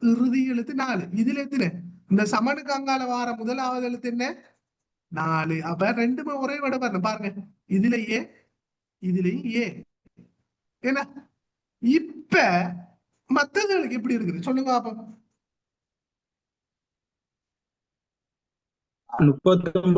இறுதி எழுத்து 4. இதுல எத்தனை? இந்த சமனுக்கு அங்கால வார முதலாவது எழுத்து என்ன 4. அப்ப 2மே ஒரே விட வரணும் பாருங்க. இதுல ஏ, இதுலயும் ஏ. ஏன்னா இப்ப மத்ததுகளுக்கு எப்படி இருக்குது சொல்லுங்க பாப்போம். 39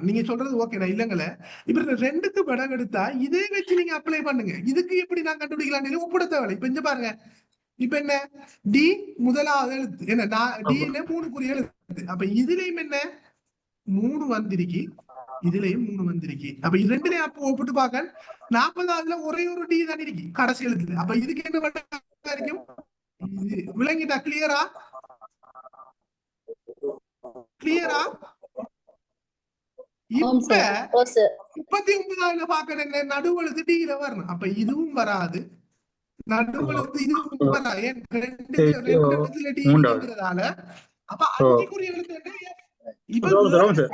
நீங்க சொல்றது ஓகே இல்லங்கள. இப்ப 2க்கு படம் எடுத்தா இதே வச்சு நீங்க அப்ளை பண்ணுங்க. இதுக்கு எப்படி நான் கண்டுபிடிக்கலாம் ஒப்பிட தேவை. இப்ப இங்க பாருங்க, இப்ப என்ன டி முதலாவது எழுத்து என்ன டி என்ன 3க்குரிய எழுத்து. அப்ப இதுலயும் என்ன 3 வந்திருக்கு, இதுலயும் 3 வந்திருக்கு. அப்ப 2லயும் அப்ப ஒப்பிட்டு பார்க்க 40வதுல ஒரே ஒரு டி தான் இருக்கு கடைசி எழுத்துல. அப்ப இதுக்கு என்ன இருக்கும்? விளங்கிட்டா? கிளியரா? கிளியரா? இப்ப 39வதுல பார்க்க என்ன நடுவெழுத்து டில வரணும். அப்ப இதுவும் வராது, நடுவுல வந்து இது உண்மைதான். ஏன் ரெண்டு இடத்துல டி இருக்கிறதால அப்ப ஓ. 5 எழுத்து என்ன? இப்ப ராம் சார்.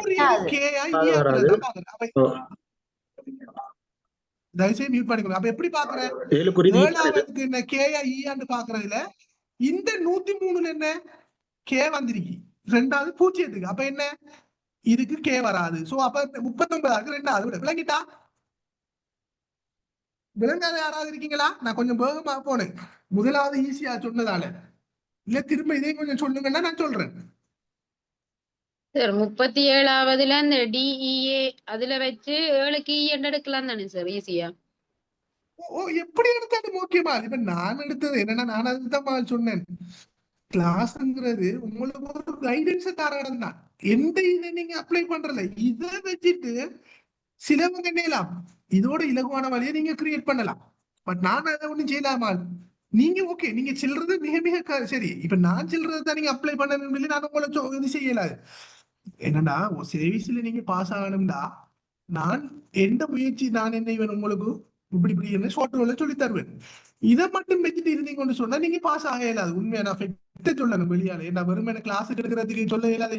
கேயா அது வராது. தயவுசெய்து மியூட் பண்ணிக்கணும். அப்ப எப்படி பாக்குறேன்? 7ஆவதுக்கு என்ன கேயா ஈயான்னு பாக்குறதுல இந்த 103ல என்ன கே வந்திருக்கு, 2வது 0க்கு. அப்ப என்ன இதுக்கு கே வராது. சோ அப்ப 39க்கு 2வது விட. விளங்கிட்டா? விளங்காத யாராவது இருக்கீங்களா? நான் கொஞ்சம் வேகமா போனேன், முதலாவது ஈஸியா சொன்னதால. இல்ல திரும்ப இதே கொஞ்சம் சொல்லுங்கன்னா நான் சொல்றேன். சார் 37ஆவதுல இந்த டிஇஏ அதுல வச்சு 7க்கு இ எடுக்கலாம் தானே சார் ஈஸியா? ஓ, எப்படி எடுத்தாலும் ஓகேமா. இப்ப நான் எடுத்தது என்னன்னா, நான் அதுதான் சொன்னேன், கிளாஸ்ங்கிறது உங்களுக்கு ஒரு கைடன்ஸ் தர இடம் தான். எந்த இதை நீங்க அப்ளை பண்றல, இதை வச்சுட்டு சிலவங்க என்னலாம் இதோட இலகுவான வழியை நீங்க கிரியேட் பண்ணலாம். பட் நான் அதை ஒண்ணும் செய்யலாமா? நீங்க ஓகே, நீங்க செல்றது மிக மிக சரி. இப்ப நான் செல்றது தான் நீங்க அப்ளை பண்ணணும். நான் உங்களை இது செய்யலாது. என்னன்னா சர்வீஸ்ல நீங்க பாஸ் ஆகணும்டா, நான் எந்த முயற்சி நான் என்ன இவன் உங்களுக்கு இப்படி என்ன ஷார்ட் ரோல சொல்லி தருவேன். இதை மட்டும் வச்சுட்டு இருந்தீங்கன்னு சொன்னா நீங்க பாஸ் ஆக இயலாது. உண்மையான சொல்லணும் வெளியாலே. நான் வெறும் எனக்கு கிளாஸ் எடுக்கிறதுக்கு சொல்ல இயலாது.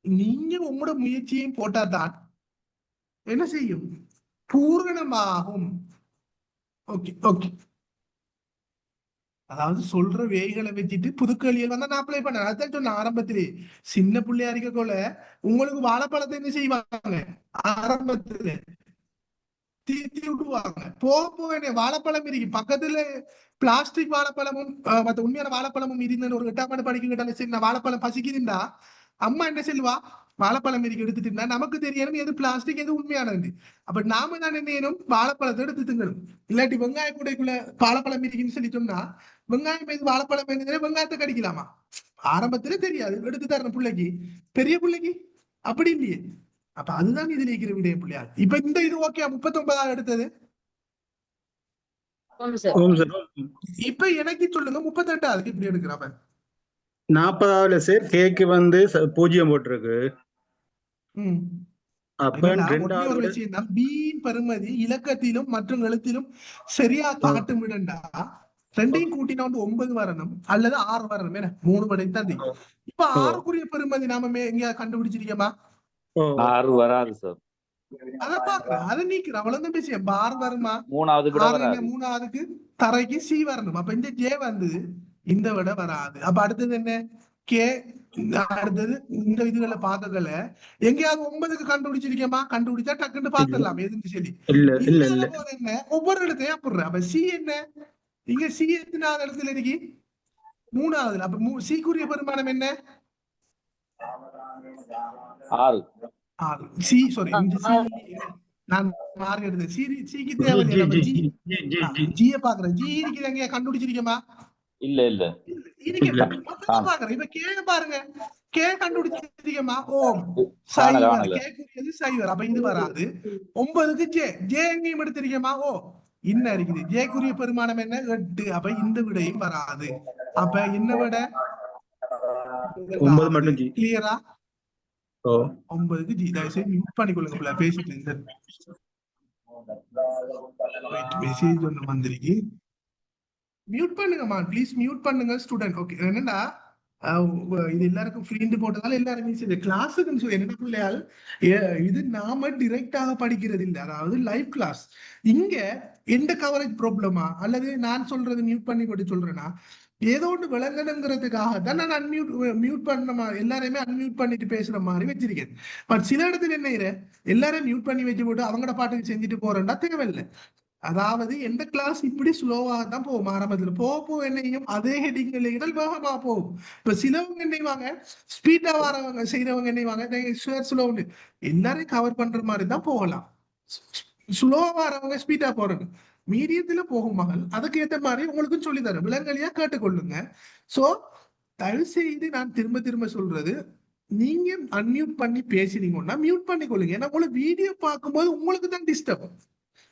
நீங்க உங்களோட முயற்சியையும் போட்டாதான் என்ன செய்யும், பூரணமாகும். Okay okay. அதாவது சொல்ற வேய்களை வச்சுட்டு புதுக்கல்வியில் வந்து நான் அப்ளை பண்ணேன். அதான் சொன்ன ஆரம்பத்திலே, சின்ன பிள்ளையா இருக்கக்குள்ள உங்களுக்கு வாழைப்பழத்தை என்ன செய்வாங்க, ஆரம்பத்துல தீத்தி விடுவாங்க. போக என்ன வாழைப்பழம் இருக்கு பக்கத்துல, பிளாஸ்டிக் வாழைப்பழமும் மற்ற உண்மையான வாழைப்பழமும் இருந்தேன்னு ஒரு 8ஆம் ஆண்டு படிக்கிற சின்ன வாழைப்பழம் பசிக்குதுண்டா, அம்மா என்ன சொல்லுவா, வாழைப்பழம் இருக்கு எடுத்துட்டு நமக்கு தெரியணும் எது பிளாஸ்டிக் எது உண்மையானது. அப்ப நாம தான் என்ன செய்யணும், வாழைப்பழத்தை எடுத்து திங்கணும். இல்லாட்டி வெங்காய கூடைக்குள்ள வாழைப்பழம் இருக்குன்னு சொல்லி சொன்னா, வெங்காயம் எது வாழைப்பழம் எது வெங்காயத்தை கடிக்கலாமா? ஆரம்பத்துல தெரியாது, எடுத்து தரணும் பிள்ளைக்கு. பெரிய பிள்ளைக்கு அப்படி இல்லையே. அப்ப அதுதான் இதுல இருக்கிற விடைய பிள்ளையா. இப்ப இந்த இது ஓகே, 39 எடுத்தது. இப்ப எனக்கு சொல்லுங்க 38 இப்படி எடுக்கிறப்ப 40ஆவதுல சார் கேக்கு வந்து 0 போட்டிருக்கு. ஒரு விஷயம், பீன் பெறுமதி இலக்கத்திலும் மற்றும் எழுத்திலும் சரியா காட்டும் விடண்டா, ரெண்டையும் கூட்டினா 9 வரணும் அல்லது 6 வரணும். என்ன 3 படை தான். இப்ப 6க்குரிய பெறுமதி நாம எங்க கண்டுபிடிச்சிருக்கோமா? 6 வராது சார். அத பாக்குறேன், அதை நீக்கிறேன், அவ்வளவுதான் விஷயம். 6 வருமா? 3ஆவதுக்கு தரைக்கு சி வரணும். அப்ப இந்த ஜே வந்து இந்த விட வராது. அப்ப அடுத்தது என்ன, கே. அடுத்தது இந்த இதுகளை பார்க்கல எங்கேயாவது 9க்கு கண்டுபிடிச்சிருக்கேமா? கண்டுபிடிச்சா டக்குன்னு பாத்துடலாம் எதுன்னு சொல்லி. என்ன ஒவ்வொரு இடத்தையும் போடுறேன். அப்ப சி என்ன, இங்க சி எத்தனாவது இடத்துல இருக்கு? 3ஆவதுல. அப்ப சிக்குரிய பெருமானம் என்ன? 6. சி சாரி, நான் மார்க் எடுத்தேன். சிக்கு தேவையில்லை. நம்ம ஜியை பாக்குறேன். ஜி இருக்குது எங்க கண்டுபிடிச்சிருக்கேமா? இல்ல இல்ல பாக்குறேன். இப்ப கே பாருங்க, கே கண்டுபிடிச்சிருக்கேமா? ஓம் சைவர், கேக்குரியது சைவர். அப்ப இது வராது. 9க்கு ஜே, ஜே எங்கேயும் எடுத்திருக்கேமா? ஓ இன்ன இருக்குது. ஜேக்குரிய பெருமானம் என்ன? 8. அப்ப இந்த விடையும் வராது. அப்ப என்ன விட 9 மட்டும் ஜி. கிளியரா? 9க்கு ஜி. தயவுசெய்து மியூட் பண்ணிக்கொள்ளுங்க, பேசிட்டு மெசேஜ் ஒண்ணு வந்திருக்கு. மியூட் பண்ணுங்கம்மா ப்ளீஸ், மியூட் பண்ணுங்க ஸ்டூடெண்ட். ஓகே. என்னன்னா இது எல்லாருக்கும் ஃப்ரீண்டு போட்டதால எல்லாருமே சரி கிளாஸுக்குன்னு சொல்லி என்ன பிள்ளையால் இது நாம டிரெக்டாக படிக்கிறது இல்லை, அதாவது லைவ் கிளாஸ். இங்க எந்த கவரேஜ் ப்ராப்ளமா அல்லது நான் சொல்றது மியூட் பண்ணி போட்டு சொல்றேன்னா ஏதோ ஒன்று விளங்கணுங்கிறதுக்காக தான் நான் மியூட் பண்ண எல்லாரையுமே அன்மியூட் பண்ணிட்டு பேசுற மாதிரி வச்சிருக்கேன். பட் சில இடத்துல என்ன எல்லாரையும் மியூட் பண்ணி வச்சு போட்டு அவங்களோட பாட்டுக்கு செஞ்சுட்டு போறேன்னா தேவையில்லை. அதாவது எந்த கிளாஸ் இப்படி ஸ்லோவாக தான் போகும். ஆரம்பத்துல போக என்னையும் அதே ஹெட்டிங்ல வேகமா போகும். இப்ப சிலவங்க என்னைவாங்க ஸ்பீடா வரவங்க செய்யறவங்க என்னைவாங்க ஸ்லோன்னு எல்லாரையும் கவர் பண்ற மாதிரி தான் போகலாம். ஸ்லோவா வரவங்க ஸ்பீடா போறது, மீடியத்துல போகும் மகள். அதுக்கு ஏற்ற மாதிரி உங்களுக்கும் சொல்லி தரேன், விலங்கலியா கேட்டுக்கொள்ளுங்க. சோ தயவு செய்து நான் திரும்ப திரும்ப சொல்றது, நீங்க அன்மியூட் பண்ணி பேசினீங்கன்னா மியூட் பண்ணிக்கொள்ளுங்க. ஏன்னா உங்களுக்கு வீடியோ பார்க்கும்போது உங்களுக்கு தான் டிஸ்டர்ப்.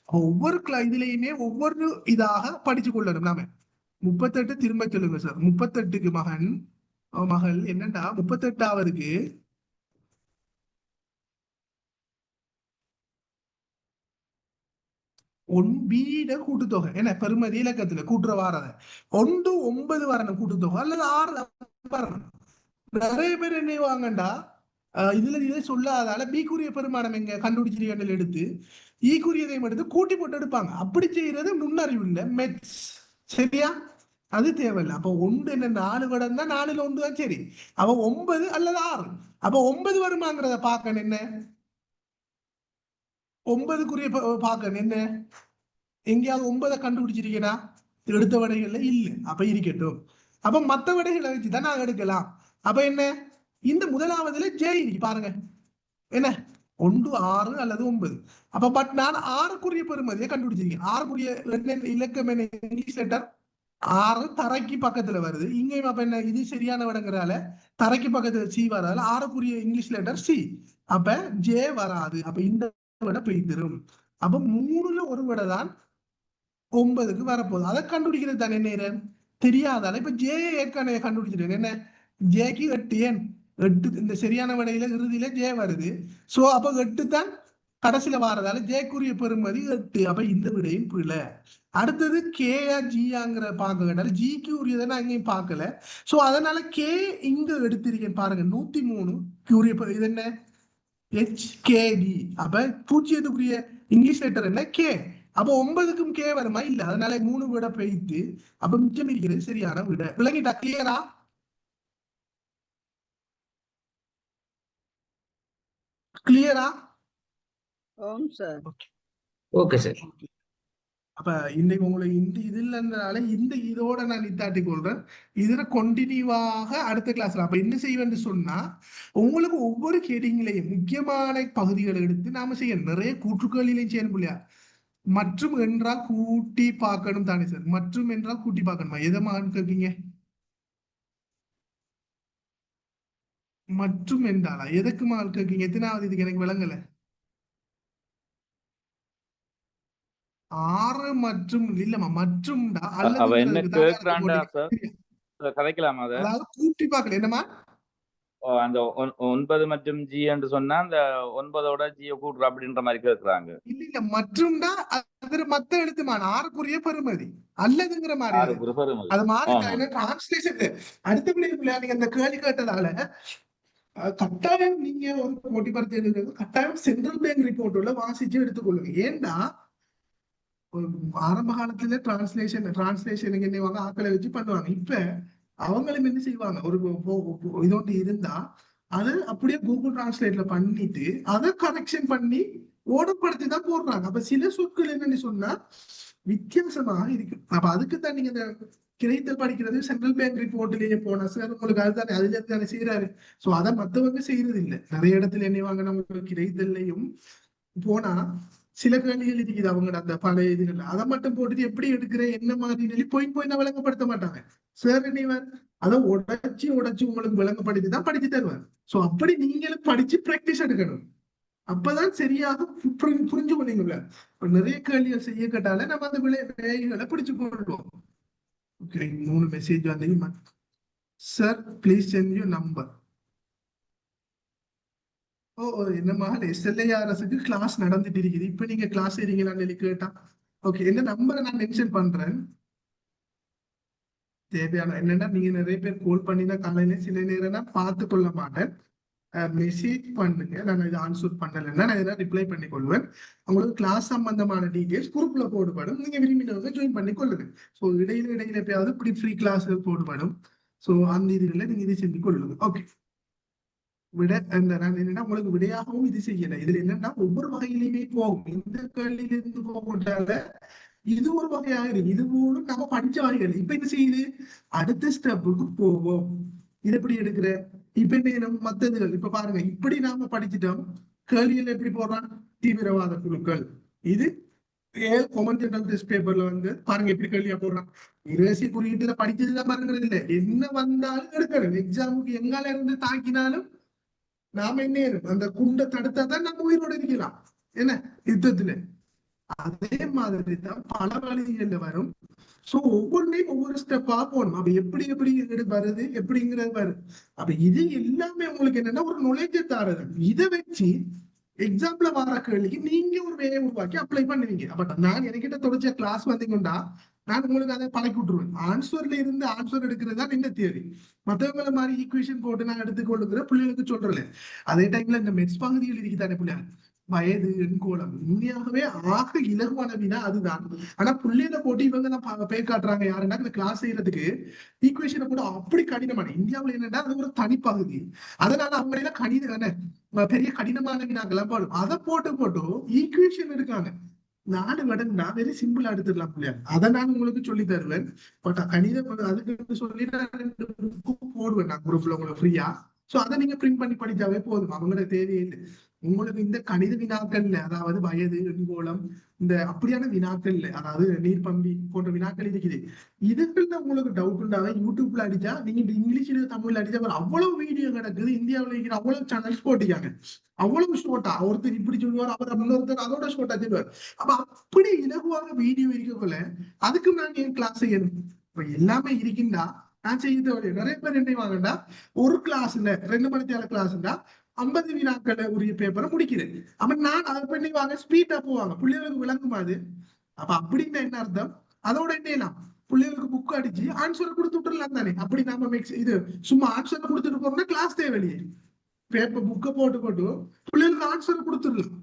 ஒவ்வொரு இதுலயுமே ஒவ்வொரு இதாக படிச்சு கொள்ளணும். நாம 38 திரும்ப சொல்லுங்க சார். 38க்கு மகள் என்னண்டா 38ஆவதுக்கு B கூட்டுத்தொகை என்ன பெருமதி இலக்கத்துல கூட்டுற வாரத 1 9 வரணும் கூட்டுத்தொகை அல்லது 6 வரணும். நிறைய பேர் என்ன வாங்கண்டா இதுல இதை சொல்லாதால B-க்குரிய பெருமானம் எங்க கண்டுபிடிச்சிருக்கீங்க எடுத்து E-க்குரியதையும் எடுத்து கூட்டி போட்டு எடுப்பாங்க. அப்படி செய்யறது நுண்ணறிவு இல்ல, மெட்ஸ். சரியா? அது தேவையில்லை. அப்ப 1 என்ன 4 கடன் தான், 4ல் 1 தான். சரி, அப்ப 9 அல்லது 6. அப்ப 9 வருமாங்கிறத பார்க்கணும். என்ன 9க்குரிய பார்க்கணும். என்ன எங்கேயாவது 9 கண்டுபிடிச்சிருக்கீங்களா? எடுத்த விடைகள்ல இல்ல. அப்ப இருக்கட்டும். அப்ப மத்த விடைகளை வச்சுதான் நாங்க எடுக்கலாம். அப்ப என்ன இந்த முதலாவதுல J பாருங்க. என்ன 1 6 அல்லது 9. அப்ப பட் நான் 6க்குரிய பெருமதியை கண்டுபிடிச்சிருக்கேன். 6க்குரிய இலக்கம் என்ன? இங்கிலீஷ் லெட்டர் 6 தரைக்கு பக்கத்துல வருது. இங்கேயும் அப்ப என்ன இது சரியான விடங்கிறால தரைக்கு பக்கத்துல C வராது. 6க்குரிய இங்கிலீஷ் லெட்டர் C. அப்ப J வராது. அப்ப இந்த விட பெய்திரும். அப்ப 3ல ஒரு விட தான் 9க்கு வரப்போகுது. அதை கண்டுபிடிக்கிறது தானே நேரம் தெரியாதால இப்ப J ஏற்கனவே கண்டுபிடிச்சிருக்கேன். என்ன Jக்கு 8 ஏன் 8 இந்த சரியான விடையில இறுதியில J வருது. சோ அப்ப 8 தான் கடைசியில வாரதால Jக்குரிய பெருமதி 8. அப்ப இந்த விடையும் பிள்ளை. அடுத்தது கேயா ஜியாங்கிற பார்க்க கேட்டாலும் Gக்கு உரியதை நான் எங்கேயும் பார்க்கல. சோ அதனால K இங்க எடுத்திருக்கேன் பாருங்க. 103 உரிய இது என்ன HKD. அப்ப 0க்குரிய இங்கிலீஷ் லெட்டர் என்ன K. அப்ப 9க்கும் K வருமா? இல்ல. அதனால 3 விட பெய்த்து அப்ப மிச்சம் இருக்கிறது சரியான விட. விளங்கிட்டா? கிளியரா? கிளியரா? ஓம் சார். Okay sir. அப்ப இன்னைக்கு உங்களுக்கு இந்த இது இல்லைனால இந்த இதோட நான் நித்தாட்டி கொள்றேன். இதுல கண்டினியூவாக அடுத்த கிளாஸ்ல அப்ப என்ன செய்வேன்னு சொன்னா உங்களுக்கு ஒவ்வொரு கேடிங்லையும் முக்கியமான பகுதிகளை எடுத்து நாம செய்யணும். நிறைய கூற்றுக்களிலையும் செய்யணும் இல்லையா? மற்றும் என்றால் கூட்டி பார்க்கணும் தானே சார்? மற்றும் என்றால் கூட்டி பார்க்கணுமா? எதமான்னு கேட்கீங்க? மற்றும் என்றாலா எதுக்குமா கேட்கீங்க? எத்தனாவது இதுக்கு எனக்கு விளங்கல. 6 மற்றும் இல்லம்மா மற்றும் கதைக்கலாமா? அதாவது கூட்டி பார்க்கல. என்னமா அந்த 9 மற்றும் G என்று சொன்னா அந்த 9ஓட G கூட்டுற அப்படின்ற மாதிரி கேட்கிறாங்க. இல்ல மற்றும்டா அது மத்த எழுத்துமான 6க்குரிய பெருமதி அல்லதுங்கிற மாதிரி அது மாறி டிரான்ஸ்லேஷன் அடுத்த நீங்க அந்த கேள்வி கேட்டதால கட்டாயம் நீங்க ஒரு போட்டி பரிசு எழுதுறது கட்டாயம் சென்ட்ரல் பேங்க் ரிப்போர்ட்டுள்ள வாசிச்சு எடுத்துக்கொள்ளுங்க. ஏன்னா ஆரம்ப காலத்துல டிரான்ஸ்லேஷன் என்னவாங்க ஆக்களை வச்சு பண்ணுவாங்க. இப்ப அவங்களும் என்ன செய்வாங்க, ஒரு இதோட்டு இருந்தா அது அப்படியே கூகுள் டிரான்ஸ்லேட்ல பண்ணிட்டு அதை கரெக்ஷன் பண்ணி ஓடப்படுத்தி தான் போடுறாங்க. அப்ப சில சொற்கள் என்னன்னு சொன்னா வித்தியாசமாக இருக்கு. அப்ப அதுக்கு தான் நீங்க இந்த கிடைத்தல் படிக்கிறது சென்ட்ரல் பேங்க் ரிப்போர்ட்லயே போனா சார் உங்களுக்கு அதுதானே அதுல இருந்து தானே செய்யறாரு. சோ அதை மத்தவங்க செய்யறது இல்லை. நிறைய இடத்துல என்னவாங்க நமக்கு கிடைத்தல்லையும் போனா சில கேள்விகள் இருக்குது அவங்க அந்த பழைய இதுகள் அதை மட்டும் போட்டுட்டு எப்படி எடுக்கிற என்ன மாதிரி போய் விளங்கப்படுத்த மாட்டாங்க. சார் என்னவர் அதை உடைச்சு உங்களுக்கு விளங்கப்படுத்தி தான் படிச்சு தருவார். சோ அப்படி நீங்களும் படிச்சு பிராக்டிஸ் எடுக்கணும். அப்பதான் சரியாக புரிஞ்சு கொள்ளீங்கள. நிறைய கேள்விகள் செய்ய கேட்டாலே நம்ம அந்த விலைகளை பிடிச்சு கொள்வோம். ஓகே 3 மெசேஜ் வந்து sir please send you number. என்னமா SLARSக்கு கிளாஸ் நடந்துட்டு இருக்குது. இப்ப நீங்க கிளாஸ் செய்றீங்களான்னு கேட்டா ஓகே என்ன நம்பரை நான் மென்ஷன் பண்றேன். தேவையான என்னன்னா நீங்க நிறைய பேர் கால் பண்ணினா காலையில சில நேரம் நான் பார்த்து கொள்ள மாட்டேன். மெசேஜ் பண்ணுங்க. நான் இதை ஆன்சர் பண்ணலைன்னா நான் இதை ரிப்ளை பண்ணி கொள்வேன். உங்களுக்கு கிளாஸ் சம்பந்தமான டீடைல்ஸ் குரூப்ல போடுபடும். நீங்க விரும்பினவங்க ஜாயின் பண்ணி கொள்ளுங்க. ஸோ இடையில எப்பயாவது இப்படி ஃப்ரீ கிளாஸ் போடுபடும். ஸோ அந்த இதுல நீங்க இதை செஞ்சு கொள்ளுங்க. ஓகே விட நான் என்னன்னா உங்களுக்கு விடையாகவும் இது செய்யல. இதுல என்னன்னா ஒவ்வொரு வகையிலுமே போகும். இந்த கேள்வியிலிருந்து போகட்டால இது ஒரு வகையாக இருக்கு. இது மூலம் நம்ம படிச்ச வகைகள். இப்ப என்ன செய்யுது அடுத்த ஸ்டெப்புக்கு போவோம். இது எப்படி எடுக்கிற இப்ப என்ன மத்ததுகள் இப்ப பாருங்க இப்படி நாம படிச்சுட்டோம். கேள்விகள் எப்படி போடுறான் தீவிரவாத குழுக்கள். இது காமன் ஜெனரல் டெஸ்ட் பேப்பர்ல வந்து பாருங்க எப்படி கேள்வியா போடுறான். இரசி குறியீட்டுல படிச்சதுதான் பாருங்கிறது இல்லை. என்ன வந்தாலும் எடுக்கணும். எக்ஸாமுக்கு எங்கால இருந்து தாக்கினாலும் நாம என்ன அந்த குண்டை தடுத்தாதான் நம்ம உயிரோடு இருக்கலாம். என்ன யுத்தத்துல அதே மாதிரி தான் பல வழிகள்ல வரும். சோ ஒவ்வொன்றையும் ஒவ்வொரு ஸ்டெப்பா போகணும். அப்ப எப்படி வருது எப்படிங்கிறது வரும். அப்ப இது எல்லாமே உங்களுக்கு என்னன்னா ஒரு நுழைஞ்ச தாரது. இதை வச்சு எக்ஸாம்பிள வர கேள்விக்கு நீங்க ஒரு வேலையை உருவாக்கி அப்ளை பண்ணுவீங்க. அப்ப நான் என்கிட்ட தொடர்ச்சியா கிளாஸ் வந்தீங்கன்னா நான் உங்களுக்கு அதை பழக்கி விட்டுருவேன். ஆன்சர்ல இருந்து ஆன்சர் எடுக்கிறது தான் இந்த தியரி. மற்றவங்கள மாதிரி ஈக்குவேஷன் போட்டு நான் எடுத்துக்கொள்ளுங்கிற பிள்ளைகளுக்கு சொல்றேன். அதே டைம்ல இந்த மெட்ஸ் பகுதிகள் இருக்குதானே பிள்ளைங்க, வயது எண்கோளம் உண்மையாகவே ஆக இலகுவான வினா அதுதான். ஆனா பிள்ளைகளை போட்டு இவங்க தான் பேர் காட்டுறாங்க யாருன்னா இந்த கிளாஸ் செய்யறதுக்கு ஈக்குவேஷனை போட்டு அப்படி கடினமான. இந்தியாவில் என்னன்னா அது ஒரு தனிப்பகுதி. அதனால அவங்க கணித பெரிய கடினமான வினாக்கெல்லாம் போடும். அதை போட்டு ஈக்குவேஷன் இருக்காங்க 4 மடங்குனா வெரி சிம்பிளா எடுத்துடலாம் பிள்ளையா. அதை நான் உங்களுக்கு சொல்லி தருவேன். பட் கணித அதுக்கு சொல்லி போடுவேன் நான் குரூப்ல உங்களுக்கு ஃப்ரீயா. சோ அதை நீங்க பிரிண்ட் பண்ணி படிச்சாவே போதும், அவங்களோட தேவையில்லை. உங்களுக்கு இந்த கணித வினாக்கள்ல அதாவது வயது எண்கோளம் இந்த அப்படியான வினாக்கள்ல அதாவது நீர்பம்பி போன்ற வினாக்கள் இருக்குது. இதுக்குள்ள உங்களுக்கு டவுட் உண்டாவே யூடியூப்ல அடிச்சா நீங்க இங்கிலீஷ்ல தமிழ்ல அடிச்சா அவ்வளவு வீடியோ கிடக்குது. இந்தியாவில் இருக்கிற அவ்வளவு சேனல்ஸ் போட்டிருக்காங்க. அவ்வளவு ஷோட்டா ஒருத்தர் இப்படி சொல்லுவார், அவர் இன்னொருத்தர் அதோட ஷோட்டா சொல்லுவார். அப்ப அப்படி இலகுவாக வீடியோ இருக்கக்குள்ள அதுக்கு நான் ஏன் கிளாஸ் செய்யணும்? இப்ப எல்லாமே இருக்கின்றா நான் செய்ய தேவையில்லை. நிறைய பேர் என்ன வாங்கண்டா ஒரு கிளாஸ்ல 2 மணி நேரம் கிளாஸ்னா 50 வினாக்களை உரிய பேப்பரை முடிக்கிறேன். அப்ப நான் அதை பண்ணி வாங்க ஸ்பீடா போவாங்க, பிள்ளைகளுக்கு விளங்குமா அது? அப்ப அப்படின்னு என்ன அர்த்தம்? அதோட என்ன பிள்ளைகளுக்கு புக் அடிச்சு ஆன்சரை கொடுத்து விட்டுறலாம் தானே. அப்படி நாம இது சும்மா ஆன்சரை கொடுத்துட்டு போறோம்னா கிளாஸ் தேவையில்லையே. பேப்பர் புக்கை போட்டு பிள்ளைகளுக்கு ஆன்சரை கொடுத்துடலாம்.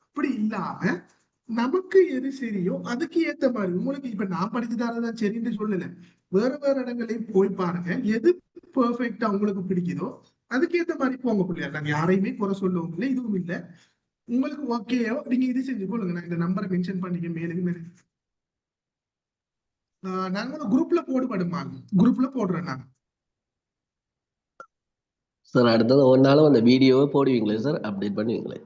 அப்படி இல்லாம நமக்கு எது சரியோ அதுக்கு ஏத்த மாதிரி உங்களுக்கு இப்ப நான் படிச்சு தரதான் சரின்னு சொல்லல. வேற இடங்களையும் போய் பாருங்க, எது பெர்ஃபெக்டா உங்களுக்கு பிடிக்குதோ அதுக்கேற்ற மாதிரி போங்க பிள்ளையா. நாங்க யாரையுமே குறை சொல்லவும் இல்லை, இதுவும் இல்லை. உங்களுக்கு ஓகேயோ நீங்க இது செஞ்சு கொள்ளுங்க. நான் இந்த நம்பரை மென்ஷன் பண்ணிக்க மேலும் நாங்க குரூப்ல போடுபடுமா, குரூப்ல போடுறேன் நான். சார் அடுத்தது ஒரு நாளும் அந்த வீடியோவை போடுவீங்களே சார், அப்டேட் பண்ணுவீங்களே?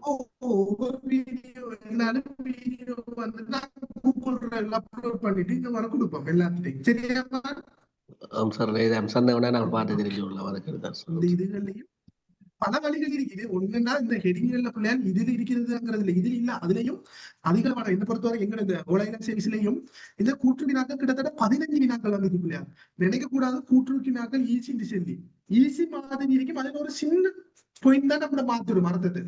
ஒவ்வொரு வீடியோ எல்லாரும் வீடியோ வந்து நான் கூகுள் டிரைவ்ல அப்லோட் பண்ணிட்டு இந்த வர கொடுப்போம் எல்லாத்தையும். சரியா ஆமாம் சார், சொன்ன நாங்கள் பார்த்து தெரிஞ்சு கொள்ளலாம். இந்த இதுகள்லையும் பல வழிகள் இருக்குது. ஒண்ணுன்னா இந்த ஹெடிங்கள்ல பிள்ளையார் இதுல இருக்கிறதுங்கிறதுல இதுல இல்ல அதுலயும் அதிகமான என்ன பொறுத்தவரை எங்க இந்த ஓலையில சர்வீஸ்லயும் இந்த கூற்று வினாக்கள் கிட்டத்தட்ட 15 வினாக்கள் வந்து பிள்ளையார் நினைக்க கூடாது. கூற்று வினாக்கள் ஈஸி டிசென்டி ஈஸி மாதிரி இருக்கும். அதுல ஒரு சின்ன பாயிண்ட் தான் நம்மள மாத்திடும் அர்த்தத்தை.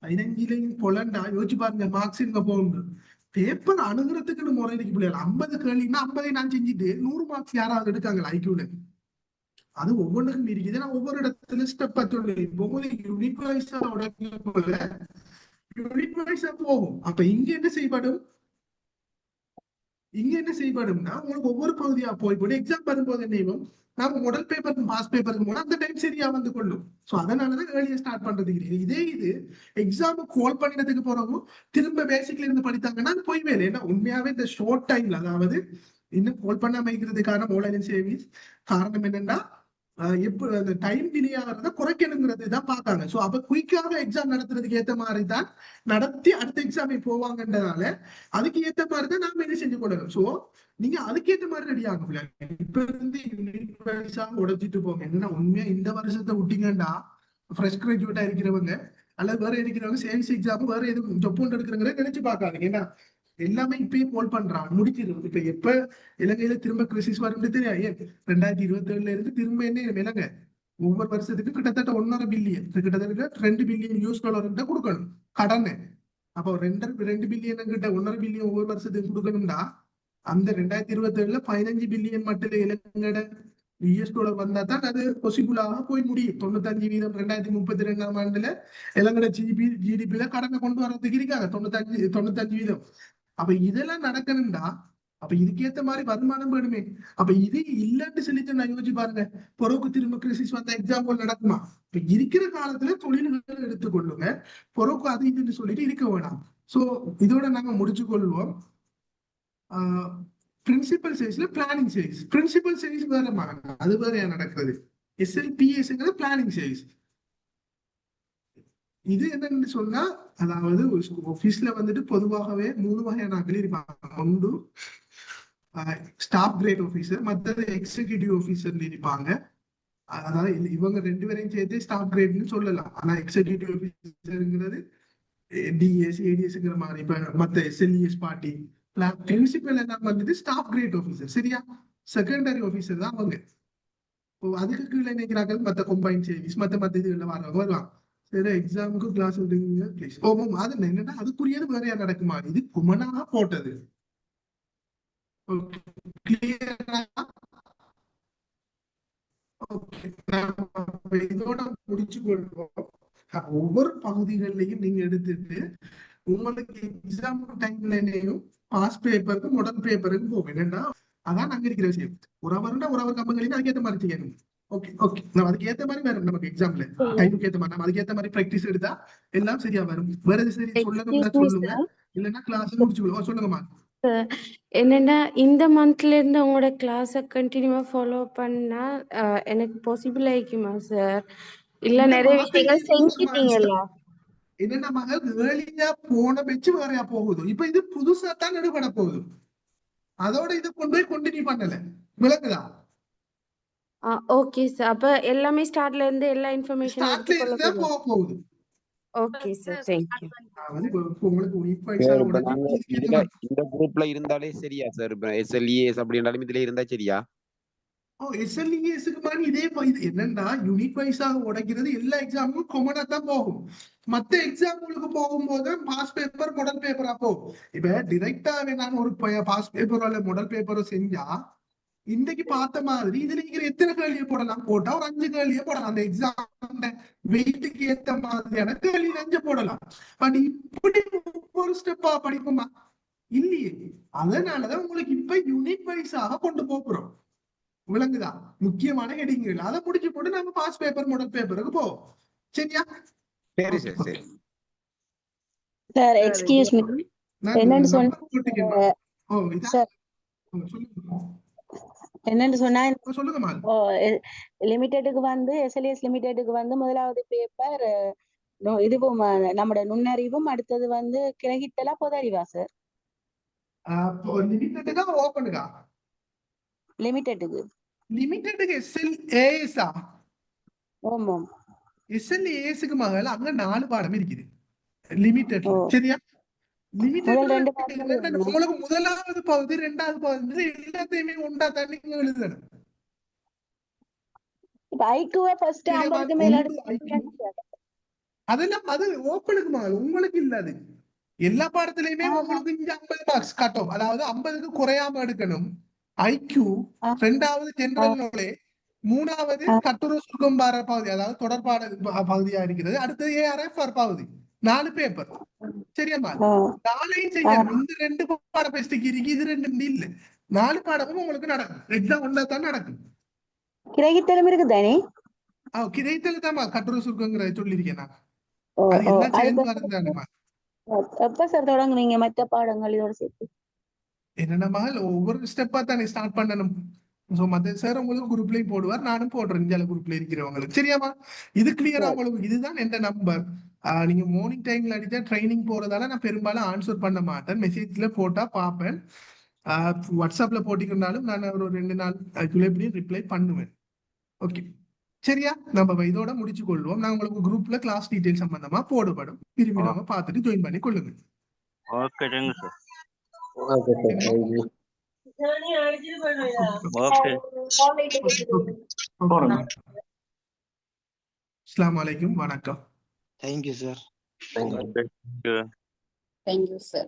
15 பொலண்டா யோசிச்சு பாருங்க. மார்க்ஸ் இங்க போகணும் பேப்பர் அணுகிறதுக்குன்னு முறை இருக்கு பிள்ளையார். 50 கேள்வின்னா 50 நான் செஞ்சுட்டு 100 மார்க்ஸ் யாராவது எடுக்காங்களா ஐக்கியூல? அது ஒவ்வொன்றுக்கும் இருக்குது. நான் ஒவ்வொரு இடத்துல ஸ்டெப் ஒவ்வொரு யூனிட் வைஸா யூனிட் வைஸா போகும். அப்ப இங்க என்ன செய்யப்படும்னா உங்களுக்கு ஒவ்வொரு பகுதியா போய் எக்ஸாம் வரும்போது என்னையும் நாம முதல் பேப்பருக்கு பாஸ் பேப்பருக்கு போனா அந்த டைம் சரியா வந்து கொள்ளும். சோ அதனாலதான் ஏர்லியா ஸ்டார்ட் பண்றதுக்கு. இதே இது எக்ஸாம் கால் பண்ணினதுக்கு போறவங்க திரும்ப பேசிக்ல இருந்து படித்தாங்கன்னா அது போய் வேலை. ஏன்னா உண்மையாவே இந்த ஷார்ட் டைம்ல அதாவது இன்னும் கால் பண்ணாம இருக்கிறதுக்கான ஆன்லைன் சர்வீஸ் காரணம் என்னன்னா எப்ப அந்த டைம் டிலே ஆகிறத குறைக்கணுங்கிறது தான் பார்த்தாங்க. சோ அப்ப குயிக்காக எக்ஸாம் நடத்துறதுக்கு ஏத்த மாதிரி தான் நடத்தி அடுத்த எக்ஸாமை போவாங்கன்றதால அதுக்கு ஏத்த மாதிரி தான் நாம என்ன செஞ்சு கொள்ளணும். சோ நீங்க அதுக்கேற்ற மாதிரி ரெடி ஆகும். இப்ப இருந்து யூனிட் வைஸா உடைச்சிட்டு போங்க. என்ன உண்மையா இந்த வருஷத்தை விட்டீங்கன்னா ஃப்ரெஷ் கிராஜுவேட்டா இருக்கிறவங்க அல்லது வேற இருக்கிறவங்க சர்வீஸ் எக்ஸாம் வேற எதுவும் ஜப் ஒன்று எடுக்கிறவங்க நினைச்சு பார்க்காதீங்க. ஏன்னா எல்லாமே இப்பயே போல் பண்றான் முடிச்சிடும். இப்ப எப்ப இலங்கையில திரும்ப கிரிசிஸ் வரும்னு தெரியாது. 2027 இருந்து திரும்ப என்ன இலங்கை ஒவ்வொரு வருஷத்துக்கு கிட்டத்தட்ட 1.5 பில்லியன் கிட்டத்தட்ட 2 பில்லியன் US$ கொடுக்கணும் கடன். அப்போ 2 பில்லியன் கிட்ட 1.5 பில்லியன் ஒவ்வொரு வருஷத்துக்கு கொடுக்கணும்னா அந்த 2027 15 பில்லியன் மட்டும் இலங்கையோட US$ வந்தா தான் அது பாசிபிளாக போய் முடியும். 95% 2032ஆம் ஆண்டுல இலங்கை ஜிடிபியில கடனை கொண்டு வரதுக்கு இருக்காங்க 95%. அப்ப இதெல்லாம் நடக்கணும்டா அப்ப இதுக்கேத்த மாதிரி வருமானம் வேணுமே. அப்ப இது இல்லன்னு சொல்லிட்டு நான் யோசிச்சு பாருங்க, பொறவுக்கு திரும்ப கிரிசிஸ் வந்த எக்ஸாம்பிள் நடக்குமா? இப்ப இருக்கிற காலத்துல தொழில்கள் எடுத்துக்கொள்ளுங்க, பொறவுக்கு அது இதுன்னு சொல்லிட்டு இருக்க வேணாம். சோ இதோட நாங்க முடிச்சு கொள்வோம். பிரின்சிபல் சைஸ்ல பிளானிங் சைஸ். பிரின்சிபல் சைஸ் வேற மாதிரி அது வேற நடக்கிறது. SLPS planning size. இது என்னன்னு சொன்னா அதாவது ஆபீஸ்ல வந்துட்டு பொதுவாகவே 3 வகையான ஆட்கள் இருப்பாங்க. ஒன்று ஸ்டாஃப் கிரேட் ஆபீசர், மற்றது எக்ஸிகியூட்டிவ் ஆபீசர் இருப்பாங்க. அதாவது இவங்க 2 பேரையும் சேர்த்து ஸ்டாஃப் கிரேட்னு சொல்லலாம். ஆனா எக்ஸிகியூட்டிவ் ஆபீசர்ங்கிறது டிஎஸ் ஏடிஎஸ்ங்கிற மாதிரி. இப்ப மத்த SLES பார்ட்டி பிரின்சிபல் எல்லாம் வந்துட்டு ஸ்டாஃப் கிரேட் ஆபீசர். சரியா? செகண்டரி ஆபீசர் தான் அவங்க. அதுக்கு கீழே நினைக்கிறாங்க மத்த கம்பைன் சர்வீஸ் மத்த இதுல வருவாங்க. வேற எக்ஸாமுக்கு கிளாஸ் விடுங்க ப்ளீஸ். ஓ அது என்னன்னா அதுக்குரியது வேறையா நடக்குமா? இது குமனாக போட்டது. ஓகே கிளியரா? ஓகே இதோட முடிச்சு கொள்வோம். ஒவ்வொரு பகுதிகளிலையும் நீங்க எடுத்துட்டு உங்களுக்கு எக்ஸாம் டைம்லயும் பாஸ் பேப்பருக்கு மாடல் பேப்பருக்கு போகும். என்னன்னா அதான் நாங்க இருக்கிற விஷயம். ஒரு அவர் கம்பெனிலையும் அதுக்கேற்ற மாதிரி செய்யணும். ஓகே ஓகே நம்ம அதுக்கு ஏத்த மாதிரி வரும். நமக்கு எக்ஸாம்ல டைமுக்கு ஏத்த மாதிரி நம்ம அதுக்கு ஏத்த மாதிரி பிராக்டிஸ் எடுத்தா எல்லாம் சரியா வரும். வேற எது சரி சொல்லுங்க சொல்லுங்க, இல்லைன்னா கிளாஸ் முடிச்சுக்கொள்ளுவோம். சொல்லுங்கம்மா. என்னன்னா இந்த மந்த்ல இருந்து உங்களோட கிளாஸ கண்டினியூவா ஃபாலோ பண்ணா எனக்கு பாசிபிள் ஆயிக்குமா சார்? இல்ல நிறைய விஷயங்கள் செஞ்சிட்டீங்களா? என்னென்ன மகள் ஏர்லியா போன வச்சு வேறையா போகுது. இப்ப இது புதுசா தான் நடுபட போகுது. அதோட இதை கொண்டு போய் கண்டினியூ பண்ணல. விளக்குதா? Okay sir. அப்ப எல்லாமே ஸ்டார்ட்ல இருந்து எல்லா இன்ஃபர்மேஷன் ஸ்டார்ட்ல இருந்தா போக போகுது. Okay sir, thank you. உங்களுக்கு இப்ப நாங்க இந்த குரூப்ல இருந்தாலே சரியா சார்? இப்ப SLES அப்படின்றாலும் இதுல இருந்தா சரியா? SLESக்கு மாதிரி இதே என்னன்னா யூனிட் வைஸாக உடைக்கிறது எல்லா எக்ஸாமுக்கும் காமனா தான் போகும். மத்த எக்ஸாம்களுக்கு போகும்போது பாஸ் பேப்பர் மாடல் பேப்பரா போகும். இப்ப டிரெக்டாவே நான் ஒரு பாஸ் பேப்பரோ இல்ல மாடல் பேப்பரோ செஞ்சா இன்னைக்கு பார்த்த மாதிரி இதுல நீங்க எத்தனை கேள்வியை போடலாம்? போட்டா ஒரு 5 கேள்வியை போடலாம். அந்த எக்ஸாம் வெயிட்டுக்கு ஏத்த மாதிரியான கேள்வி 5 போடலாம். பட் இப்படி ஒரு ஸ்டெப்பா படிப்போமா? இல்லையே. அதனாலதான் உங்களுக்கு இப்ப யூனிட் வைஸாக கொண்டு போகிறோம். விளங்குதா? முக்கியமான ஹெடிங்கள் அதை முடிச்சு போட்டு நம்ம பாஸ் பேப்பர் மாடல் பேப்பருக்கு போவோம். சரியா? சரி சார் சரி சார் எக்ஸ்கியூஸ் மீ, என்னன்னு சொன்னா என்னன்னு சொன்னா சொல்லுங்கம்மா. லிமிட்டெடுக்கு வந்து SLES லிமிட்டெடுக்கு வந்து முதலாவது பேப்பர் இதுவும் நம்மட நுண்ணறிவும், அடுத்தது வந்து கிரகித்தலா பொதறிவா சார்? லிமிட்டெடுக்கா ஓபனுக்கா? லிமிட்டெடுக்கு SLAS ஆ? ஆமா. SLASக்கு மகள் அங்க 4 பாடம் இருக்குது லிமிட்டெட். சரியா? லிமிட்டெட் உங்களுக்கு முதலாவது பகுதி, 2வது பகுதி எல்லாத்தையுமே உண்டா தண்ணி எழுதணும். அதெல்லாம் அது ஓப்பனுக்கு மகள் உங்களுக்கு இல்லாது. எல்லா பாடத்திலயுமே உங்களுக்கு இங்க 50 மார்க்ஸ் கட் ஆஃப், அதாவது 50க்கு குறையாம எடுக்கணும். IQ, 2வது ஜெனரல் நாலேஜ், 3வது கட்டுரை சுருக்கம் பார பகுதி, அதாவது தொடர்பாட பகுதியா இருக்கிறது. அடுத்தது ARF பகுதி. 4 பேப்பர். சரியாம்மா? 4ஐயும் செய்யணும். இந்த 2 பாட பெஸ்டிக்கு இருக்கு, இது 2 இல்ல. 4 பாடமும் உங்களுக்கு நடக்கும். எக்ஸாம் ஒன்றா தான் நடக்கும். கிரகித்தலும் இருக்கு தானே? கிடைத்தல தான்மா கட்டுரை சுருக்கங்கிறத சொல்லியிருக்கேன் நான். அது எல்லாம் சேர்ந்து வரதுதானேம்மா. எப்ப சார் தொடங்குவீங்க மற்ற பாடங்கள் இதோட சேர்த்து? என்னென்னமா ஒவ்வொரு ஸ்டெப்பா தானே ஸ்டார்ட் பண்ணணும். சோ மத்த சார் உங்களுக்கு குரூப்லயும் போடுவார், நானும் போடுறேன் இந்தியால குரூப்ல இருக்கிறவங்களுக்கு. சரியாமா? இது கிளியரா உங்களுக்கு? இதுதான் எந்த நம்பர். நீங்க மார்னிங் டைம்ல அடிச்சா ட்ரைனிங் போறதால நான் பெரும்பாலும் ஆன்சர் பண்ண மாட்டேன். மெசேஜ்ல போட்டா பார்ப்பேன். வாட்ஸ்அப்ல போட்டிருந்தாலும் நான் ஒரு 2 நாள் அதுக்குள்ள ரிப்ளை பண்ணுவேன். ஓகே சரியா? நம்ம இதோட முடிச்சு கொள்வோம். நான் உங்களுக்கு குரூப்ல கிளாஸ் டீடைல் சம்பந்தமா போடுபடும். திரும்பி நம்ம பார்த்துட்டு ஜாயின் பண்ணி கொள்ளுங்க. Okay thank you sir. Okay sir, thank you. அஸ்ஸலாமு அலைக்கும், வணக்கம். Thank you sir. Thank you. Thank you, sir.